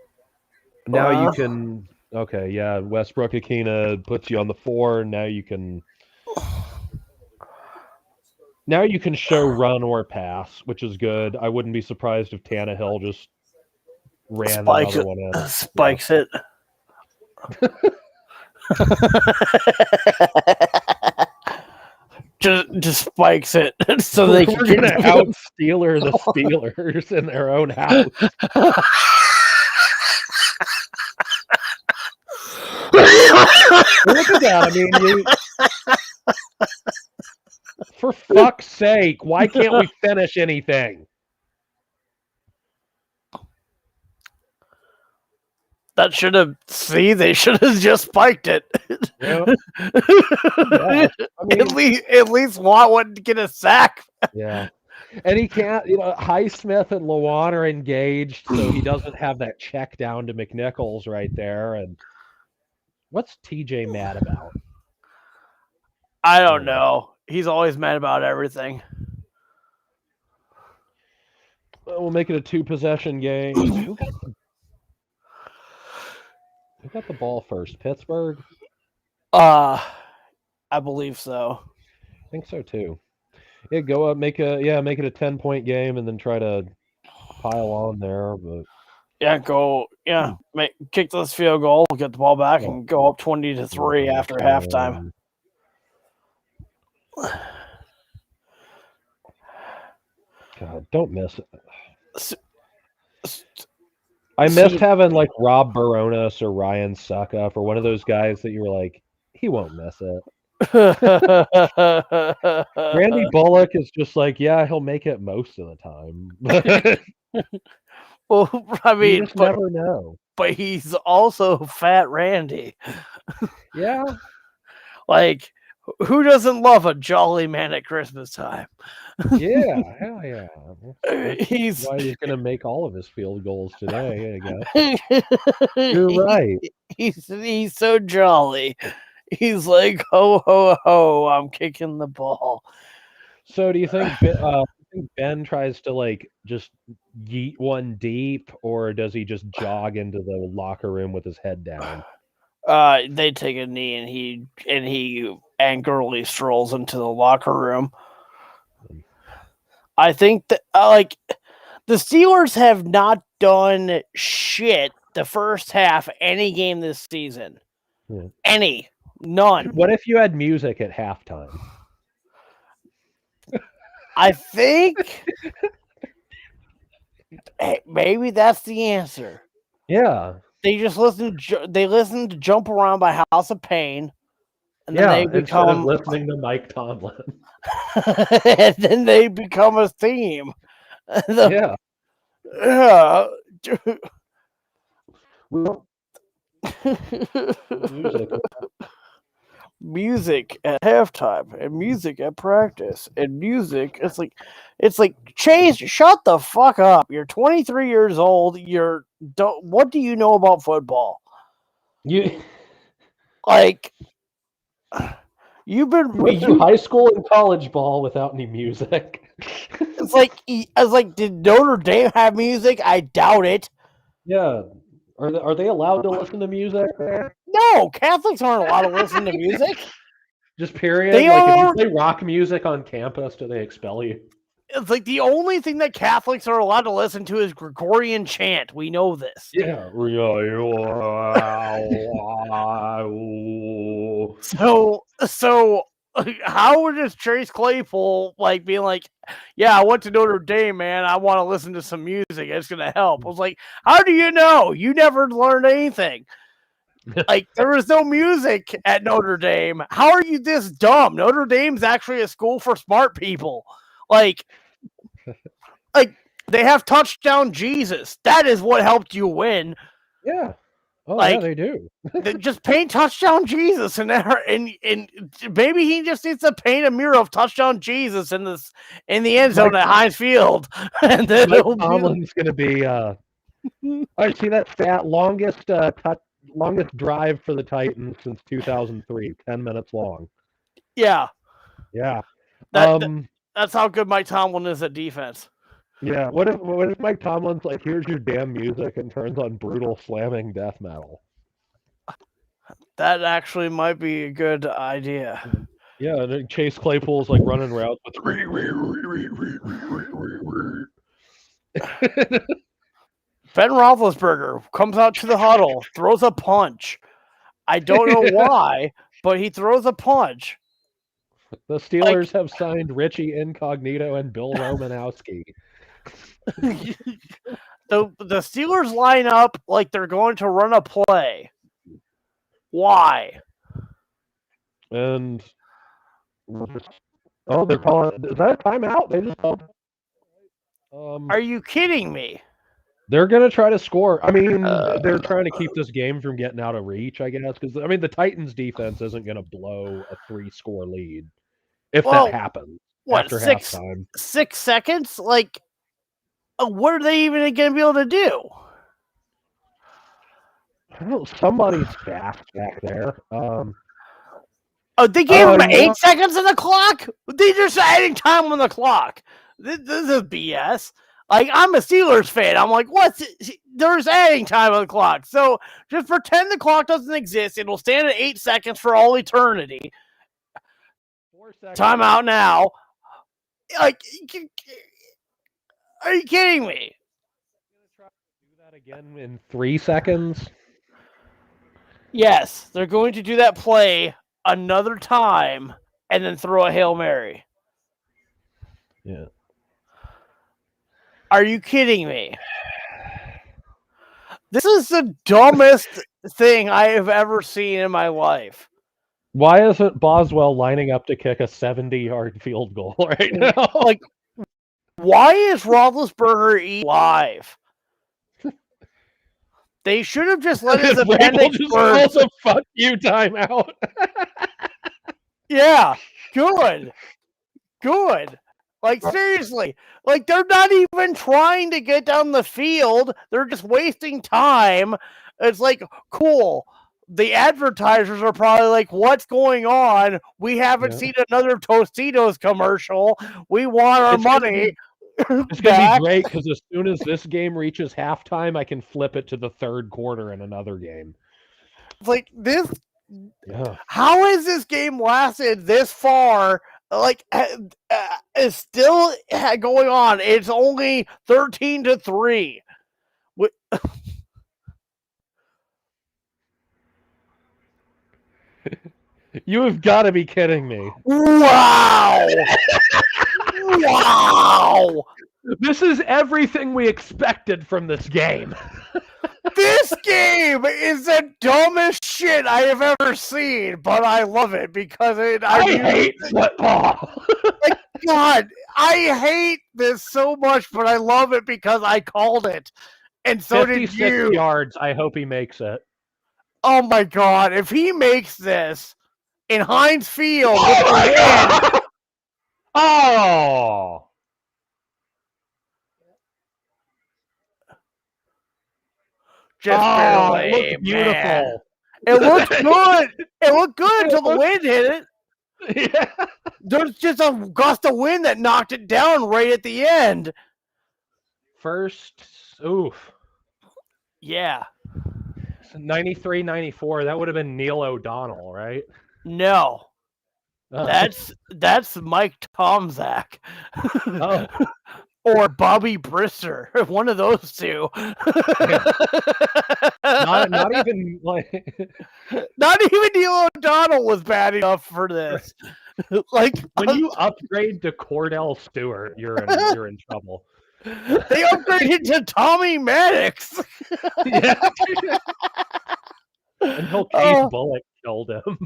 now you can. Okay, yeah. Westbrook Akina puts you on the 4. Now you can. Now you can show run or pass, which is good. I wouldn't be surprised if Tannehill just ran another one in. Spikes it. just spikes it so they can We're gonna out Steeler the Steelers in their own house. Look at that! I mean, for fuck's sake, why can't we finish anything? That should have. See, they should have just spiked it. Yeah. Yeah. I mean, at least Watt wouldn't get a sack. Yeah. And he can't, Highsmith and Lawan are engaged, so he doesn't have that check down to McNichols right there. And what's TJ mad about? I don't know. He's always mad about everything. We'll make it a 2-possession game. Who got the ball first? Pittsburgh? I believe so. I think so too. Yeah, go up, make it a 10-point game, and then try to pile on there. But kick this field goal, get the ball back, and go up 20-3 after halftime. God, don't miss it. I missed having like Rob Baronis or Ryan Suckup or one of those guys that you were like, he won't miss it. Randy Bullock is just like, yeah, he'll make it most of the time. Well, I mean, you just never know. But he's also Fat Randy. Yeah. Like, who doesn't love a jolly man at Christmas time? Yeah, hell yeah. He's why he's gonna make all of his field goals today, I guess. You're right. He's so jolly. He's like, ho ho ho, I'm kicking the ball. So do you think Ben tries to like just yeet one deep, or does he just jog into the locker room with his head down? They take a knee and he angrily strolls into the locker room. I think that the Steelers have not done shit the first half any game this season. Yeah. None. What if you had music at halftime? I think maybe that's the answer. Yeah. They just listen to Jump Around by House of Pain. And then they become listening to Mike Tomlin. And then they become a theme. Yeah. Music at halftime and music at practice and music. It's like Chase, shut the fuck up. You're 23 years old. What do you know about football? You've been through high school and college ball without any music. I was like, did Notre Dame have music? I doubt it. Yeah. Are they allowed to listen to music there? No, Catholics aren't allowed to listen to music. Just period. If you play rock music on campus, do they expel you? It's like the only thing that Catholics are allowed to listen to is Gregorian chant. We know this. Yeah. So how does Chase Claypool being like, yeah, I went to Notre Dame, man. I want to listen to some music. It's going to help. I was like, how do you know? You never learned anything. There was no music at Notre Dame. How are you this dumb? Notre Dame's actually a school for smart people. They have Touchdown Jesus. That is what helped you win. Yeah. Oh yeah, Like, they do. just paint touchdown Jesus and maybe he just needs to paint a mural of touchdown Jesus in the end zone at Heinz Field, and then Mike it'll be. Tomlin's going to be. I see that stat longest drive for the Titans since 2003, 10 minutes long. Yeah, Yeah. that's how good Mike Tomlin is at defense. Yeah. What if Mike Tomlin's like, here's your damn music, and turns on brutal slamming death metal? That actually might be a good idea. Yeah, and then Chase Claypool's like running routes with. Ben Roethlisberger comes out to the huddle, throws a punch. I don't know why, but he throws a punch. The Steelers have signed Richie Incognito and Bill Romanowski. The Steelers line up like they're going to run a play. Why? And they're calling. Is that a timeout? They just called. Are you kidding me? They're going to try to score. I mean, they're trying to keep this game from getting out of reach, I guess, because I mean the Titans' defense isn't going to blow a 3-score lead if that happens after halftime. 6 seconds? Like, what are they even going to be able to do? I don't know. Somebody's fast back there. They gave him 8 seconds on the clock? They're just adding time on the clock. This is BS. Like, I'm a Steelers fan. I'm like, what? There's adding time on the clock. So just pretend the clock doesn't exist. It'll stand at 8 seconds for all eternity. 4 seconds. Timeout now. Like, are you kidding me? Try to do that again in 3 seconds? Yes, they're going to do that play another time and then throw a Hail Mary. Yeah. Are you kidding me? This is the dumbest thing I have ever seen in my life. Why isn't Boswell lining up to kick a 70-yard field goal right now? Like, why is Roethlisberger eat live? They should have just let his appendix burn. Also, fuck you, timeout. Yeah, good. Like, seriously. Like, they're not even trying to get down the field. They're just wasting time. It's like, cool. The advertisers are probably like, what's going on? We haven't seen another Tostitos commercial. We want our money. It's going to be great because as soon as this game reaches halftime, I can flip it to the third quarter in another game. Like, this. Yeah. How has this game lasted this far? Like, it's still going on. It's only 13-3. You have got to be kidding me. Wow. Wow. This is everything we expected from this game. This game is the dumbest shit I have ever seen, but I love it because I hate football. Like, God, I hate this so much, but I love it because I called it. And so did you. 56 yards. I hope he makes it. Oh my God. If he makes this in Heinz Field with the win. Oh. Just barely, it looked beautiful. Man. It looked good. It looked good until the wind hit it. Yeah. There's just a gust of wind that knocked it down right at the end. First, oof. Yeah. 93-94. That would have been Neil O'Donnell, right? No. That's Mike Tomczak. Oh. Or Bobby Brister, one of those two. not even like. Not even Neil O'Donnell was bad enough for this. Like, when you upgrade to Cordell Stewart, you're in trouble. They upgraded to Tommy Maddox. Yeah. Until Keith Bullock killed him.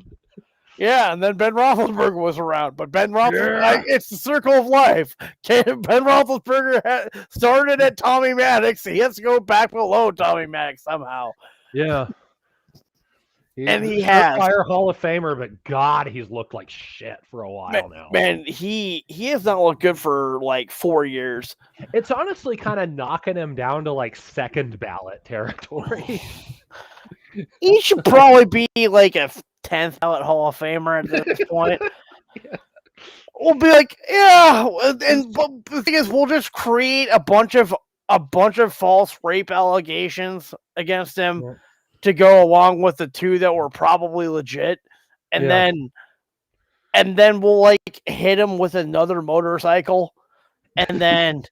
Yeah, and then Ben Roethlisberger was around. But Ben Roethlisberger, it's the circle of life. Ben Roethlisberger started at Tommy Maddox. He has to go back below Tommy Maddox somehow. Yeah. He's And a he has. surefire Hall of Famer, but God, he's looked like shit for a while now. Man, he has not looked good for like 4 years. It's honestly kind of knocking him down to like second ballot territory. He should probably be like a 10th ballot Hall of Famer at this point. Yeah. We'll be like, yeah, and but the thing is, we'll just create a bunch of false rape allegations against him to go along with the 2 that were probably legit, and then we'll like hit him with another motorcycle, and then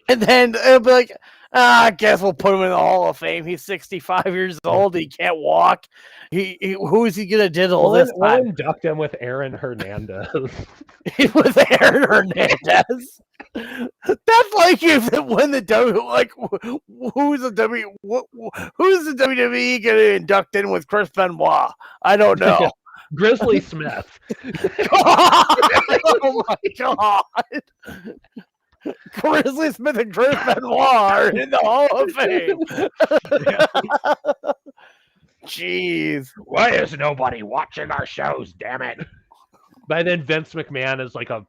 it'll be like, I guess we'll put him in the Hall of Fame. He's 65 years old. He can't walk. Who is he gonna diddle this time? We'll induct him with Aaron Hernandez. With Aaron Hernandez. That's like if when the who's the WWE gonna induct in with Chris Benoit? I don't know. Grizzly Smith. Oh my god. Grizzly Smith and Chris Benoit are in the Hall of Fame. Jeez. Why is nobody watching our shows, damn it? By then, Vince McMahon is like a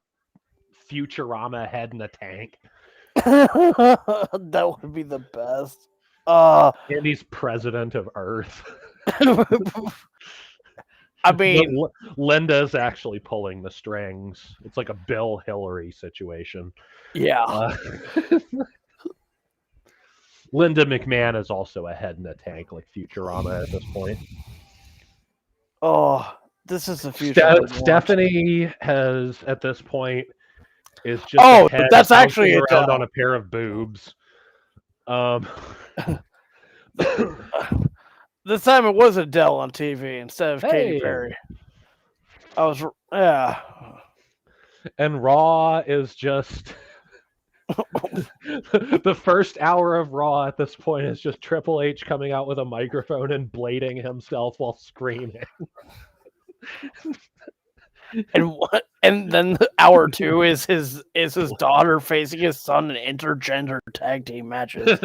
Futurama head in a tank. That would be the best. And he's president of Earth. I mean, Linda's actually pulling the strings. It's like a Bill Hillary situation. Yeah. Linda McMahon is also a head in a tank, like Futurama at this point. Oh, this is the future. Stephanie has, at this point, is just a head that's actually around on a pair of boobs. This time it was Adele on TV instead of Katy Perry. And Raw is just the first hour of Raw at this point is just Triple H coming out with a microphone and blading himself while screaming. And then hour 2 is his daughter facing his son in intergender tag team matches.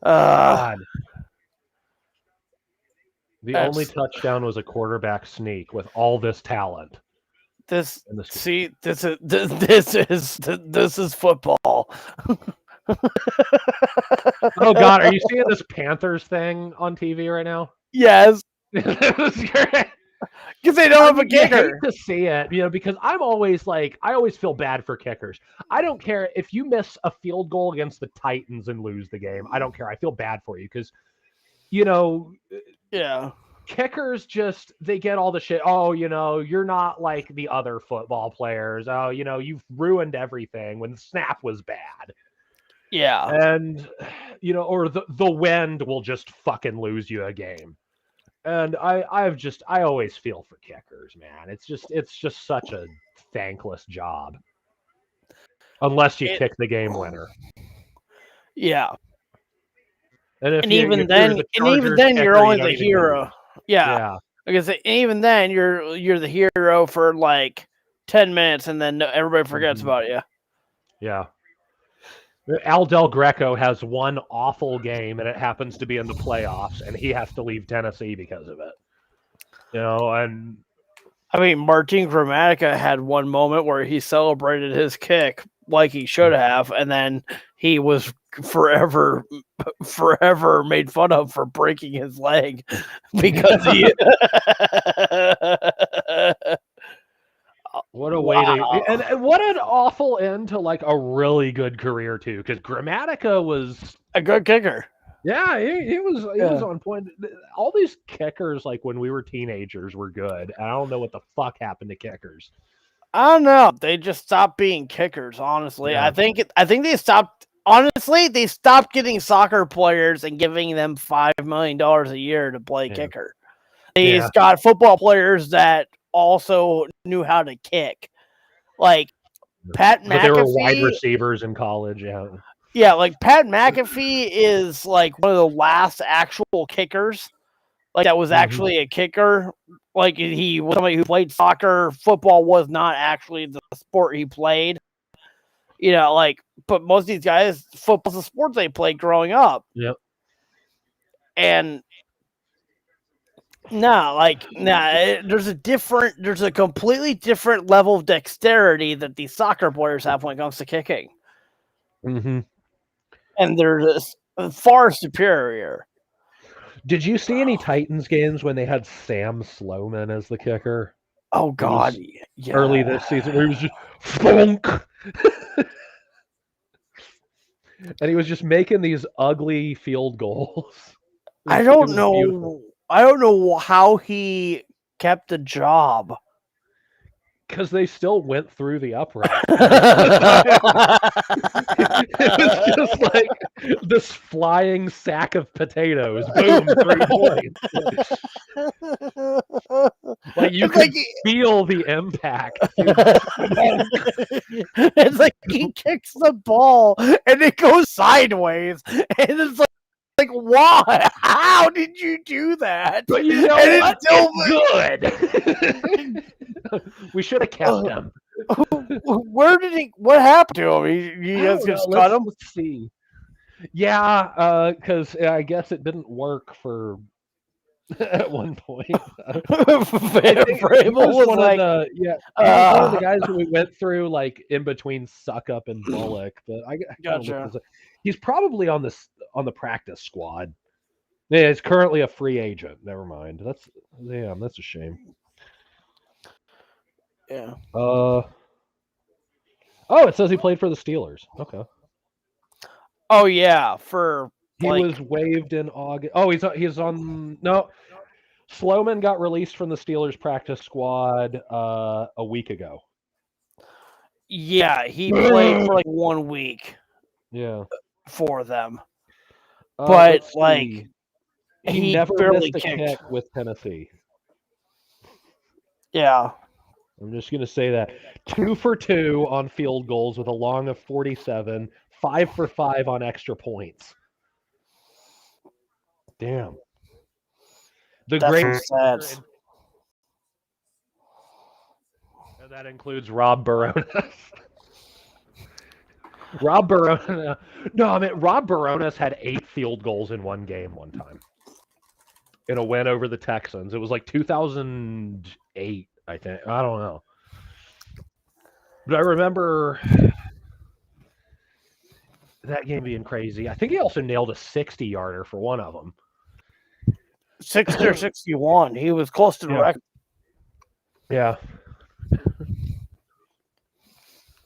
God. The only touchdown was a quarterback sneak with all this talent. This is football. Oh God, are you seeing this Panthers thing on TV right now? Yes. Because they don't have a kicker. I hate to see it, because I always feel bad for kickers. I don't care if you miss a field goal against the Titans and lose the game. I don't care. I feel bad for you because, yeah, kickers they get all the shit. Oh, you're not like the other football players. Oh, you've ruined everything when the snap was bad. Yeah. And, or the wind will just fucking lose you a game. And I always feel for kickers, man. It's just such a thankless job. Unless you kick the game winner. Yeah. And even then you're only the hero. Yeah. Because even then you're the hero for like 10 minutes and then everybody forgets about you. Yeah. Al Del Greco has one awful game, and it happens to be in the playoffs, and he has to leave Tennessee because of it. And I mean, Martin Gramatica had one moment where he celebrated his kick like he should have, and then he was forever made fun of for breaking his leg because he. What a way to and what an awful end to like a really good career too, because Gramatica was a good kicker. Yeah, he was on point. All these kickers, like when we were teenagers, were good. I don't know what the fuck happened to kickers. I don't know. They just stopped being kickers. Honestly, yeah. I think they stopped. Honestly, they stopped getting soccer players and giving them $5 million a year to play kicker. They got football players that also knew how to kick, like Pat McAfee. But they were wide receivers in college, Yeah, like Pat McAfee is like one of the last actual kickers, like that was actually a kicker. Like he was somebody who played soccer. Football was not actually the sport he played. but most of these guys, football's the sport they played growing up. Yep. And there's a completely different level of dexterity that these soccer players have when it comes to kicking. Mm-hmm. And they're far superior. Did you see any Titans games when they had Sam Sloman as the kicker? Oh God, yeah. Early this season where he was just funk. And he was just making these ugly field goals. I don't know. Beautiful. I don't know how he kept the job. Because they still went through the upright. It was just like this flying sack of potatoes. Boom, 3 points. Like you could feel the impact. It's like he kicks the ball and it goes sideways, and it's like why? How did you do that? But you know what? It's good. We should have kept him. Where did he? What happened to him? He just cut him. Let's see. Yeah, because I guess it didn't work for at one point. Vrabel was one like, of the one of the guys that we went through like in between Suck Up and Bullock. But I gotcha. He's probably on the practice squad. Yeah, he's currently a free agent. Never mind. That's a shame. Yeah. Oh, it says he played for the Steelers. Okay. Oh yeah, he was waived in August. Oh, he's on no. Sloman got released from the Steelers practice squad a week ago. Yeah, he played for like 1 week. Yeah. For them. But like he never missed a kick with Tennessee. Yeah. I'm just going to say that. 2 for 2 on field goals with a long of 47, 5 for 5 on extra points. Damn. That's great sad. That includes Rob Baronas. Rob Baronas. No, I mean Rob Baronas had 8 field goals in one game one time. In a win over the Texans. It was like 2008, I think. I don't know. But I remember that game being crazy. I think he also nailed a 60-yarder for one of them. 60 or 61. He was close to the record. Yeah.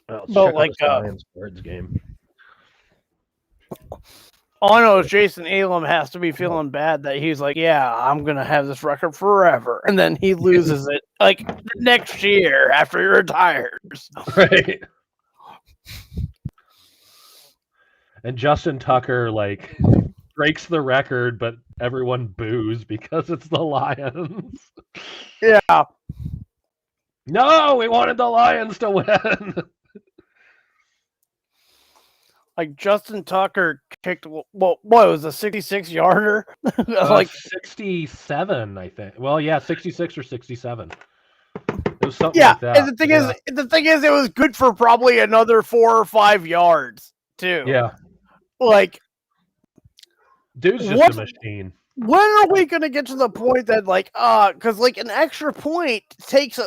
Well, but like Birds game. All I know is Jason Elam has to be feeling bad that he's like, yeah, I'm gonna have this record forever, and then he loses it like next year after he retires. Right. And Justin Tucker like breaks the record, but everyone boos because it's the Lions. Yeah. No, we wanted the Lions to win. Like Justin Tucker kicked what was a 66-yarder? Like 67, I think. Well, yeah, 66 or 67. It was something like that. And the thing is, it was good for probably another 4 or 5 yards too. Yeah. Like, dude's just a machine. When are we gonna get to the point that because like an extra point takes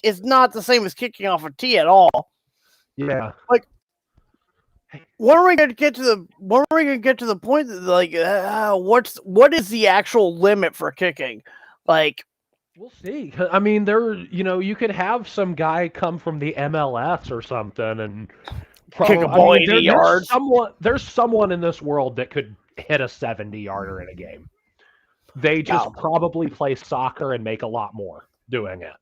is not the same as kicking off a tee at all. Yeah. Like, when are we gonna get to the point that what is the actual limit for kicking? Like, we'll see. I mean, you could have some guy come from the MLS or something and kick a ball 80 yards. There's someone in this world that could hit a 70-yarder in a game. They just probably play soccer and make a lot more doing it.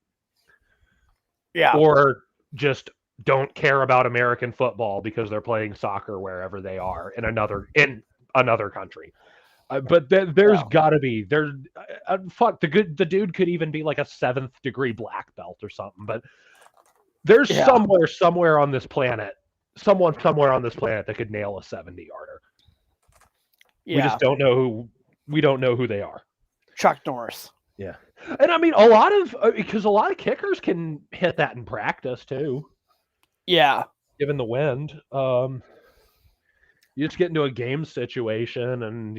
Yeah. Or just don't care about American football because they're playing soccer wherever they are in another country. But there's got to be the dude could even be like a 7th degree black belt or something. But there's somewhere on this planet, someone somewhere on this planet that could nail a 70-yarder. Yeah. We just don't know who they are. Chuck Norris. Yeah. And I mean, a lot of kickers can hit that in practice too. Yeah. given the wind. You just get into a game situation, and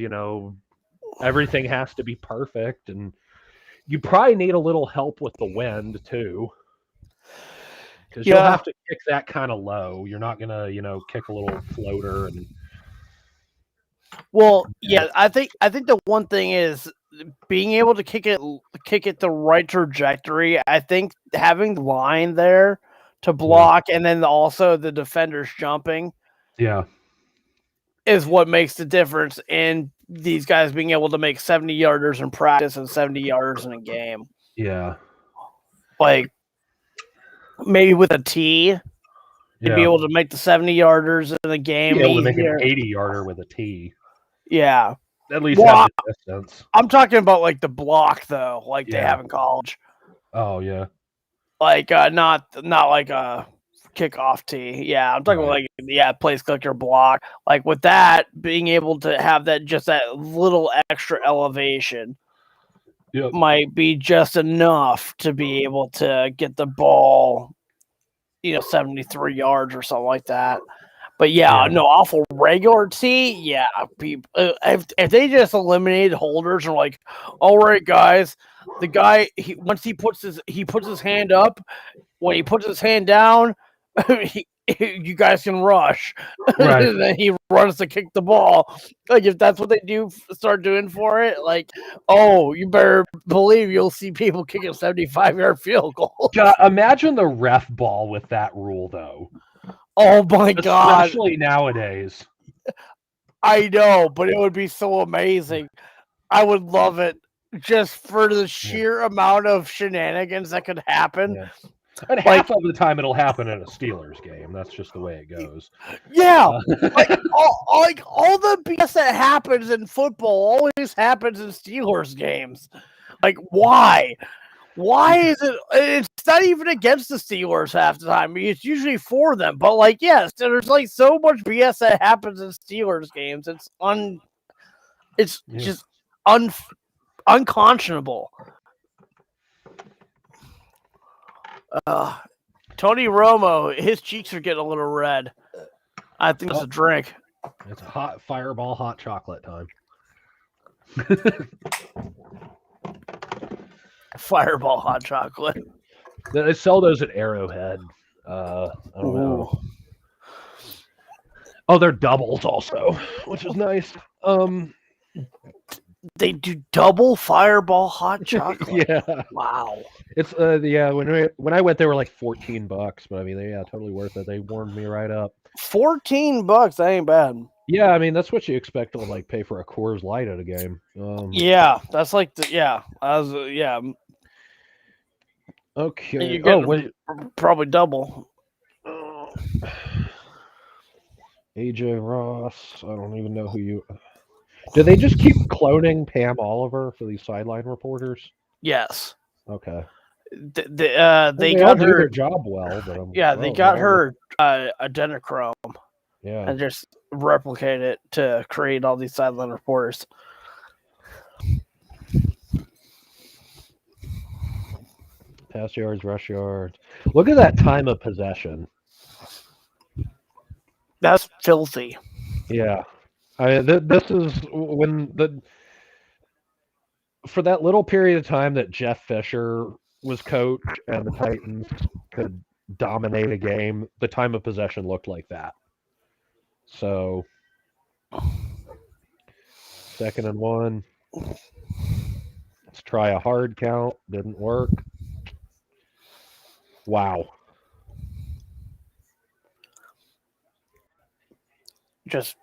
everything has to be perfect, and you probably need a little help with the wind too, because you'll Yeah. have to kick that kind of low. You're not gonna, kick a little floater and Well, yeah, I think the one thing is being able to kick it the right trajectory. I think having the line there to yeah, block and then also the defenders jumping yeah, is what makes the difference in these guys being able to make 70 yarders in practice and 70 yarders in a game. yeah, Like maybe with a T, they'd be yeah. able to make the 70 yarders in a Be game able to make an easier. 80-yarder with a tee. Yeah. At least have Well, the distance. I'm talking about like the block though, like they Yeah. have in college. Oh yeah. Like not like a kickoff tee. Yeah, I'm talking Right. like place clicker block. Like with that, being able to have that just that little extra elevation Yep. might be just enough to be able to get the ball, 73 yards or something like that. But yeah, Yeah. no, off a regular tee, yeah, people, if they just eliminated holders and like, all right, guys, the guy once he puts his hand up, when he puts his hand down, you guys can rush. Right. And then he runs to kick the ball. Like if that's what they start doing for it, like, oh, you better believe you'll see people kicking 75-yard field goals. God, imagine the ref ball with that rule though. Oh my god. Especially nowadays. I know, but it would be so amazing. I would love it just for the sheer amount of shenanigans that could happen. Yeah. And half of the time it'll happen in a Steelers game. That's just the way it goes. Yeah, like all the BS that happens in football always happens in Steelers games. Like why? Why is it? It's not even against the Steelers half the time. It's usually for them. But like, yes, there's like so much BS that happens in Steelers games. It's just unconscionable. Tony Romo, his cheeks are getting a little red. I think it's a drink. It's hot fireball, hot chocolate time. Fireball hot chocolate. They sell those at Arrowhead. I don't know. Oh, they're doubles also, which is nice. They do double Fireball hot chocolate. Yeah. Wow. It's when I went they were like $14, but I mean totally worth it. They warmed me right up. $14, that ain't bad. Yeah, I mean that's what you expect to like pay for a Coors Light at a game. Yeah, that's like Okay. You probably double. AJ Ross. I don't even know who you. Do they just keep cloning Pam Oliver for these sideline reporters? Yes. Okay. They all got do her their job well, but they got her adrenochrome. Yeah. And just replicate it to create all these sideline reporters. Pass yards, rush yards. Look at that time of possession. That's filthy. Yeah. This is when for that little period of time that Jeff Fisher was coach and the Titans could dominate a game, the time of possession looked like that. So 2nd and 1. Let's try a hard count. Didn't work. Wow. Just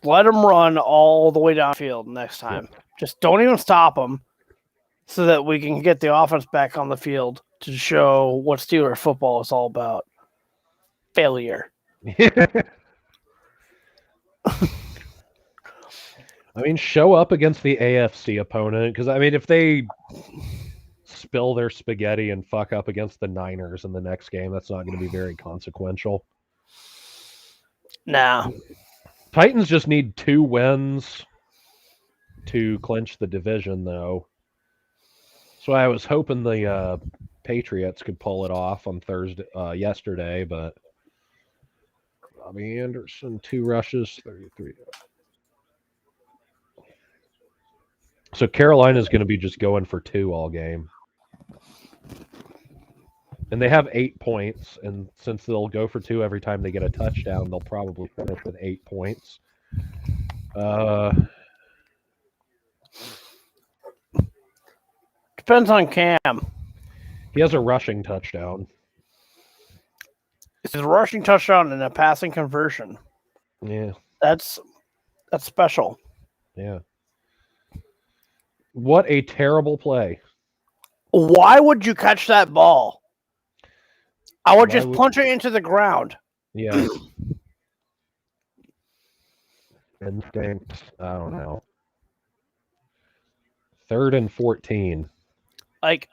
let them run all the way downfield next time. Yep. Just don't even stop them, so that we can get the offense back on the field to show what Steelers football is all about. Failure. I mean, show up against the AFC opponent, because I mean, if they spill their spaghetti and fuck up against the Niners in the next game, that's not going to be very consequential. Nah. Titans just need 2 wins to clinch the division, though. So I was hoping the Patriots could pull it off on yesterday, but Robbie Anderson, 2 rushes, 33. So Carolina's going to be just going for 2 all game. And they have 8 points, and since they'll go for 2 every time they get a touchdown, they'll probably finish with 8 points. Depends on Cam. He has a rushing touchdown. It's a rushing touchdown and a passing conversion. Yeah. That's special. Yeah. What a terrible play. Why would you catch that ball? I would just punch it into the ground. Yeah. Instinct. I don't know. 3rd and 14. Like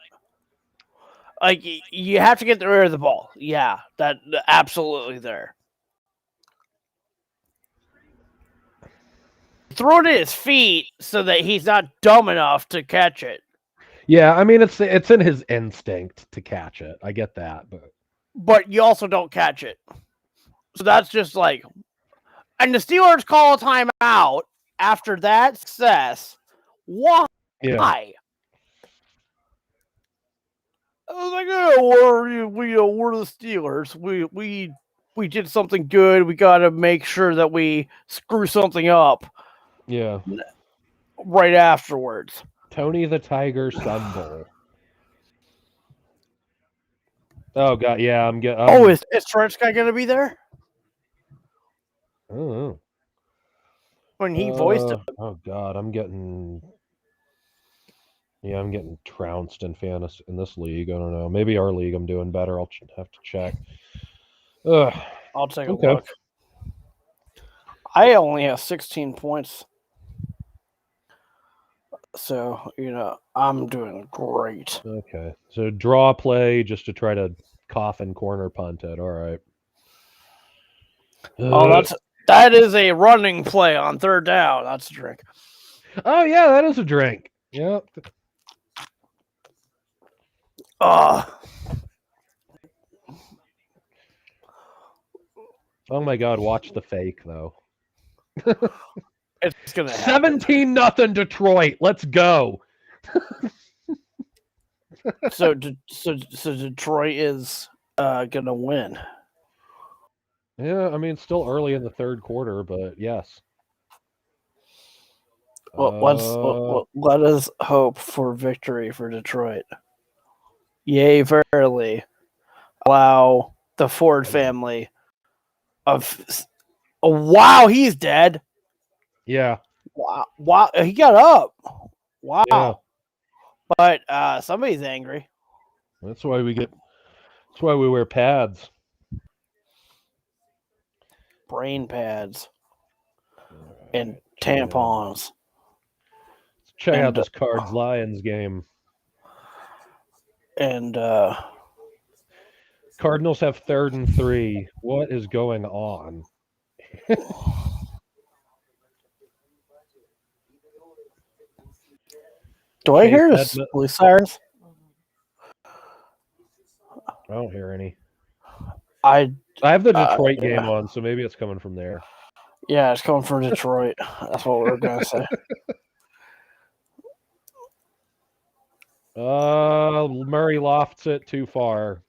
you have to get rid of the ball. Yeah, that absolutely there. Throw it at his feet so that he's not dumb enough to catch it. Yeah, I mean it's in his instinct to catch it. I get that, but you also don't catch it. So that's just like, and the Steelers call a timeout after that success. Why? Yeah. I was like, oh, we're the Steelers. We did something good. We got to make sure that we screw something up. Yeah. Right afterwards. Tony the Tiger Sun Bowl. Oh god, yeah, I'm getting. Is Trench Guy gonna be there? I don't know. When he voiced it. Oh god, I'm getting trounced in fantasy in this league. I don't know. Maybe our league I'm doing better. I'll have to check. I'll take a look. I only have 16 points. So, I'm doing great. Okay. So draw play just to try to coffin corner punt it. All right. That is a running play on 3rd down. That's a drink. Oh yeah, that is a drink. Yep. Oh my god, watch the fake though. It's gonna happen. 17-0 Detroit. Let's go. So Detroit is gonna win. Yeah, I mean, still early in the 3rd quarter, but yes. Well, let us hope for victory for Detroit. Yea, verily. Allow the Ford family of. Oh, wow, he's dead. Yeah. Wow, he got up. Wow. Yeah. But somebody's angry. That's why we wear pads. Brain pads. And tampons. Let's check out this Cards Lions game. And Cardinals have 3rd and 3. What is going on? Do I hear the police sirens? I don't hear any. I have the Detroit game on, so maybe it's coming from there. Yeah, it's coming from Detroit. That's what we're going to say. Murray lofts it too far.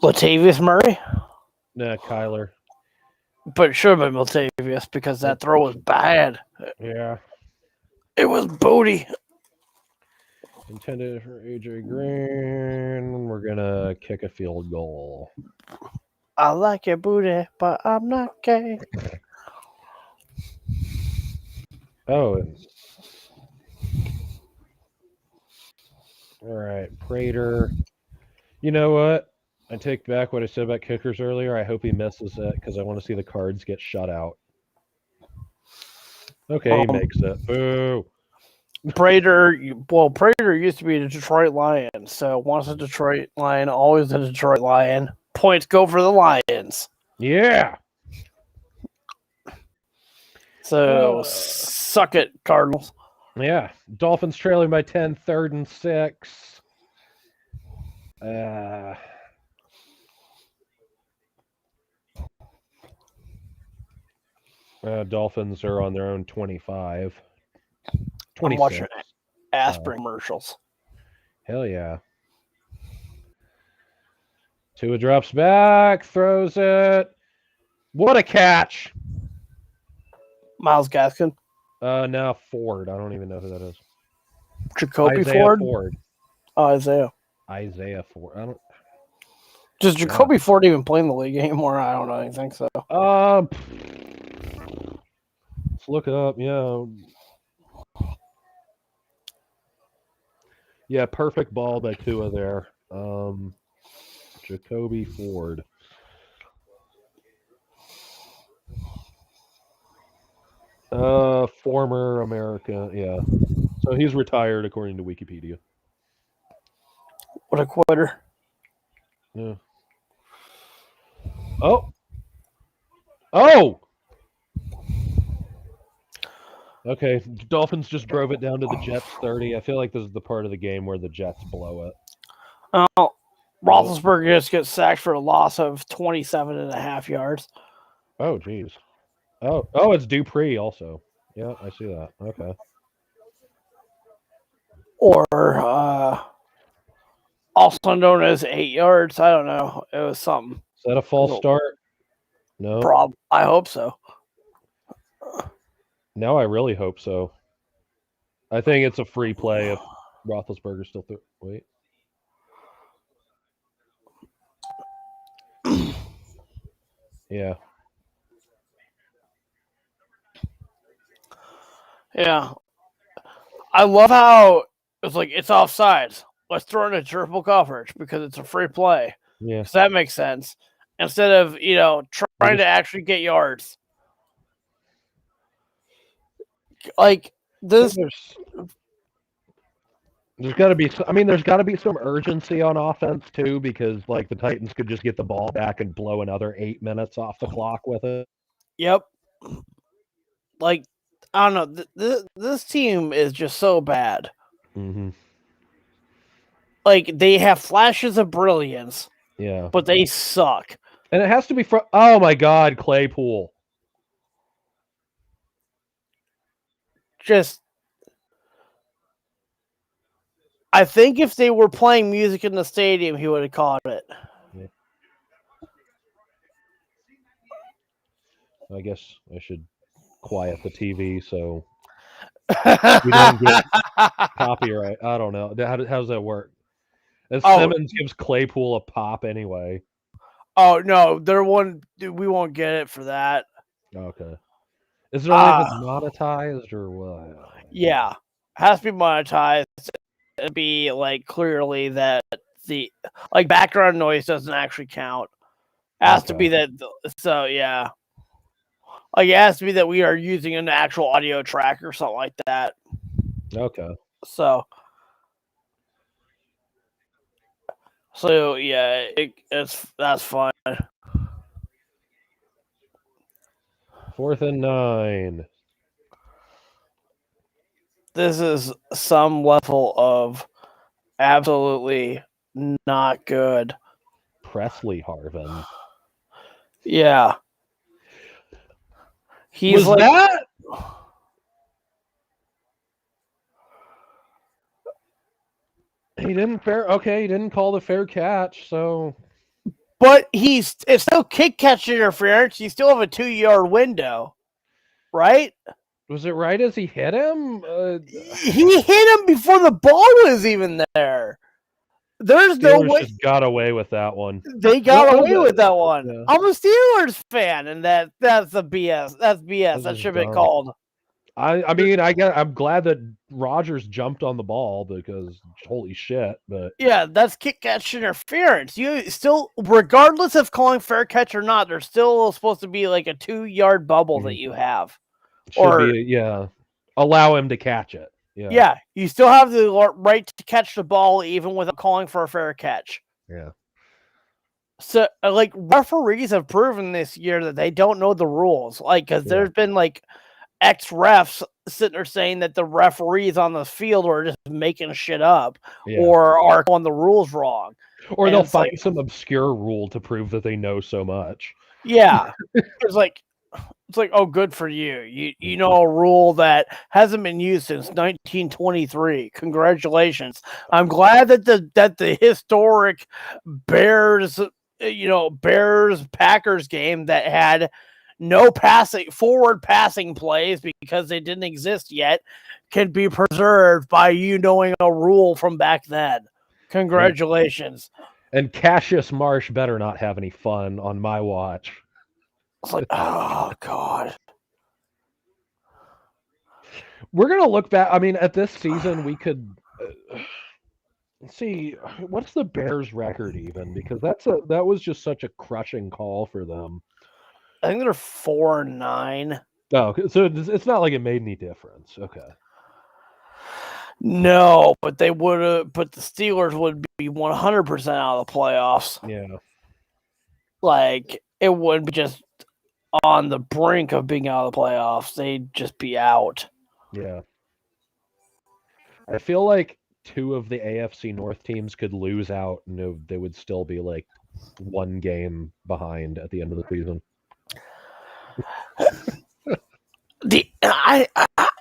Latavius Murray? Nah, Kyler. But it should have been Latavius because that throw was bad. Yeah. It was booty. Intended for AJ Green. We're going to kick a field goal. I like your booty, but I'm not gay. Oh. All right. Prater. You know what? I take back what I said about kickers earlier. I hope he misses it because I want to see the Cards get shut out. Okay, he makes it. Boo. Prater used to be a Detroit Lion. So once a Detroit Lion, always a Detroit Lion. Points go for the Lions. Yeah. So suck it, Cardinals. Yeah. Dolphins trailing by 10, 3rd and 6. Dolphins are on their own 25. I'm 26. watching aspirin commercials. Hell yeah. Tua drops back, throws it. What a catch! Miles Gaskin. Now Ford. I don't even know who that is. Jacoby Isaiah Ford. Oh, Isaiah. Isaiah Ford. I don't. Does Jacoby Ford even play in the league anymore? I don't know. I think so. Let's look it up. Yeah. Yeah, perfect ball by Tua there. Jacoby Ford. Former America. Yeah. So he's retired according to Wikipedia. What a quitter. Yeah. Oh. Oh! Okay, Dolphins just drove it down to the Jets 30. I feel like this is the part of the game where the Jets blow it. Oh, Roethlisberger just gets sacked for a loss of 27.5 yards. Oh, geez. Oh, it's Dupree also. Yeah, I see that. Okay. Or also known as 8 yards. I don't know. It was something. Is that a false start? No. I hope so. Now I really hope so. I think it's a free play if Roethlisberger still threw. Wait. Yeah. Yeah. I love how it's like it's offsides. Let's throw in a triple coverage because it's a free play. Yeah. So that makes sense. Instead of, trying to actually get yards. Like this. There's got to be. I mean, there's got to be some urgency on offense too, because like the Titans could just get the ball back and blow another 8 minutes off the clock with it. Yep. Like I don't know. This team is just so bad. Mm-hmm. Like they have flashes of brilliance. Yeah. But they suck. And it has to be from. Oh my God, Claypool. Just. I think if they were playing music in the stadium, he would have caught it. Yeah. I guess I should quiet the TV so we don't get copyright. I don't know. How does that work? Simmons gives Claypool a pop anyway. Oh no, we won't get it for that. Okay. Is it only if it's monetized or what? Yeah, has to be monetized. It'd be like clearly that the background noise doesn't actually count. It has to be that. So yeah, it has to be that we are using an actual audio track or something like that. Okay. So yeah, that's fun. 4th and 9. This is some level of absolutely not good. Presley Harvin. Yeah. He's was that? He didn't he didn't call the fair catch, so. But it's still kick catch interference. You still have a 2-yard window, right? Was it right as he hit him? He hit him before the ball was even there. There's no way. Just got away with that one. They got away with that one. Yeah. I'm a Steelers fan, and that's a BS. That's BS. That should be called. I mean, I'm glad that Rodgers jumped on the ball because holy shit, but yeah, that's kick catch interference. You still, regardless of calling fair catch or not, there's still supposed to be like a 2-yard bubble that you have. Allow him to catch it. Yeah, you still have the right to catch the ball even without calling for a fair catch. Yeah. So, referees have proven this year that they don't know the rules. Because there's been ex-refs sitting there saying that the referees on the field are just making shit up or are calling the rules wrong. Or And they'll it's like, find some obscure rule to prove that they know so much. yeah, it's like, oh, good for you. You know a rule that hasn't been used since 1923. Congratulations. I'm glad that the historic Bears, Bears Packers game that had no forward passing plays because they didn't exist yet can be preserved by you knowing a rule from back then. Congratulations. And Cassius Marsh better not have any fun on my watch. It's like, oh God. We're gonna look back. I mean, at this season, we could see what's the Bears' record even, because that was just such a crushing call for them. I think they're 4-9. Oh, so it's not like it made any difference. Okay. No, but they would have. But the Steelers would be 100% out of the playoffs. Yeah. Like it would be just on the brink of being out of the playoffs. They'd just be out. Yeah. I feel like two of the AFC North teams could lose out, and they would still be like one game behind at the end of the season.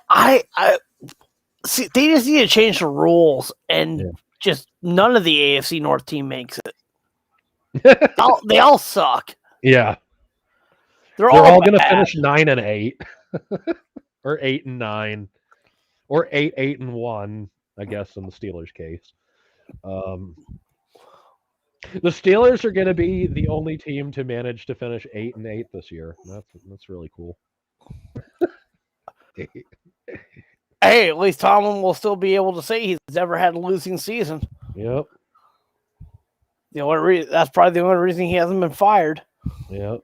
I see. They just need to change the rules, and just none of the AFC North team makes it. They all suck. Yeah. They're all bad. going to finish 9-8, or 8-9, or 8-1, I guess, in the Steelers' case. The Steelers are going to be the only team to manage to finish 8-8 this year. That's really cool. Hey, at least Tomlin will still be able to say he's never had a losing season. Yep. That's probably the only reason he hasn't been fired. Yep.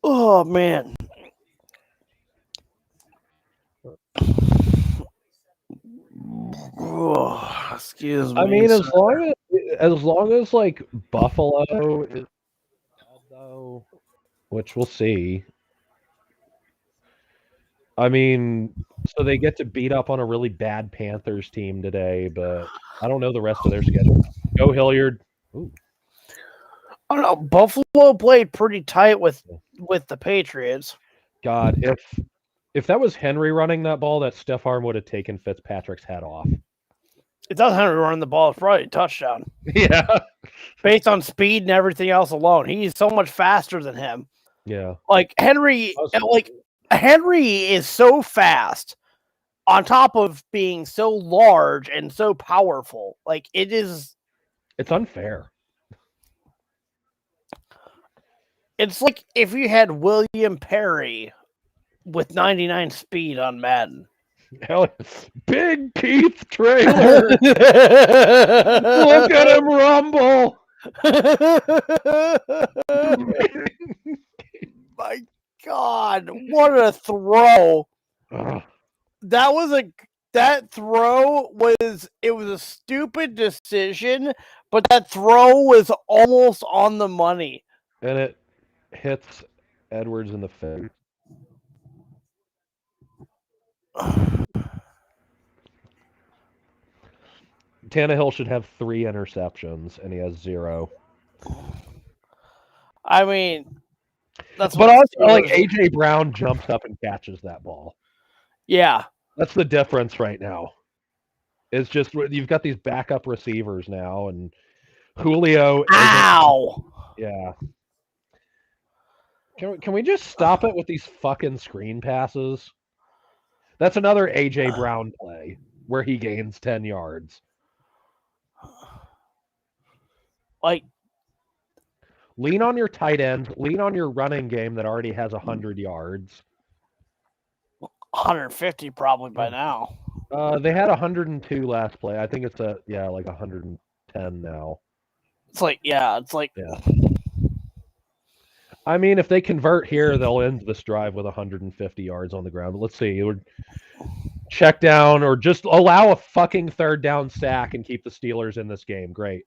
Oh man. Oh, excuse me. I mean, as long as like Buffalo is, though, which we'll see. I mean, so they get to beat up on a really bad Panthers team today, but I don't know the rest of their schedule. Go Hilliard. Ooh. I don't know. Buffalo played pretty tight with the Patriots. God, if that was Henry running that ball, that stiff arm would have taken Fitzpatrick's head off. It doesn't Henry running the ball. It's probably a touchdown. Yeah. Based on speed and everything else alone. He's so much faster than him. Yeah. Like Henry is so fast on top of being so large and so powerful. Like it's unfair. It's like if you had William Perry with 99 speed on Madden. Hell, Big Keith Trailer. Look at him rumble. My God, what a throw. That throw was a stupid decision, but that throw was almost on the money. And it hits Edwards in the face. Tannehill should have 3 interceptions, and he has 0. I mean, but also, like, A.J. Brown jumps up and catches that ball. Yeah. That's the difference right now. It's just you've got these backup receivers now, and Julio. Ow! Yeah. Can we just stop it with these fucking screen passes? That's another A.J. Brown play where he gains 10 yards. Like, lean on your tight end. Lean on your running game that already has 100 yards. 150 probably by now. They had 102 last play. I think it's like 110 now. It's like, yeah. I mean, if they convert here, they'll end this drive with 150 yards on the ground. But let's see. It would check down or just allow a fucking third down sack and keep the Steelers in this game. Great.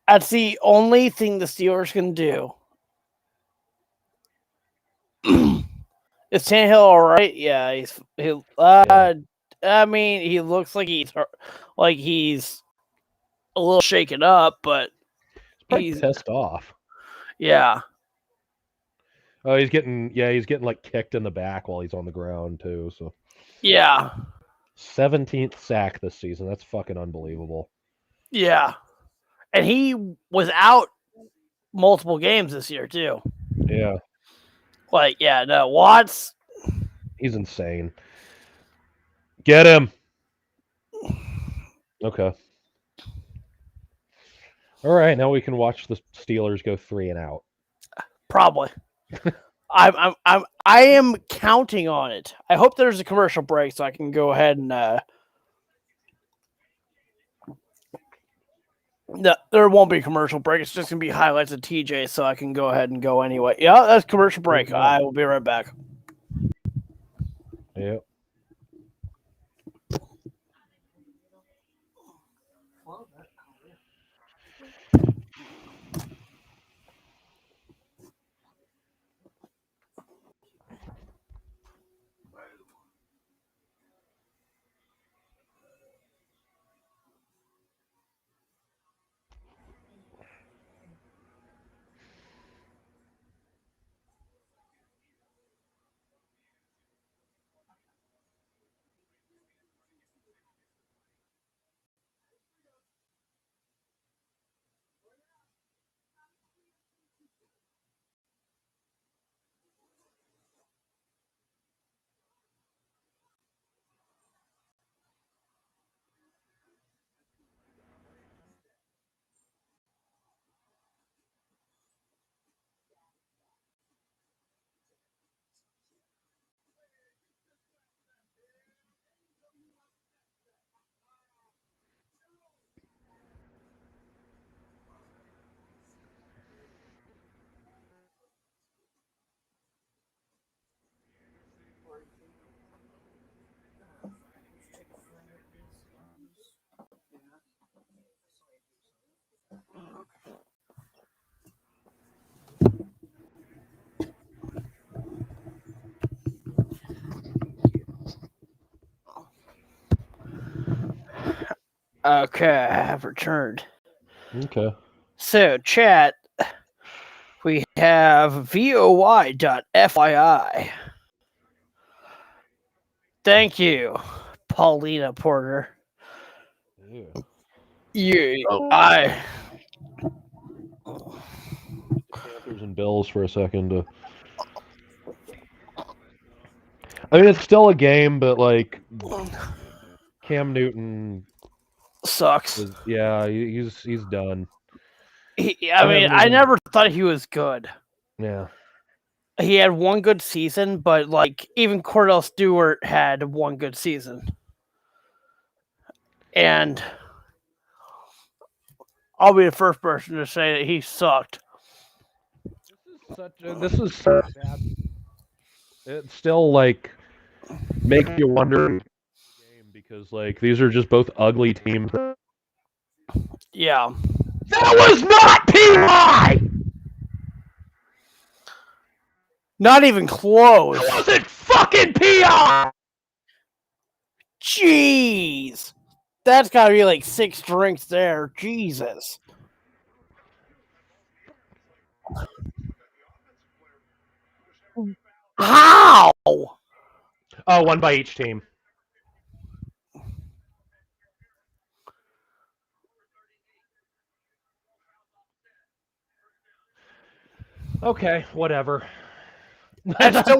That's the only thing the Steelers can do Is Tannehill all right? Yeah, he. Yeah. I mean, he looks like he's a little shaken up, but He's probably he's pissed off. yeah. Oh, he's getting like kicked in the back while he's on the ground too. So Yeah. 17th sack this season. That's fucking unbelievable. Yeah. And he was out multiple games this year too. Yeah, Like, yeah, no, Watts. he's insane. Get him. Okay. All right, now we can watch the Steelers go 3-and-out. Probably. I am counting on it. I hope there's a commercial break so I can go ahead and no, there won't be a commercial break. It's just gonna be highlights of TJ, so I can go ahead and go anyway. Yeah, that's commercial break. I will be right back. Yep. Okay, I have returned. Okay. So, chat, we have VOY.FYI. Thank you, Paulina Porter. Yeah. I Panthers and Bills for a second. I mean, it's still a game, but like Cam Newton sucks. he's done. I never thought he was good. Yeah. He had one good season, but like even Cordell Stewart had one good season. And I'll be the first person to say that he sucked. This is such a bad. It still like makes you wonder game because like these are just both ugly teams. Yeah. That was not PI. Not even close. That wasn't fucking PI. Jeez. That's gotta be like 6 drinks there. Jesus. How? Oh, one by each team. Okay, whatever. That still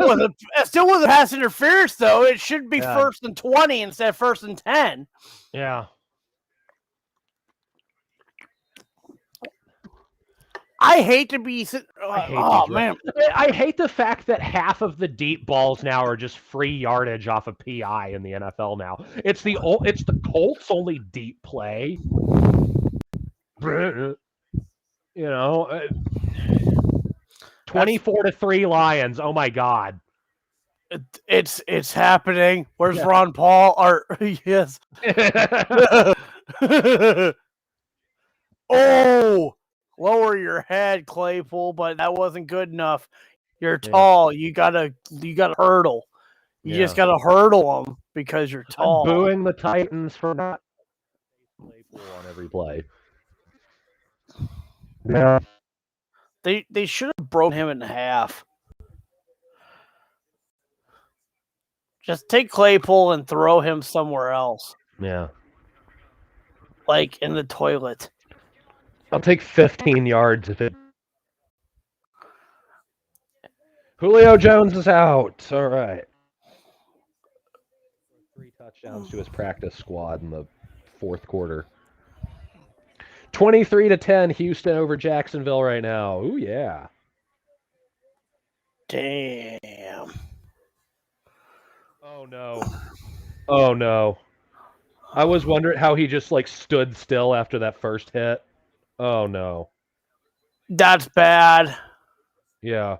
wasn't pass interference though. It should be Yeah. 1st and 20 instead of 1st and 10. Yeah. I hate to be. Man, I hate the fact that half of the deep balls now are just free yardage off of PI in the NFL now. It's the Colts only deep play. You know, 24-3 Lions. Oh my god. It's happening. Where's Ron Paul? Or yes. Oh, lower your head, Claypool, but that wasn't good enough. You're tall. You gotta hurdle. You just gotta hurdle them because you're I'm tall. booing the Titans for not Claypool on every play. Yeah. They should have broken him in half. Just take Claypool and throw him somewhere else. Yeah. Like in the toilet. I'll take 15 yards if it. Julio Jones is out. All right. 3 touchdowns to his practice squad in the fourth quarter. 23-10, Houston over Jacksonville right now. Ooh, yeah. Damn. Oh, no. Oh, no. I was wondering how he just, like, stood still after that first hit. Oh, no. That's bad. Yeah.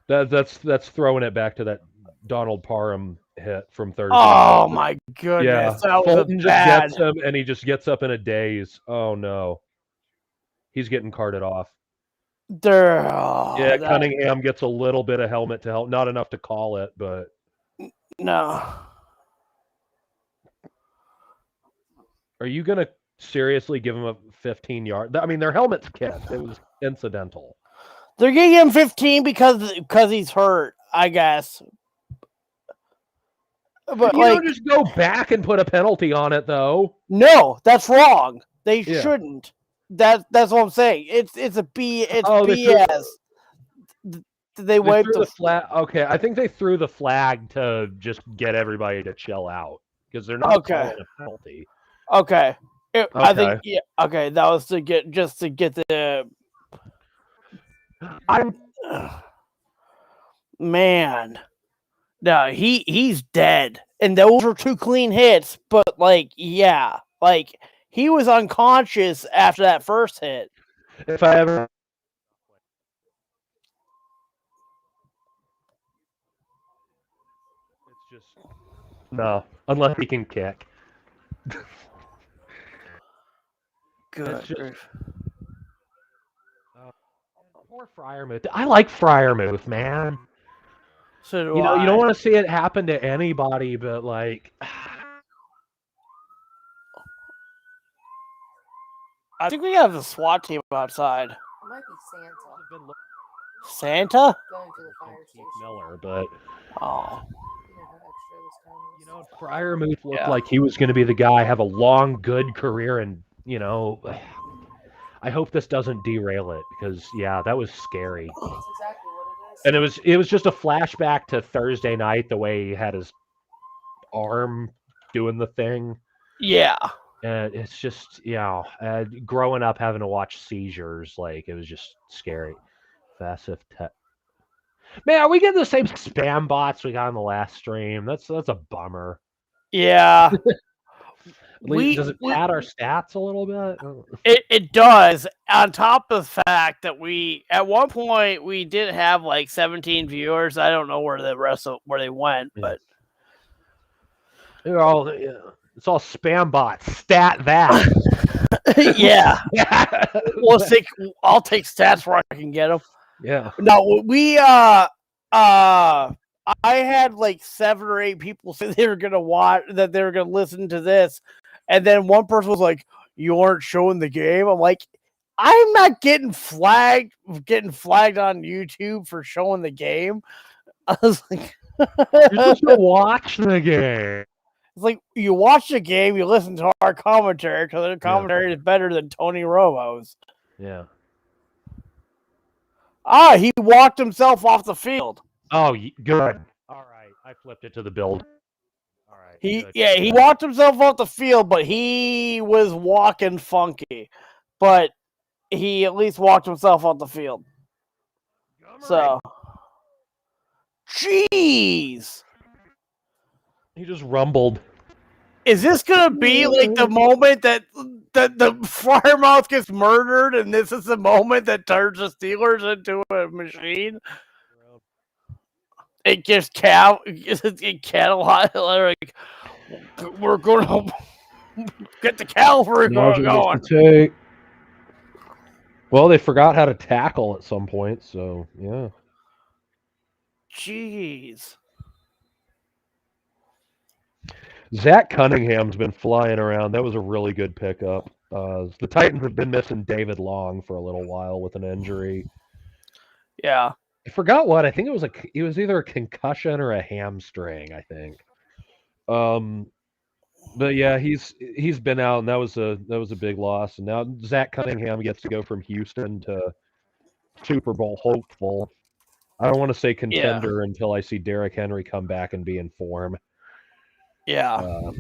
That's throwing it back to that Donald Parham hit from Thursday. Oh, my goodness. Yeah. That was Fulton just bad. gets him, and he just gets up in a daze. Oh, no. He's getting carted off. Yeah, Cunningham gets a little bit of helmet to help. Not enough to call it, but... No. Are you going to seriously give him a 15-yard? I mean, their helmet's kicked. It was incidental. They're giving him 15 because he's hurt, I guess. But you don't just go back and put a penalty on it, though. No, that's wrong. They shouldn't. That's what I'm saying. It's BS. They wiped the flag. Okay, I think they threw the flag to just get everybody to chill out because they're not calling a penalty. Okay. I think okay, that was to get the man. No, he's dead. And those were 2 clean hits, but he was unconscious after that first hit. If I ever it's just no, unless he can kick. Good. Poor Freiermuth. I like Freiermuth, man. So do you don't want to see it happen to anybody, but like. I think we have the SWAT team outside. It might be Santa. Santa? Going to the fire station. Miller, but Freiermuth looked like he was going to be the guy, have a long, good career, and I hope this doesn't derail it because that was scary. That's exactly what it is. And it was just a flashback to Thursday night, the way he had his arm doing the thing. Yeah. And it's just, growing up having to watch seizures, like, it was just scary. Man, are we getting the same spam bots we got on the last stream? That's a bummer. Yeah. Does it pad our stats a little bit? It does. On top of the fact that at one point we did have like 17 viewers. I don't know where the rest of where they went, but they're all it's all spam bots. Stat that. Yeah. I'll take stats where I can get them. Yeah. No, I had like 7 or 8 people say they were gonna watch, that they were gonna listen to this, and then one person was like, "You aren't showing the game." I'm like, I'm not getting flagged on YouTube for showing the game. I was like, you're supposed to watch the game. It's like, you watch the game, you listen to our commentary because the commentary is better than Tony Romo's. Yeah. He walked himself off the field. Oh, good. All right, I flipped it to the build. All right. He walked himself off the field, but he was walking funky. But he at least walked himself off the field. So, jeez. He just rumbled. Is this gonna be like the moment that the Freiermuth gets murdered, and this is the moment that turns the Steelers into a machine? It gets like, we're going to get the cavalry going. Well, they forgot how to tackle at some point, so yeah. Jeez. Zach Cunningham's been flying around. That was a really good pickup. The Titans have been missing David Long for a little while with an injury. Yeah. I forgot what. I think it was either a concussion or a hamstring, I think. But yeah, he's been out, and that was a big loss. And now Zach Cunningham gets to go from Houston to Super Bowl hopeful. I don't want to say contender until I see Derrick Henry come back and be in form. Yeah.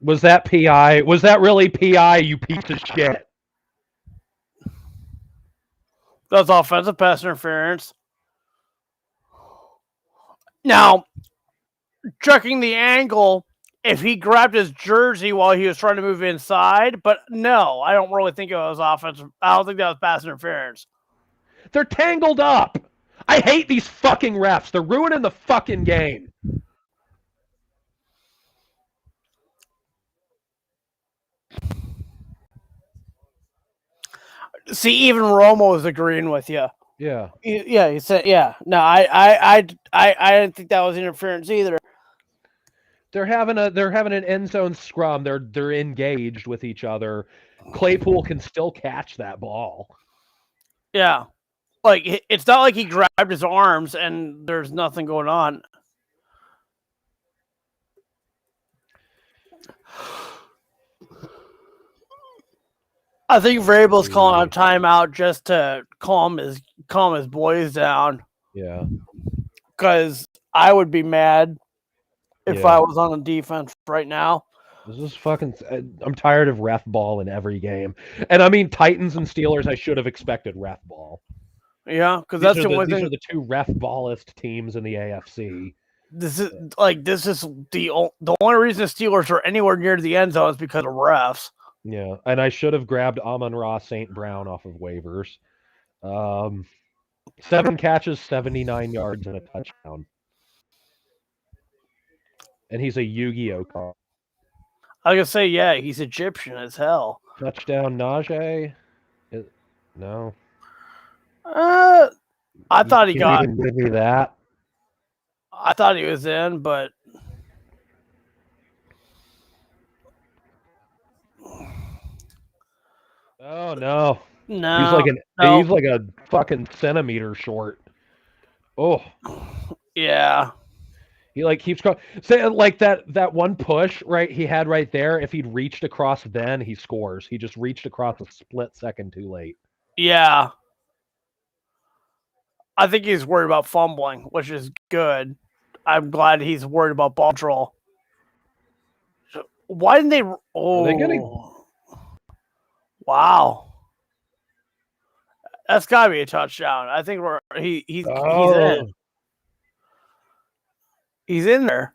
Was that PI? Was that really PI, you piece of shit? That's offensive pass interference. Now, checking the angle, if he grabbed his jersey while he was trying to move inside, but no, I don't really think it was offensive. I don't think that was pass interference. They're tangled up. I hate these fucking refs. They're ruining the fucking game. See, even Romo is agreeing with you. Yeah. Yeah, he said, yeah. No, I didn't think that was interference either. They're having an end zone scrum. They're engaged with each other. Claypool can still catch that ball. Yeah. Like, it's not like he grabbed his arms and there's nothing going on. I think Vrabel's calling a timeout just to calm his boys down. Yeah. Because I would be mad if Yeah. I was on the defense right now. This is fucking. I'm tired of ref ball in every game, and I mean Titans and Steelers. I should have expected ref ball. Yeah, because that's the only these thing. are the two ref ballist teams in the AFC. This is the only reason the Steelers are anywhere near the end zone is because of refs. Yeah, and I should have grabbed Amon-Ra St. Brown off of waivers. 7 catches, 79 yards, and a touchdown. And he's a Yu-Gi-Oh card. I was gonna say, yeah, he's Egyptian as hell. Touchdown, Najee? No. I thought he got. Even give me that. I thought he was in, but Oh no. no. He's like a fucking centimeter short. Oh. Yeah. He like keeps going. Say like that one push right he had right there. If he'd reached across, then he scores. He just reached across a split second too late. Yeah. I think he's worried about fumbling, which is good. I'm glad he's worried about ball control. Why didn't they? Oh, they gonna... wow. That's gotta be a touchdown. I think he's in. He's in there.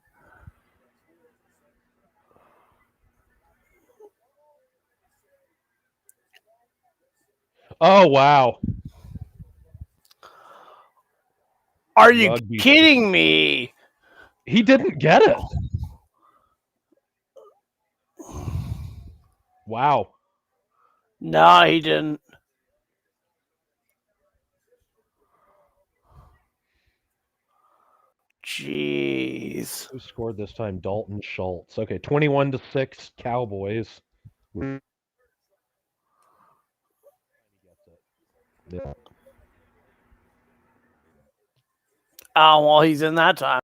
Oh wow. Are you kidding me? He didn't get it. Wow. No, he didn't. Jeez. Who scored this time? Dalton Schultz. Okay, 21-6 Cowboys. Yeah. Oh, well, he's in that time.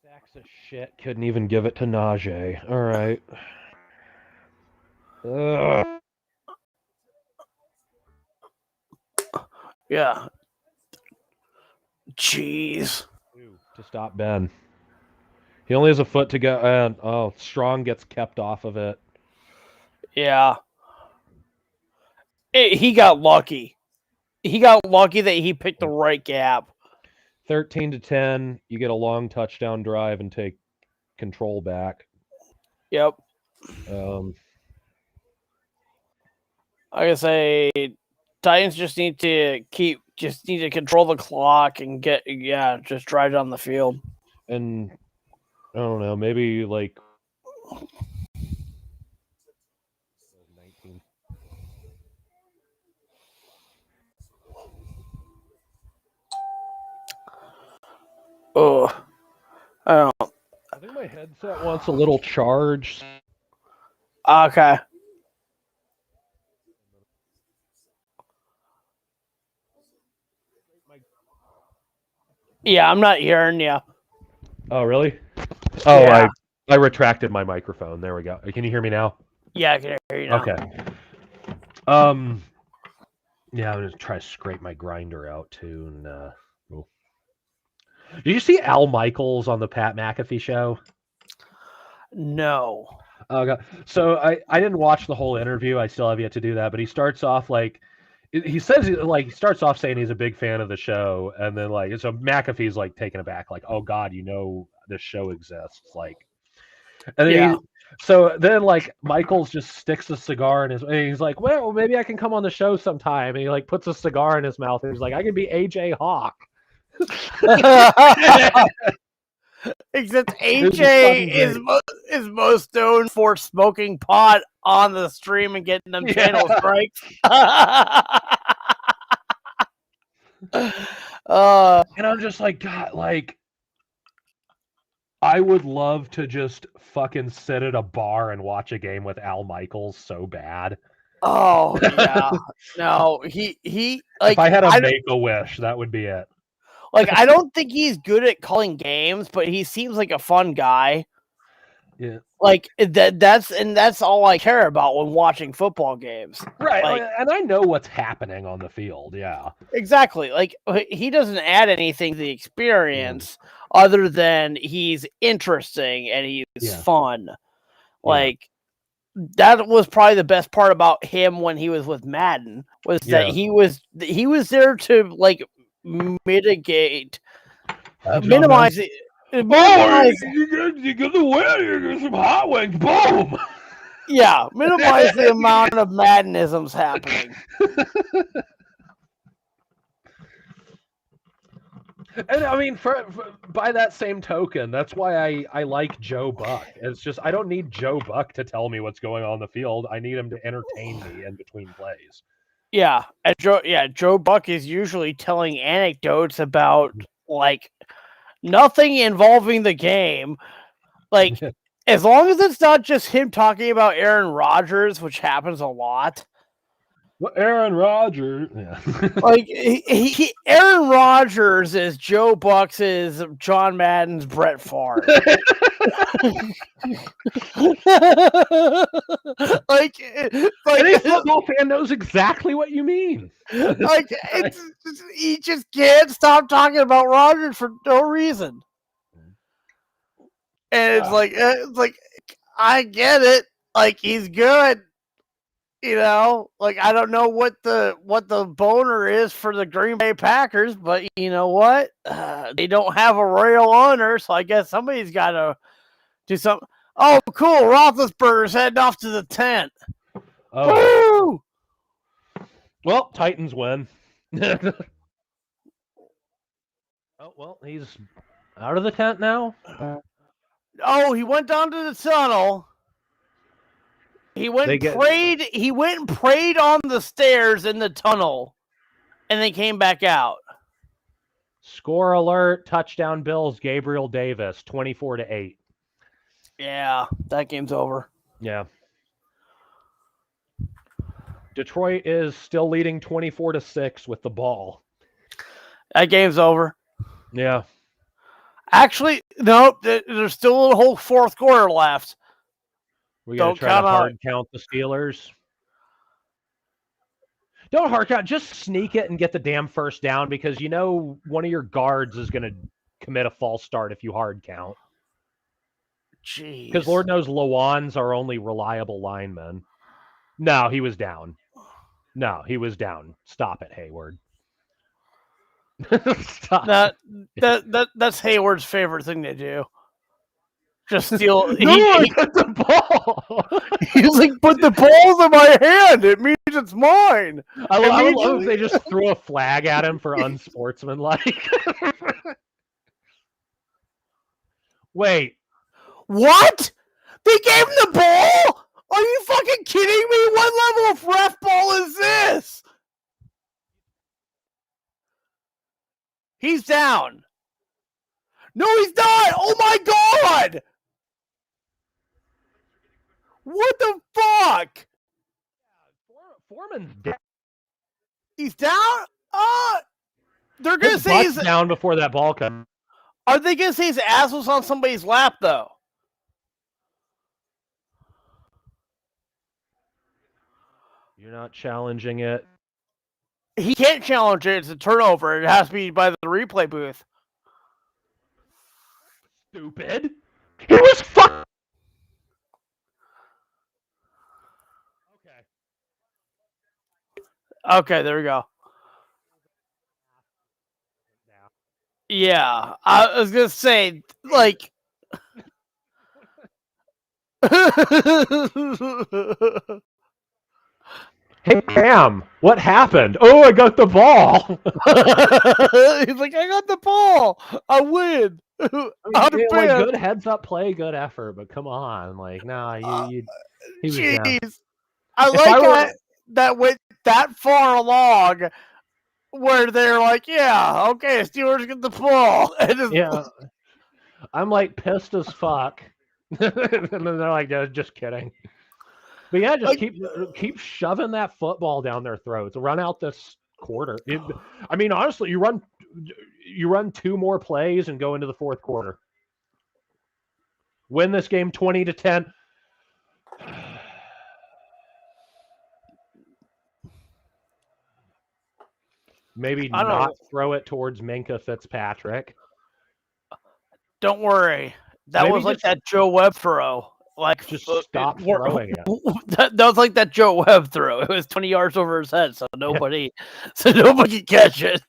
Sacks of shit. Couldn't even give it to Najee. All right. Yeah. Jeez. To stop Ben. He only has a foot to go. And Strong gets kept off of it. Yeah. He got lucky. He got lucky that he picked the right gap. 13-10. You get a long touchdown drive and take control back. Yep. I gotta say, Titans just need to control the clock and just drive down the field. And I don't know, maybe like 19. Oh, I don't. I think my headset wants a little charge. Okay. Yeah, I'm not hearing you. Oh, really? Oh, Yeah. I retracted my microphone. There we go. Can you hear me now? Yeah, I can hear you now. Okay. Yeah, I'm gonna try to scrape my grinder out too. And did you see Al Michaels on the Pat McAfee show? No. Oh god. So I didn't watch the whole interview. I still have yet to do that. But he starts off like he says he starts off saying he's a big fan of the show, and then like so McAfee's like taken aback, like, oh god, this show exists, like, and then Yeah. so then like Michaels just sticks a cigar in his, and he's like, well, maybe I can come on the show sometime, and he like puts a cigar in his mouth, and he's like, I can be AJ Hawk. Except This is AJ fucking is most known for smoking pot on the stream and getting them channel strikes. And I'm just like, God, like, I would love to just fucking sit at a bar and watch a game with Al Michaels so bad. Oh yeah, no, he like. If I had a Make-A-Wish, that would be it. Like, I don't think he's good at calling games, but he seems like a fun guy. Yeah. Like that's all I care about when watching football games. Right, Like, and I know what's happening on the field, yeah. exactly. Like, he doesn't add anything to the experience other than he's interesting and he's fun. Like, that was probably the best part about him when he was with Madden, was that he was there to like minimize it. You get the win, you get some hot wings, boom! Yeah, minimize the amount of Maddenisms happening. And I mean, by that same token, that's why I like Joe Buck. It's just I don't need Joe Buck to tell me what's going on the field. I need him to entertain me in between plays. Yeah, and Joe Buck is usually telling anecdotes about like nothing involving the game. Like, as long as it's not just him talking about Aaron Rodgers, which happens a lot. Well, Aaron Rodgers, like Aaron Rodgers is Joe Buck's is John Madden's Brett Favre. like any football fan knows exactly what you mean. Like, he just can't stop talking about Rodgers for no reason. And it's like I get it. Like, he's good. You know, like, I don't know what the boner is for the Green Bay Packers, but you know what? They don't have a royal owner, so I guess somebody's got to do something. Oh, cool! Roethlisberger's heading off to the tent. Oh, woo! Well, Titans win. Oh well, he's out of the tent now. Oh, he went down to the tunnel. He went and prayed on the stairs in the tunnel, and then came back out. Score alert! Touchdown Bills. Gabriel Davis, 24-8. Yeah, that game's over. Yeah. Detroit is still leading 24-6 with the ball. That game's over. Yeah. Actually, no, there's still a whole fourth quarter left. We got to try to hard count the Steelers. Don't hard count. Just sneak it and get the damn first down, because you know one of your guards is going to commit a false start if you hard count. Jeez. Because Lord knows Lawan's our only reliable lineman. No, he was down. Stop it, Hayward. Stop. That's Hayward's favorite thing to do. Just steal. I got the ball. He's like, but the ball's in my hand. It means it's mine. I would love if they just threw a flag at him for unsportsmanlike. Wait, What? They gave him the ball? Are you fucking kidding me? What level of ref ball is this? He's down. No, he's not. Oh my god. What the fuck? Foreman's down. He's down? They're gonna His say butt's down before that ball comes. Are they gonna say his ass was on somebody's lap though? You're not challenging it. He can't challenge it. It's a turnover. It has to be by the replay booth. Stupid. He was fuck. Okay, there we go. Yeah, I was gonna say, like, Hey, Pam, what happened? Oh, I got the ball. he's like, I got the ball. I win. Good heads up play, good effort, but come on, like, nah, he was down. Jeez, I like that went that far along, where they're like, yeah, okay, Steelers get the ball. Yeah, I'm like pissed as fuck, and then they're like, just kidding. But yeah, just keep shoving that football down their throats. Run out this quarter. I mean, honestly, you run 2 more plays and go into the fourth quarter. Win this game 20-10. Maybe not throw it towards Minkah Fitzpatrick. Don't worry. That was like that Joe Webb throw. Like, just stop throwing it. That was like that Joe Webb throw. It was 20 yards over his head, so nobody could catch it.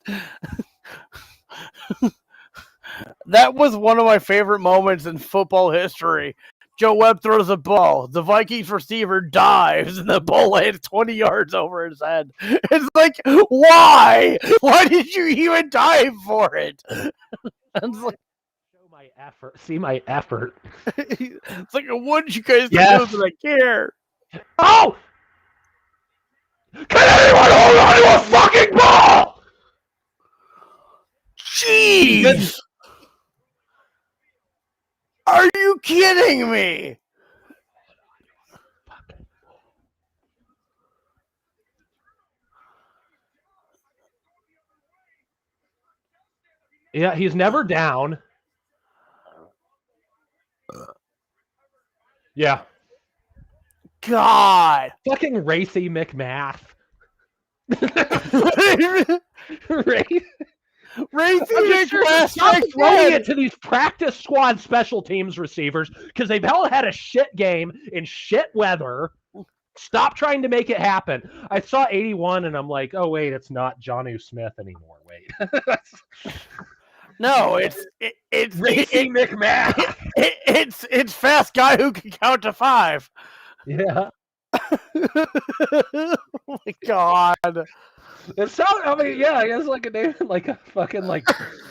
That was one of my favorite moments in football history. Joe Webb throws a ball. The Vikings receiver dives, and the ball lands 20 yards over his head. It's like, why? Why did you even dive for it? It's like, my effort. See my effort. It's like, what did you guys do that I care? Oh! Can anyone hold on to a fucking ball? Jeez! Are you kidding me? Yeah, he's never down. Yeah. God. Fucking Racy McMath. Racy McMath. Stop throwing it to these practice squad special teams receivers because they've all had a shit game in shit weather. Stop trying to make it happen. I saw 81 and I'm like, oh wait, it's not Jonnu Smith anymore. Wait. No, it's Racy McMath. It's fast guy who can count to 5. Yeah. Oh my god. It sounds. I mean, yeah, it's like a name, like a fucking like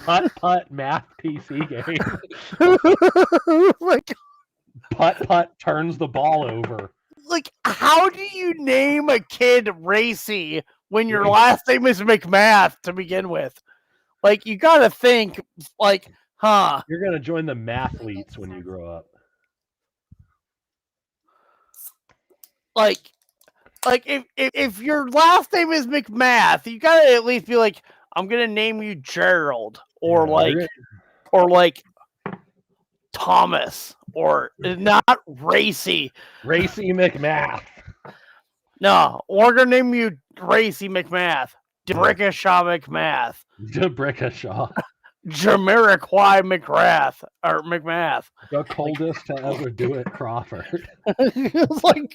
putt math PC game. Like putt turns the ball over. Like, how do you name a kid Racy when your last name is McMath to begin with? Like, you gotta think, like, huh? You're gonna join the mathletes when you grow up. Like if your last name is McMath, you gotta at least be like, I'm gonna name you Gerald, or like Thomas, or not Racy. Racy McMath. No, we're gonna name you Racy McMath. Debrickashaw McMath. Debrickashaw. Jamiroquai McGrath or McMath. The coldest to ever do it, Crawford. It's like,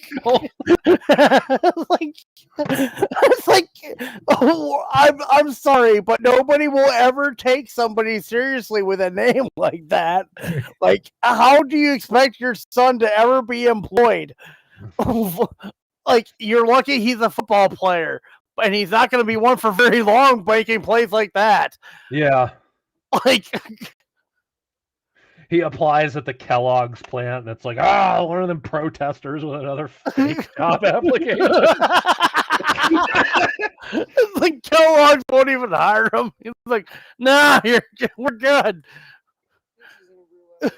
oh, I'm sorry, but nobody will ever take somebody seriously with a name like that. Like, how do you expect your son to ever be employed? Like, you're lucky he's a football player, and he's not going to be one for very long making plays like that. Yeah. Like, He applies at the Kellogg's plant, and it's like, one of them protesters with another fake job application. It's like Kellogg's won't even hire him. He's like, nah, we're good. I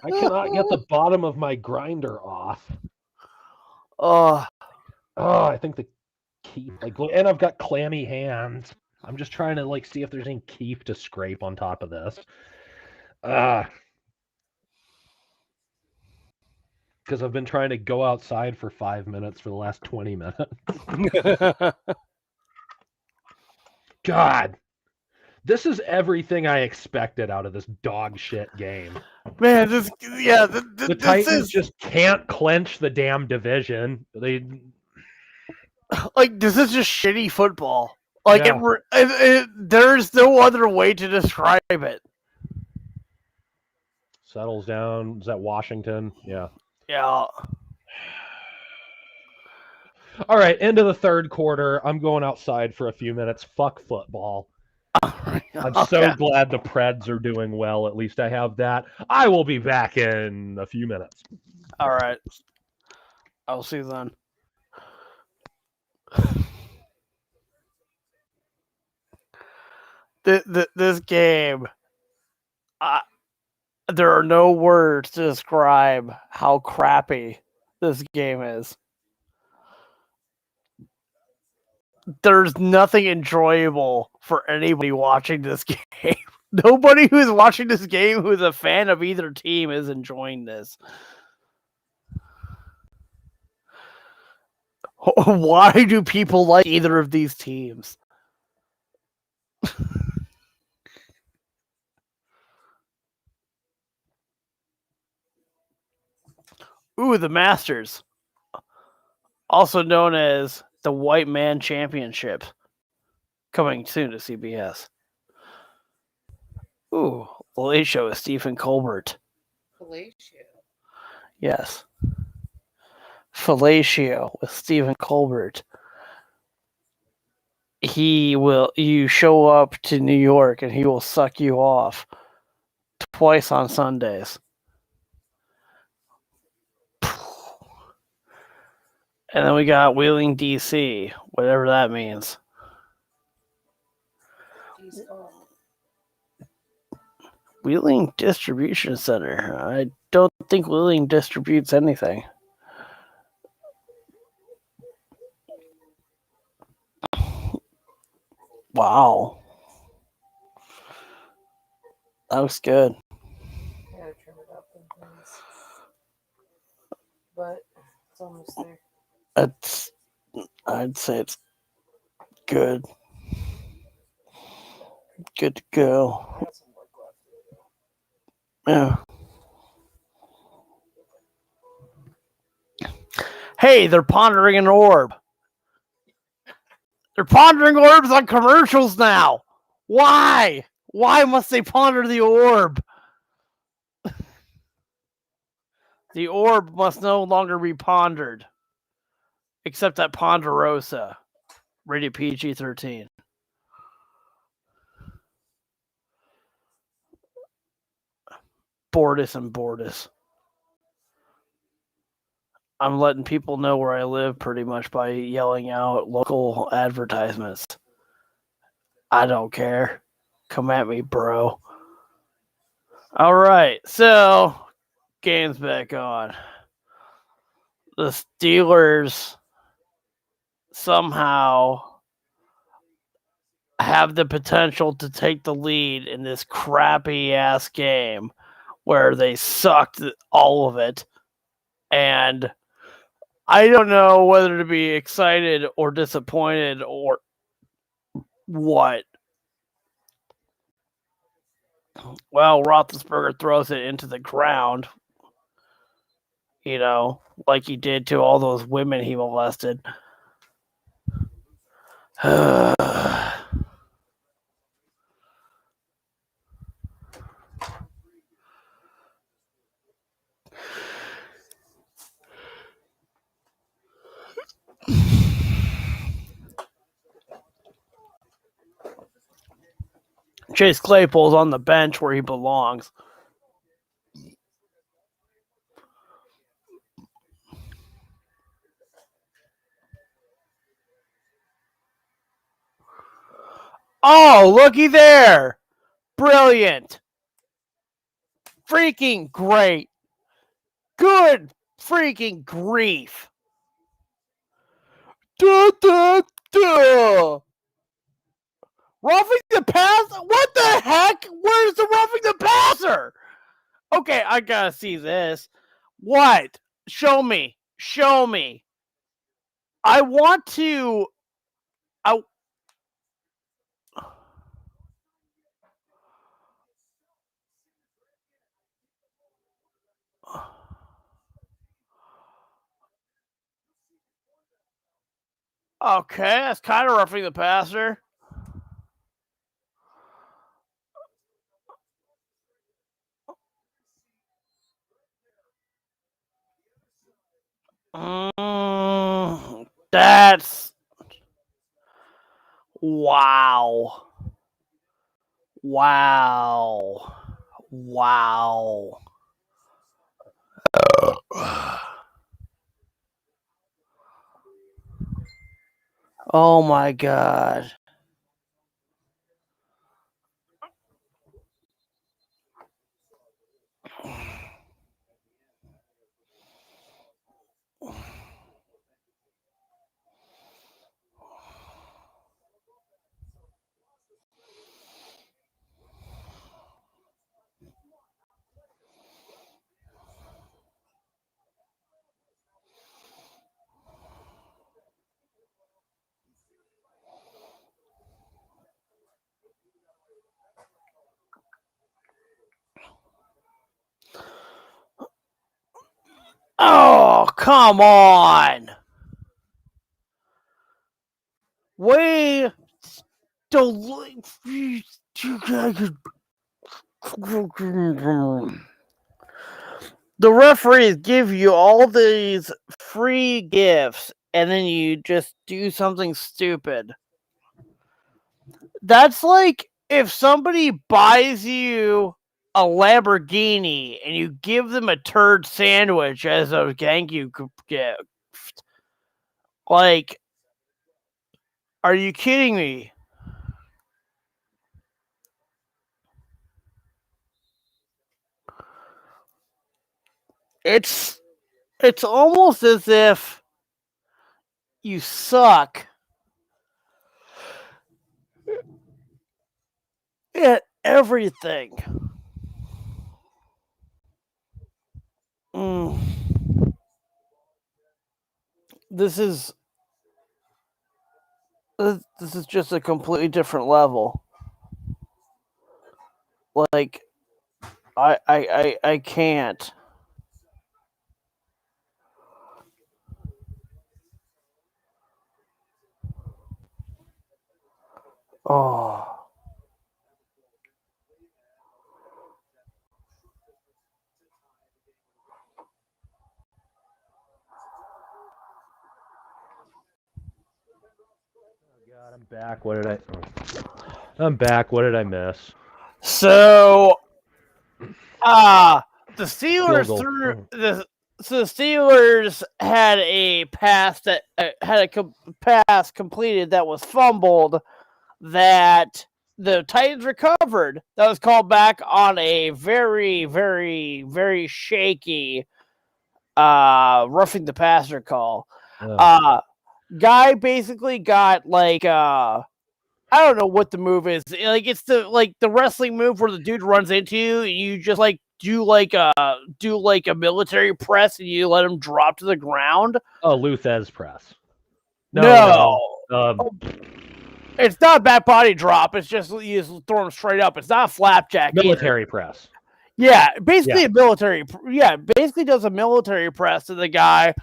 cannot get the bottom of my grinder off. Oh, I think the keef, and I've got clammy hands. I'm just trying to see if there's any keef to scrape on top of this. Because I've been trying to go outside for 5 minutes for the last 20 minutes. God, this is everything I expected out of this dog shit game. Man, the Titans just can't clench the damn division. This is just shitty football. There's no other way to describe it. Settles down. Is that Washington? Yeah. Yeah. All right, end of the third quarter. I'm going outside for a few minutes. Fuck football. I'm so glad the Preds are doing well. At least I have that. I will be back in a few minutes. All right. I'll see you then. This game, there are no words to describe how crappy this game is. There's nothing enjoyable for anybody watching this game. Nobody who's watching this game who's a fan of either team is enjoying this. Why do people like either of these teams? Ooh, the Masters. Also known as the White Man Championship. Coming soon to CBS. Ooh, the Late Show with Stephen Colbert. Fellatio. Yes. Fellatio with Stephen Colbert. You show up to New York and he will suck you off twice on Sundays. And then we got Wheeling, DC, whatever that means. Wheeling Distribution Center. I don't think Wheeling distributes anything. Wow. That looks good. I gotta trim it up and things. But it's almost there. I'd say it's good. Good to go. I got some work left. Yeah. Hey, they're pondering an orb. They're pondering orbs on commercials now. Why? Why must they ponder the orb? The orb must no longer be pondered. Except at Ponderosa. Rated PG-13. Bordis and Bordis. I'm letting people know where I live pretty much by yelling out local advertisements. I don't care. Come at me, bro. All right, so game's back on. The Steelers somehow have the potential to take the lead in this crappy ass game where they sucked all of it. And I don't know whether to be excited or disappointed or what. Well, Roethlisberger throws it into the ground, like he did to all those women he molested. Chase Claypool's on the bench where he belongs. Oh, looky there. Brilliant. Freaking great. Good freaking grief. Duh, duh, duh. Roughing the pass? What the heck? Where's the roughing the passer? Okay, I gotta see this. What? Show me. Show me. I want to. Okay, that's kind of roughing the passer. That's wow. Wow. Wow. Oh my god. Oh, come on. We don't. The referees give you all these free gifts and then you just do something stupid. That's like if somebody buys you a Lamborghini and you give them a turd sandwich as a thank you gift. Like, are you kidding me? It's almost as if you suck at everything. This is just a completely different level. Like, I can't. Oh. God, I'm back. I'm back. What did I miss? So, the Steelers Field goal. threw the. So the Steelers had a pass that pass completed that was fumbled that the Titans recovered. That was called back on a very, very, very shaky roughing the passer call. Guy basically got like I don't know what the move is. Like it's the wrestling move where the dude runs into you and you just like do like a military press and you let him drop to the ground. Oh, Luthez press. No. No. It's not a back body drop. It's just you just throw him straight up. It's not a flapjack. Military either. press. Yeah, basically a military. Yeah, basically does a military press to the guy,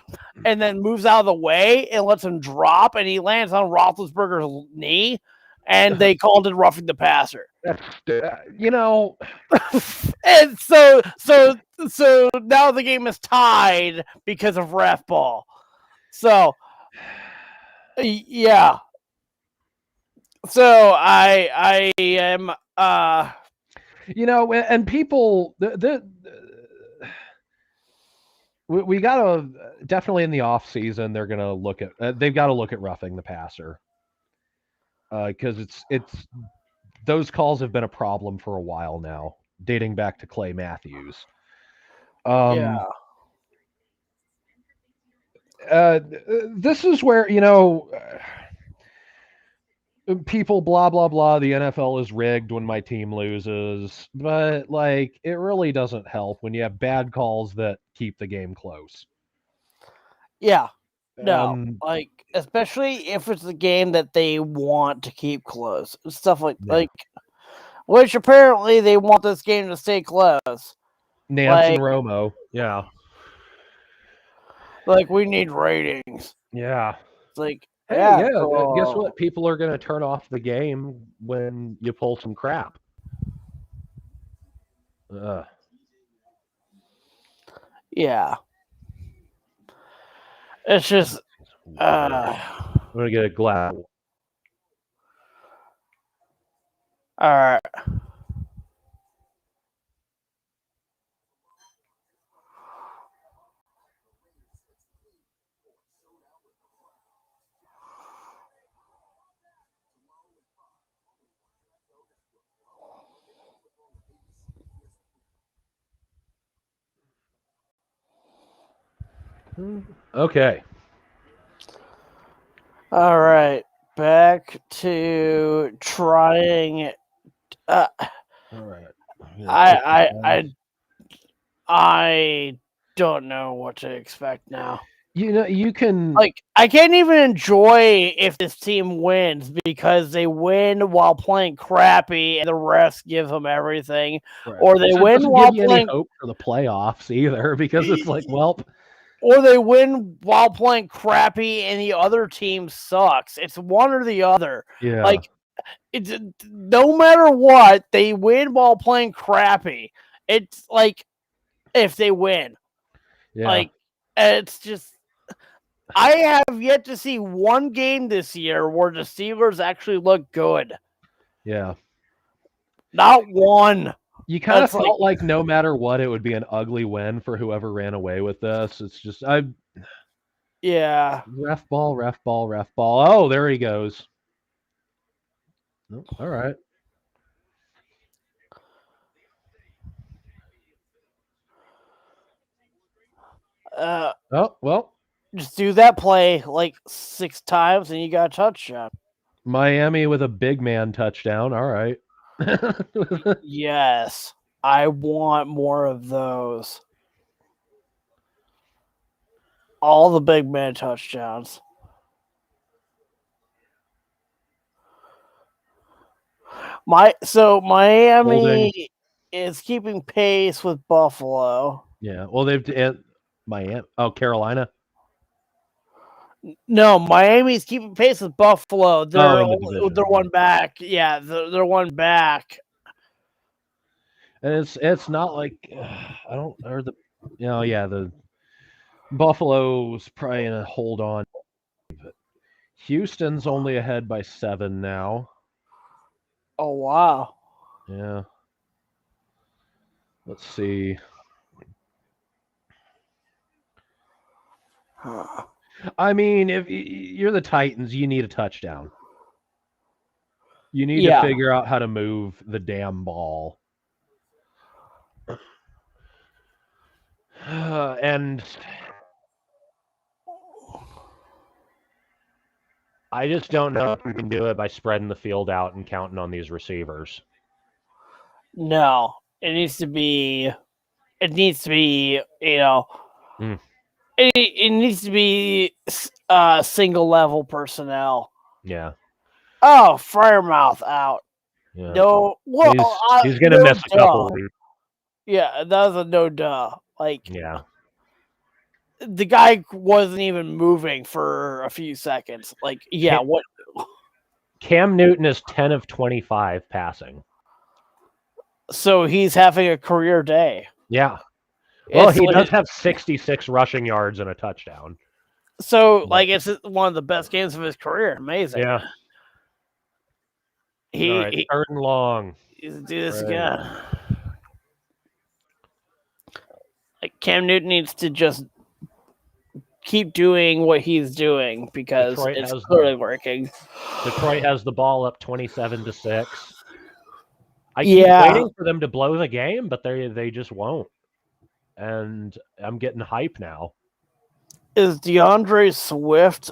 and then moves out of the way and lets him drop, and he lands on Roethlisberger's knee, and they called it roughing the passer. You know, and so now the game is tied because of ref ball. So, yeah. So I am And people, we got to definitely in the off season they're going to look at they've got to look at roughing the passer because it's those calls have been a problem for a while now, dating back to Clay Matthews. Yeah. This is where people blah blah blah. The NFL is rigged when my team loses, but like it really doesn't help when you have bad calls that keep the game close. Yeah. No, Um, like especially if it's a game that they want to keep close, stuff Yeah. which apparently they want this game to stay close. Nance Like- and Romo, yeah. Like we need ratings. Yeah. It's like, Hey, yeah, guess cool. what? People are going to turn off the game when you pull some crap. Yeah. It's just, I'm going to get a glass. all right. Okay. All right. Back to trying. All right. I don't know what to expect now. You can Like, I can't even enjoy if this team wins because they win while playing crappy and the refs give them everything. Or they it win doesn't while give you playing any hope for the playoffs either because it's like, well, or they win while playing crappy and the other team sucks. It's one or the other. yeah. Like, it's no matter what, they win while playing crappy. It's like if they win. Yeah. Like, it's just I have yet to see one game this year where the Steelers actually look good. Yeah. Not one. You kind of That's felt like no matter what, it would be an ugly win for whoever ran away with this. It's just Yeah. ref ball, ref ball, ref ball. Oh, there he goes. Oh, all right. Oh, well, Just do that play like 6 times and you got a touchdown. Miami with a big man touchdown. All right. Yes. I want more of those. All the big man touchdowns. Miami Holding. is keeping pace with Buffalo. Yeah. Well, Miami. Oh, Carolina. No, Miami's keeping pace with Buffalo. They're in the division. they're one back. Yeah, they're one back. And it's not like the Buffalo's probably gonna hold on. But Houston's only ahead by 7 now. Oh wow. Yeah. Let's see. I mean, if you're the Titans, you need a touchdown. You need to figure out how to move the damn ball. And I just don't know if we can do it by spreading the field out and counting on these receivers. No, it needs to be, it needs to be single level personnel. Yeah. Oh, Firemouth out. Yeah. No, well, he's gonna miss a couple weeks. Yeah, that was a no duh. Like, yeah, the guy wasn't even moving for a few seconds. Like, yeah, what? Cam Newton is 10 of 25 passing. So he's having a career day. Yeah. Well, he does have 66 rushing yards and a touchdown. So, like, it's one of the best games of his career. Amazing. Yeah. All right, he 3rd and long. he's do this Right. again. Like Cam Newton needs to just keep doing what he's doing because Detroit it's has clearly working. Detroit has the ball up 27-6. I keep Yeah, waiting for them to blow the game, but they just won't. And I'm getting hype now. is DeAndre Swift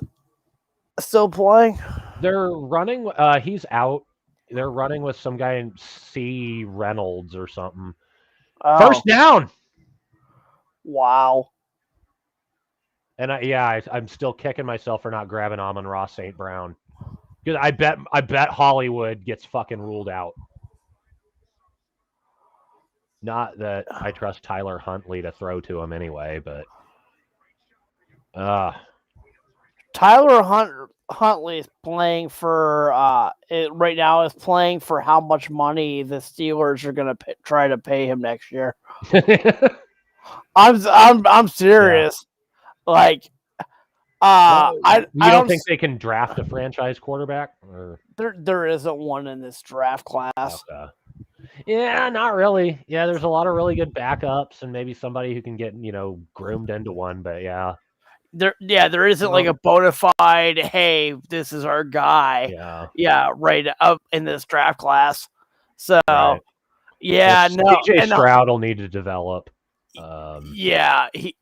still playing? They're running. He's out. They're running with some guy in C. Reynolds or something. Oh, First down. wow. And I'm still kicking myself for not grabbing Amon-Ra St. Brown because I bet Hollywood gets fucking ruled out. Not that I trust Tyler Huntley to throw to him anyway, but Tyler Huntley is playing for right now is playing for how much money the Steelers are going to try to pay him next year. I'm serious. Yeah. Like I don't think they can draft a franchise quarterback? Or? There isn't one in this draft class. Okay. Yeah, not really. Yeah, there's a lot of really good backups and maybe somebody who can get, groomed into one, but yeah. There isn't like a bona fide, hey, this is our guy. Yeah, right up in this draft class. So right. yeah, well, CJ Stroud will need to develop. Yeah, I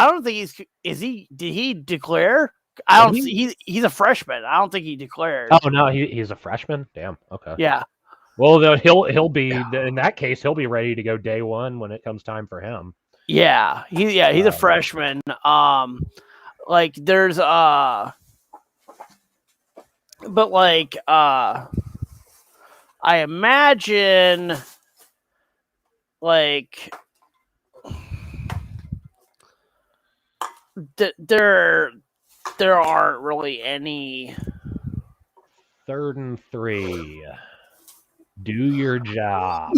don't think did he declare? I don't see he's a freshman. I don't think he declared. Oh no, he's a freshman? Damn. Okay. Yeah. Well, he'll be in that case, he'll be ready to go day one when it comes time for him. Yeah. He's a freshman. Like there's but like I imagine like there aren't really any 3rd and 3. Do your job.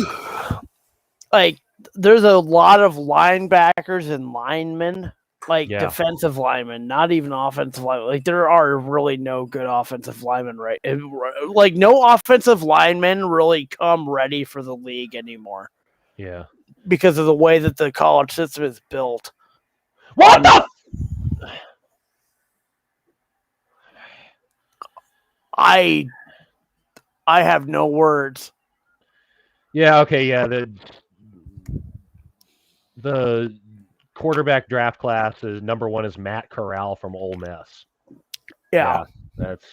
Like there's a lot of linebackers and linemen, like defensive linemen, not even offensive linemen. Like there are really no good offensive linemen, right? Like no offensive linemen really come ready for the league anymore. Yeah. Because of the way that the college system is built. What the? I have no words. Yeah, okay, yeah. The quarterback draft class is number 1 is Matt Corral from Ole Miss. Yeah that's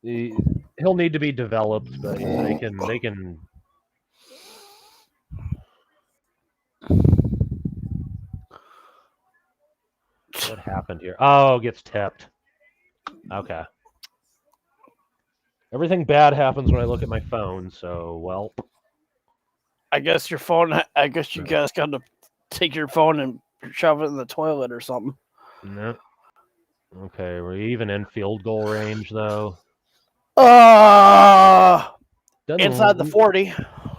he'll need to be developed, but they can. What happened here? Oh, gets tipped. Okay. Everything bad happens when I look at my phone, so, well. I guess you guys got to take your phone and shove it in the toilet or something. No. Okay, we're even in field goal range, though. Inside the 40.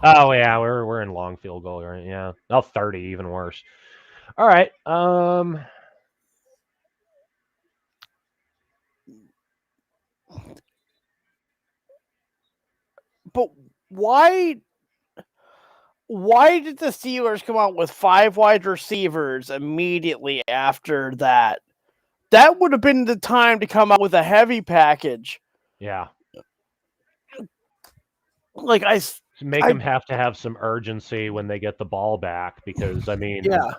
Oh, yeah, we're in long field goal range, yeah. Oh, 30, even worse. All right, But why did the Steelers come out with 5 wide receivers immediately after that? That would have been the time to come out with a heavy package. Yeah. Like make them have to have some urgency when they get the ball back because, I mean... Yeah.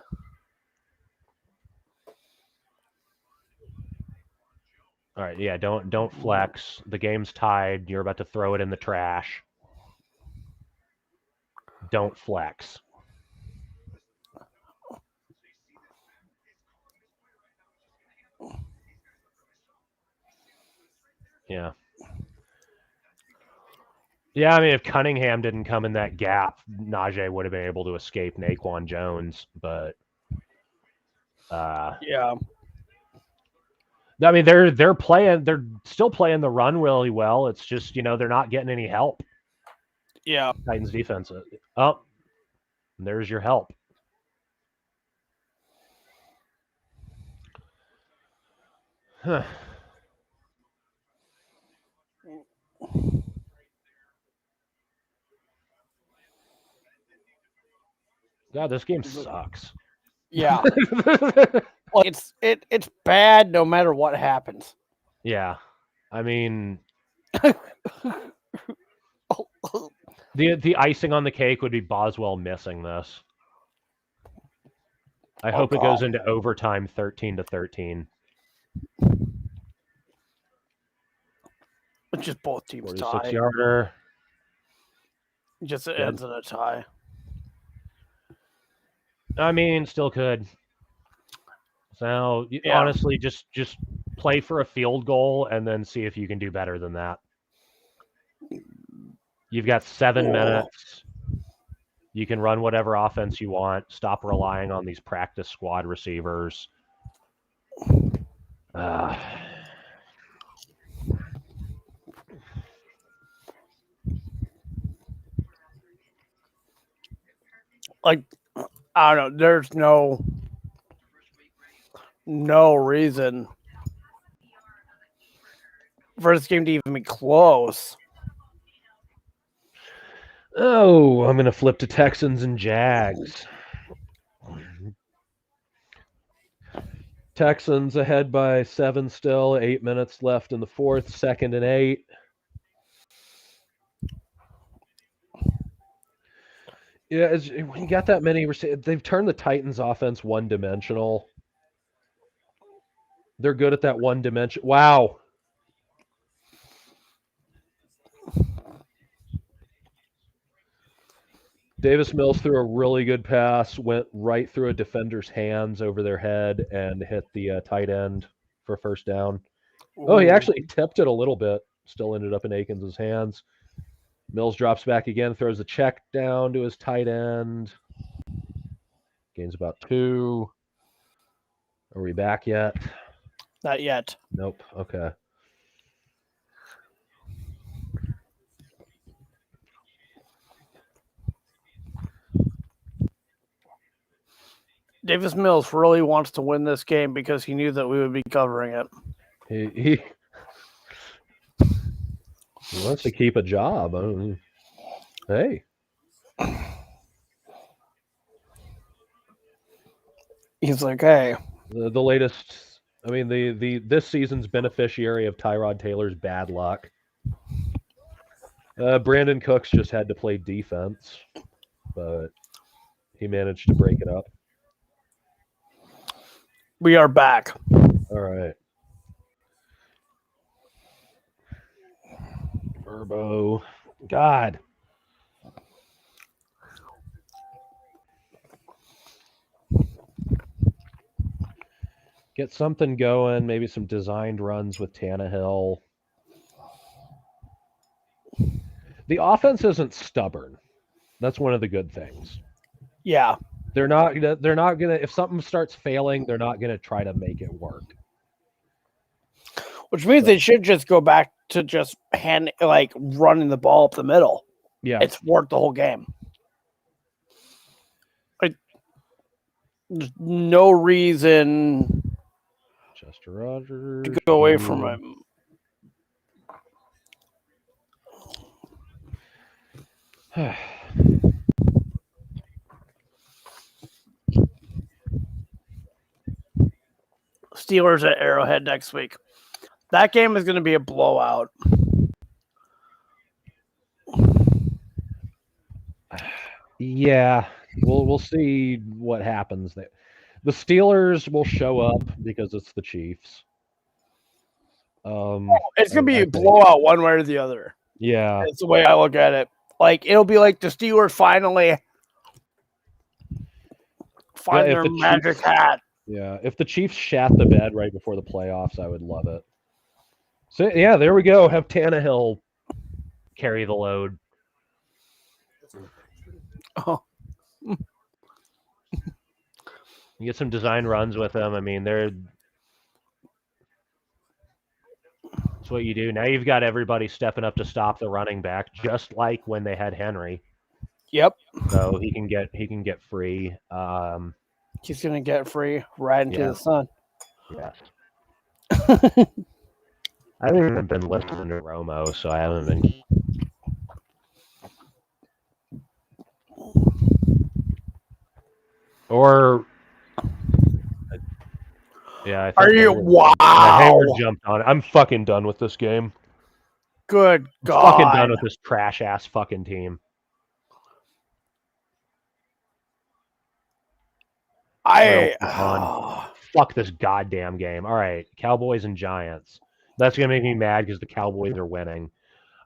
All right, yeah, don't flex. The game's tied. You're about to throw it in the trash. Don't flex. Yeah. Yeah, I mean, if Cunningham didn't come in that gap, Najee would have been able to escape Naquan Jones, but... yeah. I mean, they're still playing the run really well. It's just, they're not getting any help. Yeah. Titans defense. Oh, there's your help. Huh. God, this game sucks. Yeah, like it's bad no matter what happens. Yeah. I mean, the icing on the cake would be Boswell missing this. I hope it goes into overtime 13-13. It's just both teams 46 tie. yarder. Just it Good. ends in a tie. I mean, still could. So Yeah. honestly, just play for a field goal and then see if you can do better than that. You've got 7 minutes. You can run whatever offense you want. Stop relying on these practice squad receivers. Like, I don't know. There's no reason for this game to even be close. Oh, I'm going to flip to Texans and Jags. Texans ahead by 7 still. 8 minutes left in the fourth. 2nd and 8. Yeah, when you got that many, they've turned the Titans offense one-dimensional. They're good at that one dimension. Wow. Davis Mills threw a really good pass, went right through a defender's hands over their head, and hit the tight end for first down. Oh, he actually tipped it a little bit. Still ended up in Akins' hands. Mills drops back again, throws a check down to his tight end. Gains about 2. Are we back yet? Not yet. Nope. Okay. Davis Mills really wants to win this game because he knew that we would be covering it. He wants to keep a job. Hey. He's like, hey. The latest, I mean, this season's beneficiary of Tyrod Taylor's bad luck. Brandon Cooks just had to play defense, but he managed to break it up. We are back. All right. Verbo. God. Get something going, maybe some designed runs with Tannehill. The offense isn't stubborn. That's one of the good things. Yeah. They're not gonna, if something starts failing, they're not gonna try to make it work. Which means they should just go back to just running the ball up the middle. Yeah. It's worked the whole game. There's no reason Chester Rogers to go away from him. Steelers at Arrowhead next week. That game is going to be a blowout. Yeah, we'll see what happens there. The Steelers will show up because it's the Chiefs. It's going to be a blowout one way or the other. Yeah. That's the way I look at it. Like, it'll be like the Steelers finally find their magic hat. Yeah, if the Chiefs shat the bed right before the playoffs, I would love it. So, yeah, there we go. Have Tannehill carry the load. Oh. You get some design runs with them. I mean, that's what you do. Now you've got everybody stepping up to stop the running back, just like when they had Henry. Yep. So he can get free. He's gonna get free right into the sun. Yes. I haven't even been listening to Romo, so I haven't been. Or yeah, I Are think you? Hayward Wow. jumped on it. I'm fucking done with this game. Good I'm fucking done God. with this trash ass fucking team. Real on. Fuck this goddamn game. All right, Cowboys and Giants. That's gonna make me mad because the Cowboys are winning.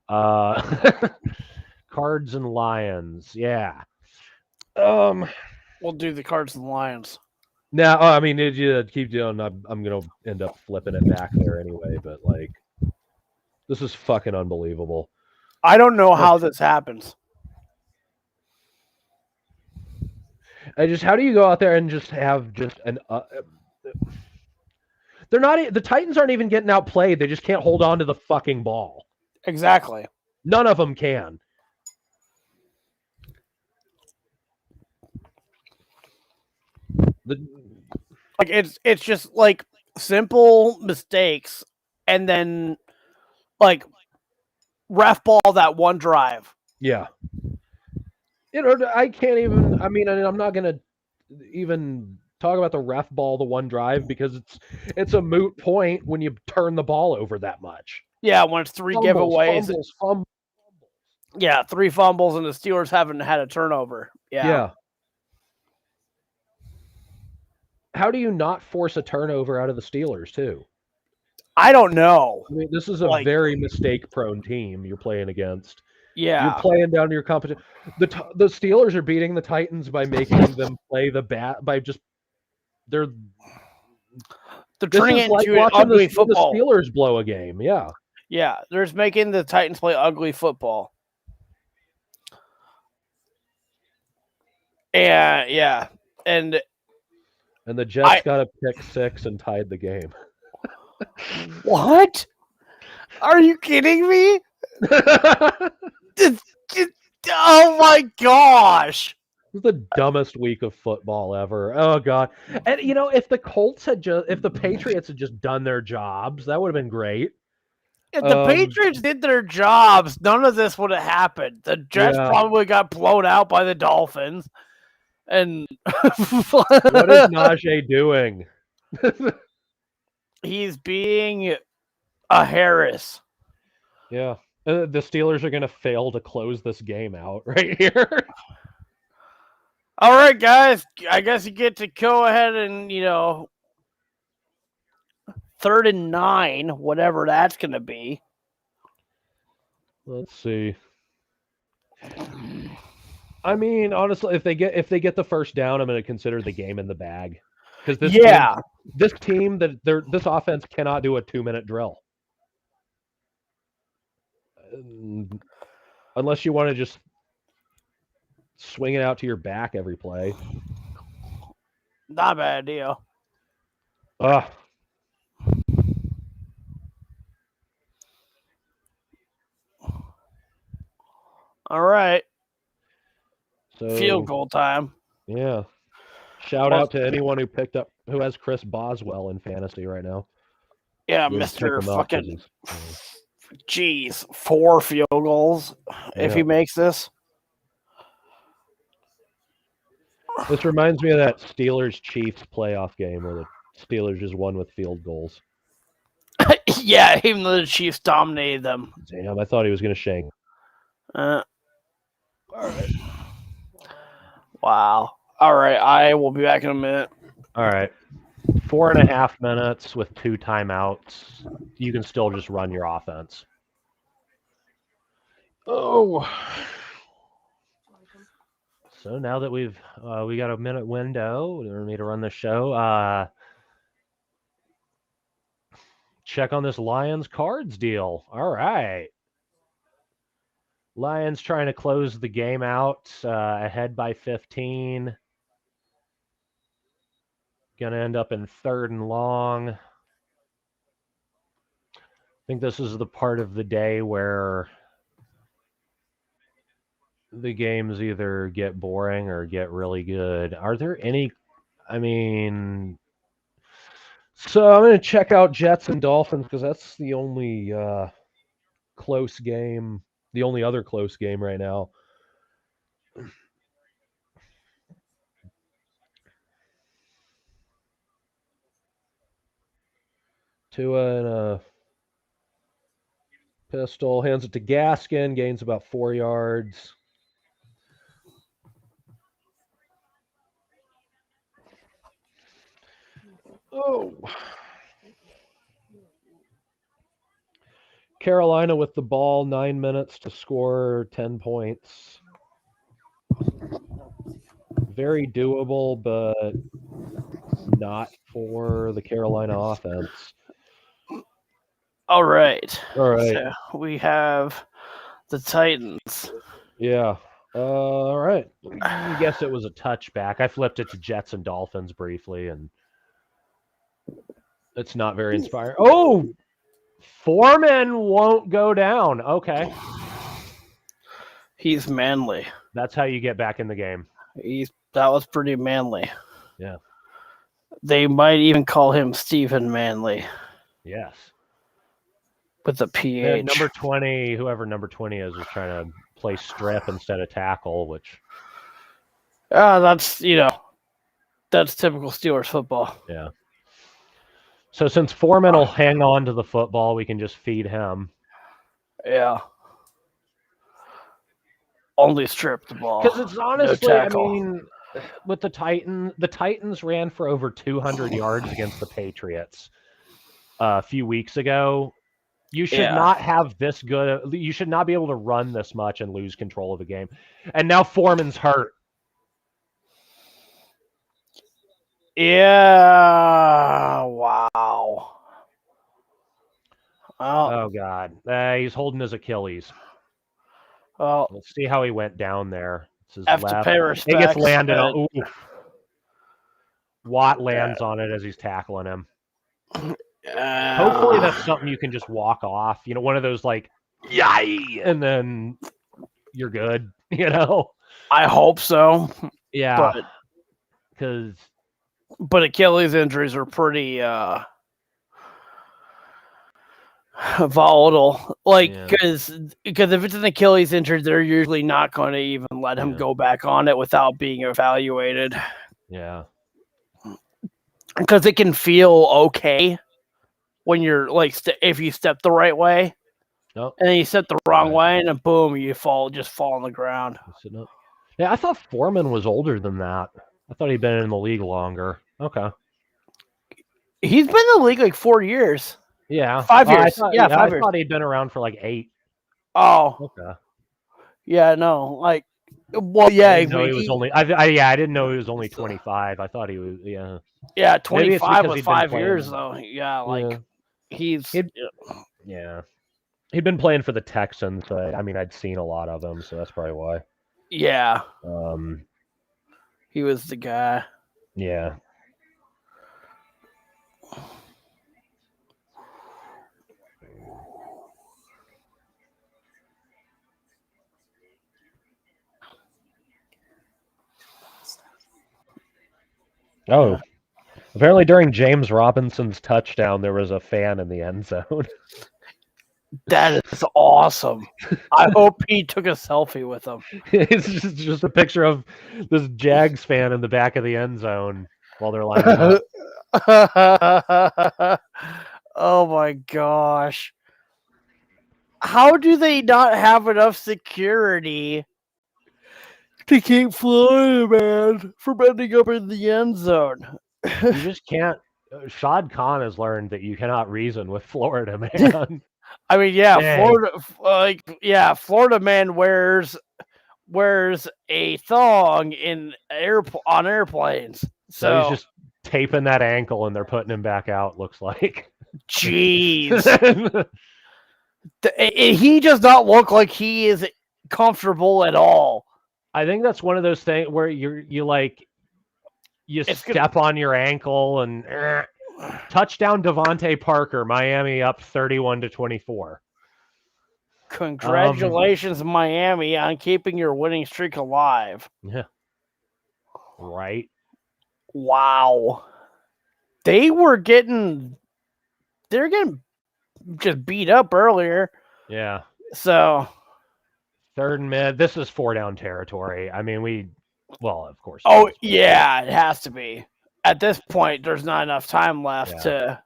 Cards and Lions. Yeah. We'll do the Cards and Lions. Now, I mean, if you keep doing, I'm gonna end up flipping it back there anyway. But like, this is fucking unbelievable. I don't know how this happens. How do you go out there and just have just an? They're not. The Titans aren't even getting outplayed. They just can't hold on to the fucking ball. Exactly. None of them can. Like it's just like simple mistakes, and then like ref ball that one drive. Yeah. I can't even. I mean, I'm not gonna even talk about the ref ball the one drive because it's a moot point when you turn the ball over that much. Yeah, when it's three giveaways. Fumbles. Yeah, 3 fumbles, and the Steelers haven't had a turnover. Yeah. How do you not force a turnover out of the Steelers too? I don't know. I mean, this is a very mistake-prone team you're playing against. Yeah. You're playing down to your competition. The Steelers are beating the Titans by making them play they're turning it like into an watching ugly the football. Steelers blow a game. Yeah. Yeah, they're just making the Titans play ugly football. And the Jets got a pick 6 and tied the game. What? Are you kidding me? Oh my gosh. It was the dumbest week of football ever. Oh god. And if the Patriots had just done their jobs, that would have been great. If the Patriots did their jobs, none of this would have happened. The Jets probably got blown out by the Dolphins. And what is Najee doing? He's being a Harris. Yeah. The Steelers are going to fail to close this game out right here. All right, guys. I guess you get to go ahead and, 3rd and 9, whatever that's going to be. Let's see. I mean, honestly, if they get the first down, I'm going to consider the game in the bag. Because this team, this offense cannot do a 2-minute drill. Unless you want to just swing it out to your back every play. Not a bad idea. Ugh. All right. So, field goal time. Yeah. Shout out to anyone who has Chris Boswell in fantasy right now. Yeah, Mr. fucking. Jeez, 4 field goals if he makes this. This reminds me of that Steelers-Chiefs playoff game where the Steelers just won with field goals. Yeah, even though the Chiefs dominated them. Damn, I thought he was going to shank. All right. Wow. All right, I will be back in a minute. All right. 4.5 minutes with 2 timeouts. You can still just run your offense. Oh. So now that we got a minute window for me to run the show, check on this Lions Cards deal. All right. Lions trying to close the game out, ahead by 15. Gonna end up in 3rd and long. I think this is the part of the day where the games either get boring or get really good. Are there any? I mean, so I'm going to check out Jets and Dolphins because that's the only close game, the only other close game right now. Tua in a pistol, hands it to Gaskin, gains about 4 yards. Oh. Carolina with the ball, 9 minutes to score 10 points. Very doable, but not for the Carolina offense. All right. All right. So we have the Titans. Yeah. All right. I guess it was a touchback. I flipped it to Jets and Dolphins briefly, and it's not very inspiring. Oh, Foreman won't go down. Okay. He's manly. That's how you get back in the game. That was pretty manly. Yeah. They might even call him Stephen Manley Yes. with a PH. Number 20, whoever number 20 is trying to play strip instead of tackle, which... that's typical Steelers football. Yeah. So since Foreman will hang on to the football, we can just feed him. Yeah. Only strip the ball. Because it's honestly, No I tackle. mean, with the Titans ran for over 200 yards against the Patriots a few weeks ago. You should not have this good. You should not be able to run this much and lose control of the game. And now Foreman's hurt. Yeah. Wow. Oh, God. He's holding his Achilles. Well, Let's see how he went down there. It's his have left. to pay respects. It gets landed on. Watt lands on it as he's tackling him. Hopefully that's something you can just walk off. One of those like, yay, and then you're good. I hope so. Yeah. But Achilles injuries are pretty volatile. Because if it's an Achilles injury, they're usually not going to even let him go back on it without being evaluated. Yeah. Because it can feel okay when you're if you step the right way, and then you step the wrong way, and then boom, you fall on the ground. Yeah, I thought Foreman was older than that. I thought he'd been in the league longer. Okay. He's been in the league like 4 years. Yeah. 5 years. 5 years. I thought he'd been around for like 8. Oh. Okay. Yeah, no. Well, yeah. I didn't know he was only 25. I thought he was, yeah. Yeah, 25 with 5 years, though. Yeah, he'd been playing for the Texans. So I'd seen a lot of them, so that's probably why. Yeah. He was the guy. Yeah. Oh, apparently during James Robinson's touchdown, there was a fan in the end zone. That is awesome. I hope he took a selfie with him. It's just a picture of this Jags fan in the back of the end zone while they're lining up. Oh my gosh. How do they not have enough security to keep Florida man from ending up in the end zone? You just can't. Shad Khan has learned that you cannot reason with Florida man. I mean, yeah, Florida man wears a thong on airplanes. So he's just taping that ankle and they're putting him back out, looks like. Jeez. He does not look like he is comfortable at all. I think that's one of those things where you step on your ankle and touchdown Devontae Parker, Miami up 31-24. Congratulations, Miami, on keeping your winning streak alive. Yeah. Right. Wow. They're getting just beat up earlier. Yeah. So 3rd and mid. This is 4-down territory. Of course. Oh, yeah, it has to be. At this point, there's not enough time left to.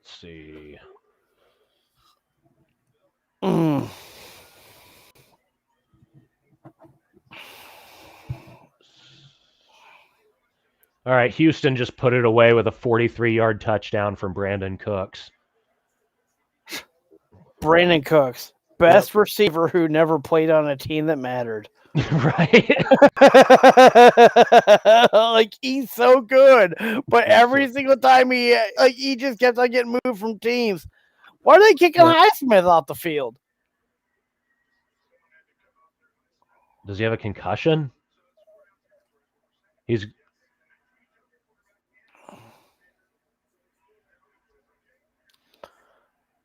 Let's see. Mm. All right, Houston just put it away with a 43-yard touchdown from Brandon Cooks. Brandon Cooks, best receiver who never played on a team that mattered. Right? Like, he's so good, but every single time he just kept on getting moved from teams. Why are they kicking Highsmith off the field? Does he have a concussion? He's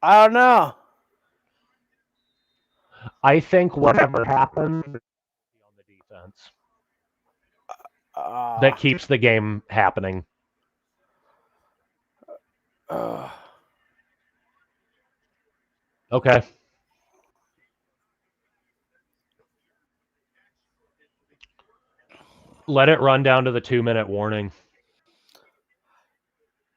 I don't know. I think whatever happens on the defense that keeps the game happening. Okay. Let it run down to the 2-minute warning.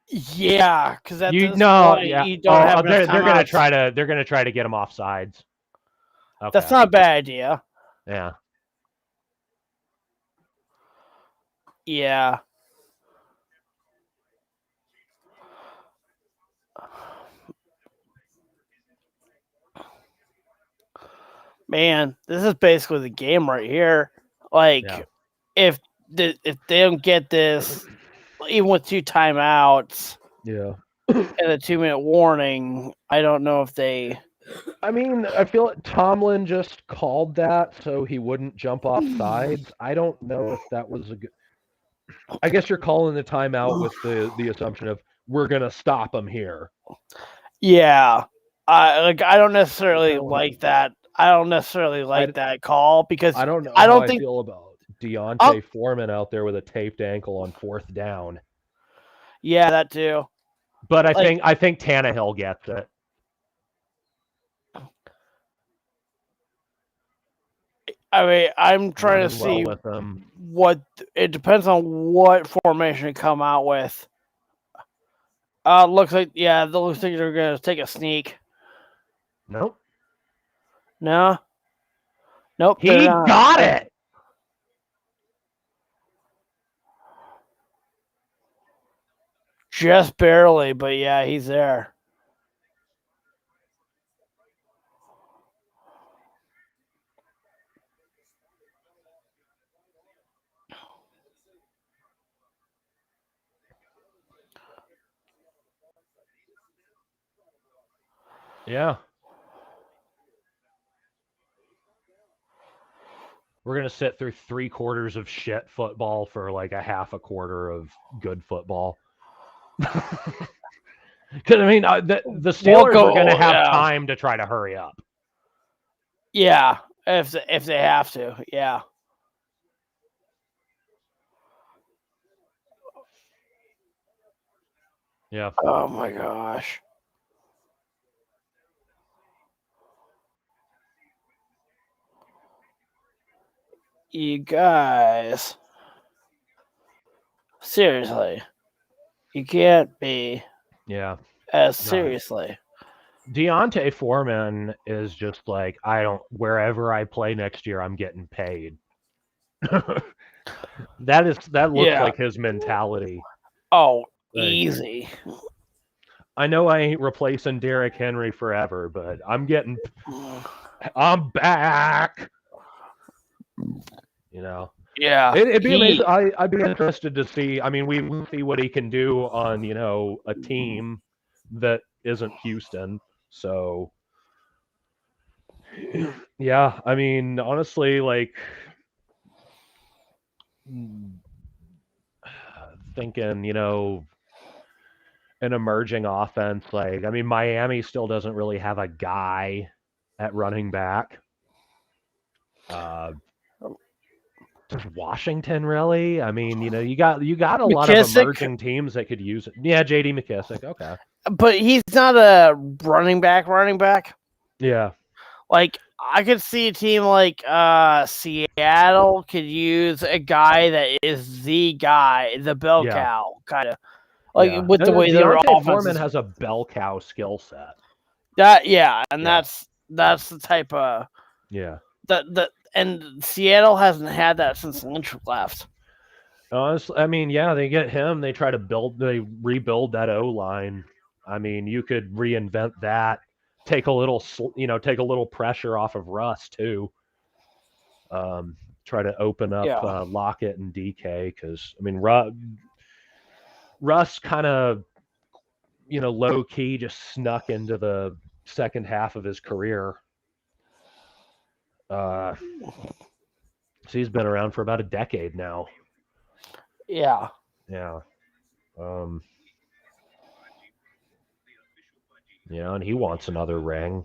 Yeah, because at this point, you don't have they're enough gonna timeouts. they're gonna try to get him off sides. Okay. That's not a bad idea. Yeah. Yeah. Man, this is basically the game right here. Like, if they don't get this, even with 2 timeouts, yeah, and a 2-minute warning, I don't know if they. I mean, I feel like Tomlin just called that so he wouldn't jump off sides. I don't know if that was a good. I guess you're calling the timeout with the assumption of we're gonna stop him here. Yeah, I don't necessarily like that. I don't necessarily like that call because I don't know I don't how think I feel about Deontay Foreman out there with a taped ankle on 4th down. Yeah, that too. But I think Tannehill gets it. I mean, I'm trying to see what it depends on what formation to come out with. Looks like they're gonna take a sneak. Nope. No. Nope. He got it. Just barely, but yeah, he's there. Yeah. We're going to sit through 3 quarters of shit football for like a half a quarter of good football. Because, I mean, the Steelers are going to have time to try to hurry up. Yeah, if they have to, yeah. Yeah. Oh, my gosh. You guys. Seriously. You can't be. Yeah. As seriously. Deontay Foreman is just like, wherever I play next year, I'm getting paid. That looks like his mentality. Oh, easy. I know I ain't replacing Derrick Henry forever, but I'm back. You know. Yeah. It'd be amazing. I'd be interested to see. I mean, we see what he can do on, a team that isn't Houston. So, yeah, I mean, honestly, like, thinking, an emerging offense, like, I mean, Miami still doesn't really have a guy at running back. Does Washington really? I mean, you got a lot of emerging teams that could use it. Yeah, J.D. McKissick. Okay, but he's not a running back. Yeah, like I could see a team like Seattle could use a guy that is the guy, the bell cow kind of. Like Yeah. with the way their Deontay offense Foreman is. has a bell cow skill set. And Yeah. that's the type of Yeah. and Seattle hasn't had that since Lynch left. Honestly, I mean, yeah, they get him. They rebuild that O line. I mean, you could reinvent that. Take a little pressure off of Russ too. Try to open up Lockett and DK because I mean, Russ kind of low key just snuck into the second half of his career. So he's been around for about a decade now. Yeah. Yeah. And he wants another ring.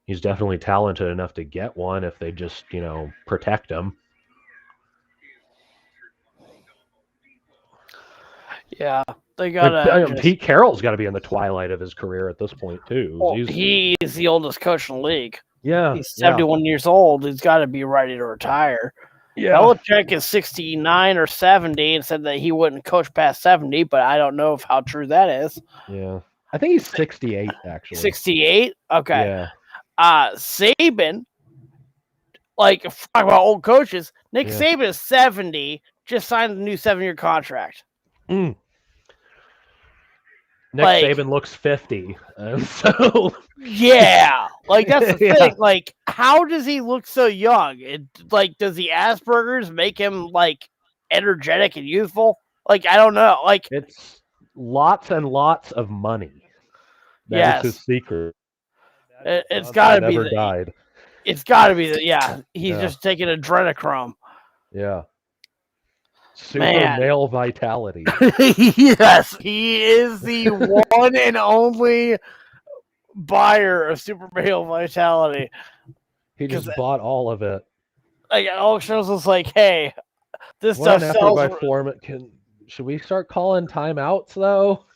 He's definitely talented enough to get one if they just, protect him. Yeah. They got Pete Carroll's got to be in the twilight of his career at this point too. Well, he's the oldest coach in the league. Yeah. He's 71 years old. He's got to be ready to retire. Yeah. Belichick is 69 or 70 and said that he wouldn't coach past 70, but I don't know how true that is. Yeah. I think he's 68, actually. 68? Okay. Yeah. Saban, like, talk about old coaches, Nick Saban is 70, just signed a new 7-year contract. Nick Saban looks 50. So yeah, like that's the thing. Like, how does he look so young? Does the Asperger's make him like energetic and youthful? Like, I don't know. Like, it's lots and lots of money. That's his secret. It's got to be died. It's got to be he's just taking adrenochrome. Yeah. Super male vitality. Yes, he is the one and only buyer of super male vitality. He just bought all of it. Like, Alex Jones was like, "Hey, this what stuff sells." By Foreman. Should we start calling timeouts though?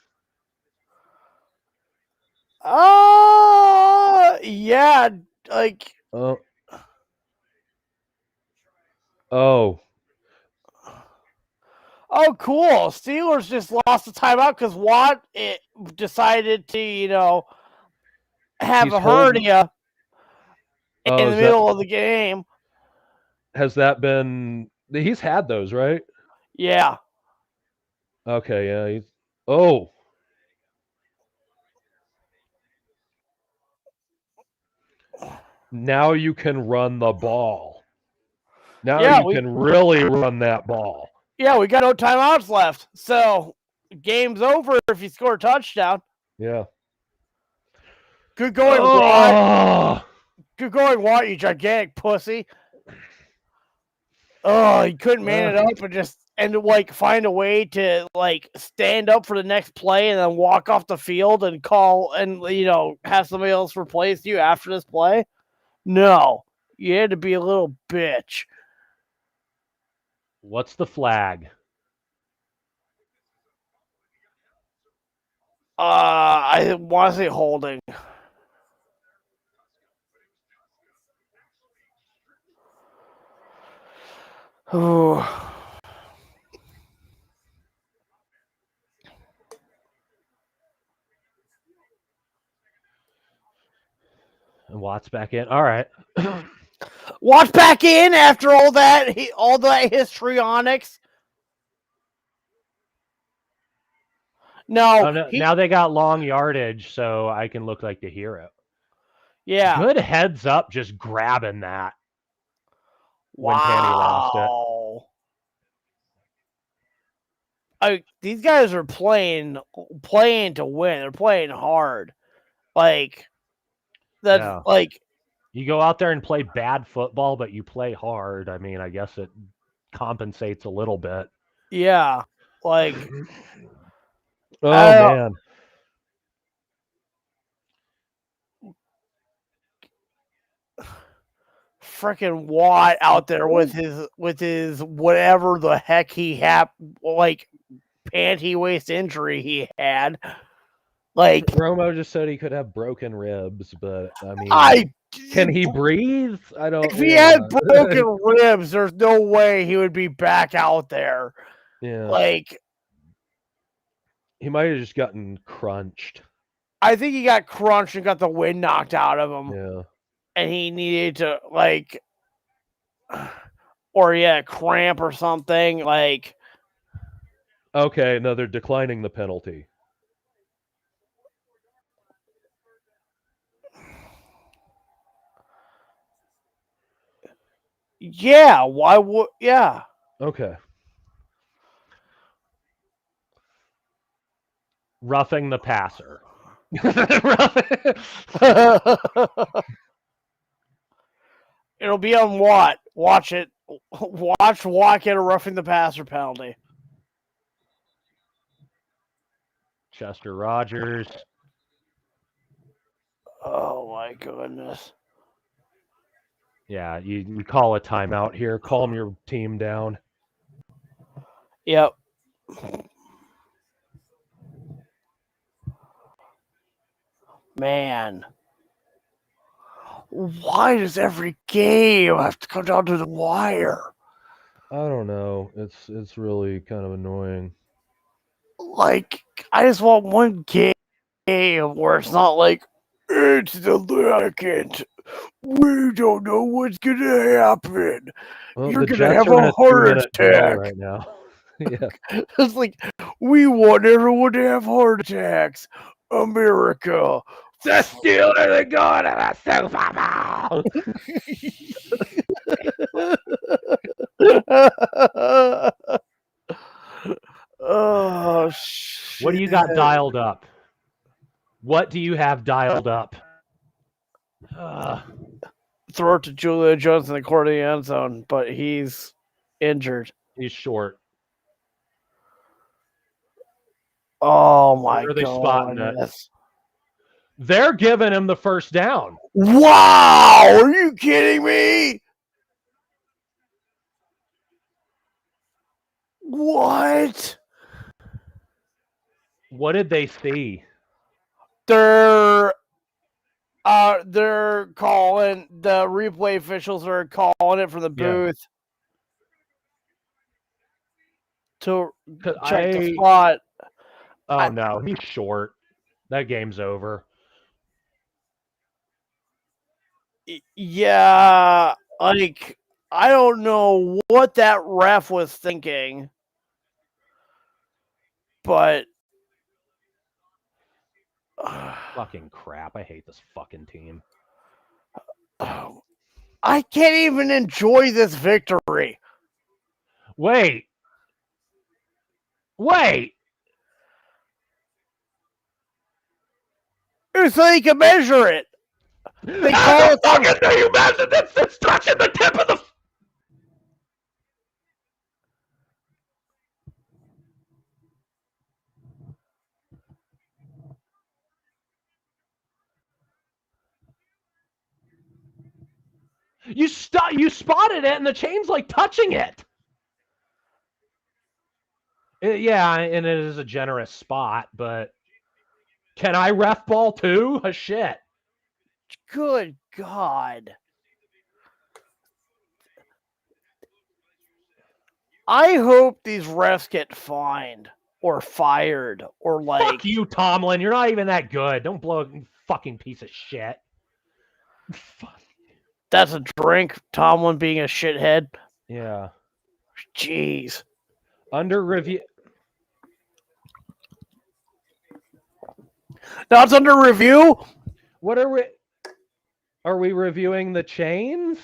Yeah, like. Oh, cool. Steelers just lost the timeout because Watt decided to, have a hernia in the middle of the game. Has that been... He's had those, right? Yeah. Okay, yeah. Now you can run the ball. Now you can really run that ball. Yeah, we got no timeouts left. So, game's over if you score a touchdown. Yeah. Good going, Watt. Good going, Watt, you gigantic pussy. Oh, he couldn't man it up and find a way to stand up for the next play and then walk off the field and call and have somebody else replace you after this play. No, you had to be a little bitch. What's the flag? I want to say holding. Ooh. And Watt's back in. All right. Watt's back in after all that histrionics. No. Now they got long yardage, so I can look like the hero. Yeah. Good heads up, just grabbing that. When Tanny lost it. These guys are playing to win. They're playing hard. You go out there and play bad football, but you play hard. I mean, I guess it compensates a little bit. Yeah. Man. Freaking Watt out there with his whatever the heck he had, panty waist injury he had. Romo just said he could have broken ribs, but I mean, can he breathe? I don't. If he had broken ribs, there's no way he would be back out there. Yeah. He might have just gotten crunched. I think he got crunched and got the wind knocked out of him, Yeah. and he needed to like, or yeah, cramp or something. Like, Okay, no, they're declining the penalty. yeah, why would yeah? Okay. Roughing the passer. It'll be on what? Watch it. Watch Watt get a roughing the passer penalty. Chester Rogers. Oh my goodness. Yeah, you call a timeout here. Calm your team down. Yep. Man. Why does every game have to come down to the wire? I don't know. It's really kind of annoying. Like, I just want one game where it's not like, it's the second. We don't know what's gonna happen. Well, You're the gonna Jets have are in a a heart 2-minute drill attack. right now. Yeah. It's like, we want everyone to have heart attacks. America. The Steelers are going to the Super Bowl. Oh, shit. What do you got dialed up? What do you have dialed up? Throw it to Julia Jones in the corner of the end zone, but he's injured. He's short. Oh my Where are they spotting it? god. They're giving him the first down. Wow! Are you kidding me? What? What did they see? They're calling, the replay officials are calling it from the booth to check the spot. Oh no, he's short. That game's over. Yeah, like, I don't know what that ref was thinking, but Fucking crap. I hate this fucking team. I can't even enjoy this victory. Wait. It's so they can measure it. They call it fucking do you measure this? It's touching the tip of the. You spotted it, and the chain's like touching it. Yeah, and it is a generous spot, but can I ref ball too? Shit. Good God. I hope these refs get fined or fired or like. Fuck you, Tomlin. You're not even that good. Don't blow a fucking piece of shit. Fuck. That's a drink. Tomlin being a shithead. Yeah. Jeez. Under review. Now it's under review. What are we? Are we reviewing the chains?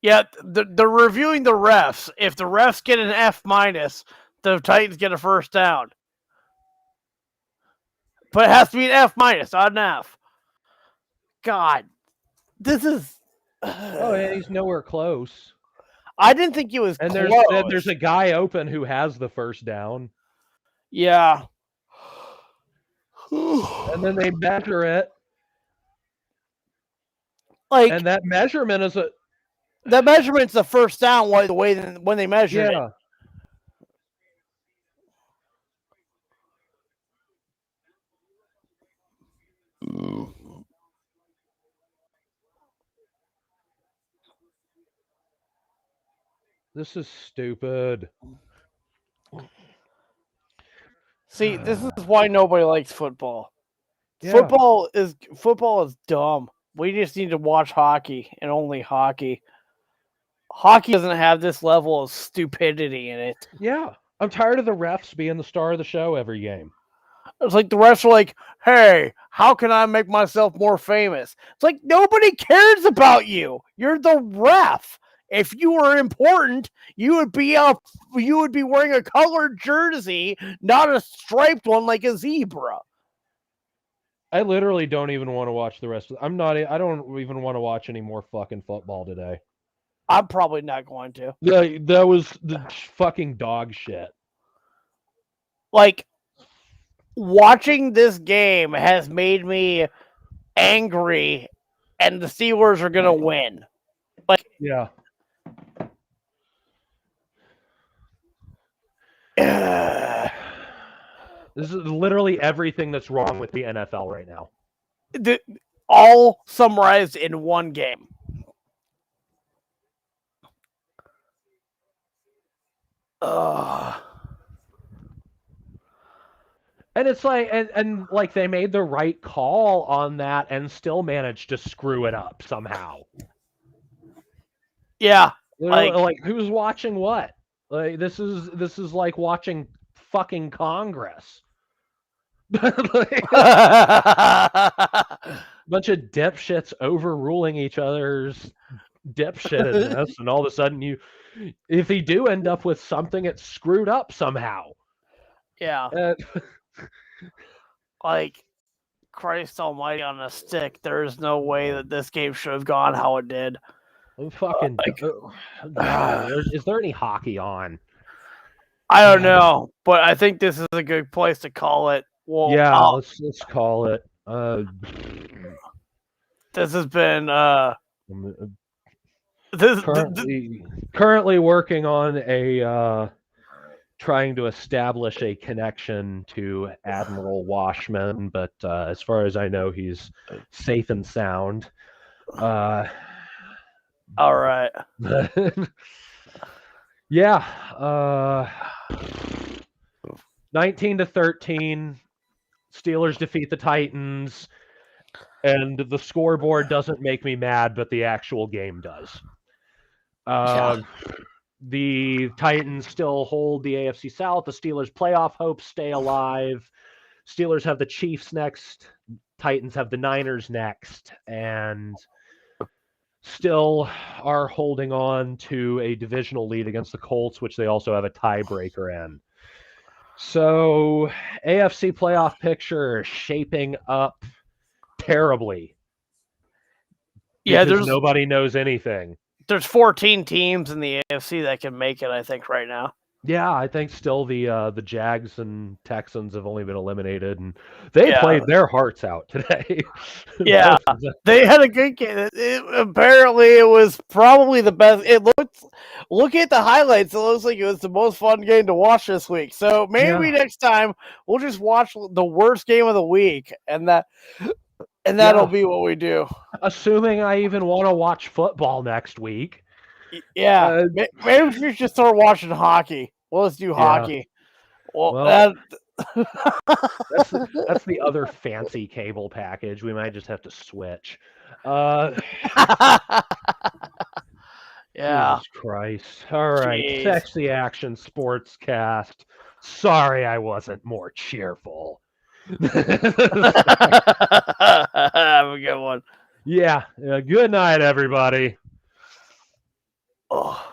Yeah, they're reviewing the refs. If the refs get an F minus, the Titans get a first down. But it has to be an F minus, not an F. God, this is. Oh, yeah, he's nowhere close. I didn't think he was And close. there's a guy open who has the first down. Yeah. And then they measure it. Like, and that measurement is a. That measurement's the first down the way when they measured it. This is stupid. See, this is why nobody likes football. Yeah. Football is dumb. We just need to watch hockey and only hockey. Hockey doesn't have this level of stupidity in it. Yeah. I'm tired of the refs being the star of the show every game. It's like the refs are like, hey, how can I make myself more famous? It's like nobody cares about you. You're the ref. If you were important, you would be wearing a colored jersey, not a striped one like a zebra. I literally don't even want to watch the rest of I don't even want to watch any more fucking football today. I'm probably not going to. That was the fucking dog shit. Like, watching this game has made me angry, and the Steelers are going to win. Like, Yeah. This is literally everything that's wrong with the NFL right now. All summarized in one game. And it's like, and like they made the right call on that and still managed to screw it up somehow. Yeah. Like who's watching what? Like this is like watching fucking Congress. Bunch of dipshits overruling each other's dipshitness, and all of a sudden if you do end up with something, it's screwed up somehow. Yeah. Like, Christ almighty on a stick, there is no way that this game should have gone how it did. Fucking God, is there any hockey on? I don't know, but I think this is a good place to call it. Well, yeah, let's call it. This has been currently working on a trying to establish a connection to Admiral Washman, but as far as I know, he's safe and sound. All right. Yeah. 19-13. Steelers defeat the Titans, and the scoreboard doesn't make me mad, but the actual game does. The Titans still hold the AFC South. The Steelers' playoff hopes stay alive. Steelers have the Chiefs next. Titans have the Niners next, and still are holding on to a divisional lead against the Colts, which they also have a tiebreaker in. So, AFC playoff picture is shaping up terribly. Yeah, because nobody knows anything. There's 14 teams in the AFC that can make it, I think, right now. Yeah, I think still the Jags and Texans have only been eliminated, and they played their hearts out today. Yeah, they had a good game. Apparently, it was probably the best. Look at the highlights. It looks like it was the most fun game to watch this week. So maybe next time we'll just watch the worst game of the week, and that'll be what we do. Assuming I even want to watch football next week. Yeah, maybe we should start watching hockey. Well, let's do hockey. Well, that's the other fancy cable package. We might just have to switch. Yeah. Jesus Christ. All right. Sexy Action Sportscast. Sorry I wasn't more cheerful. Have a good one. Yeah. Good night, everybody. Oh.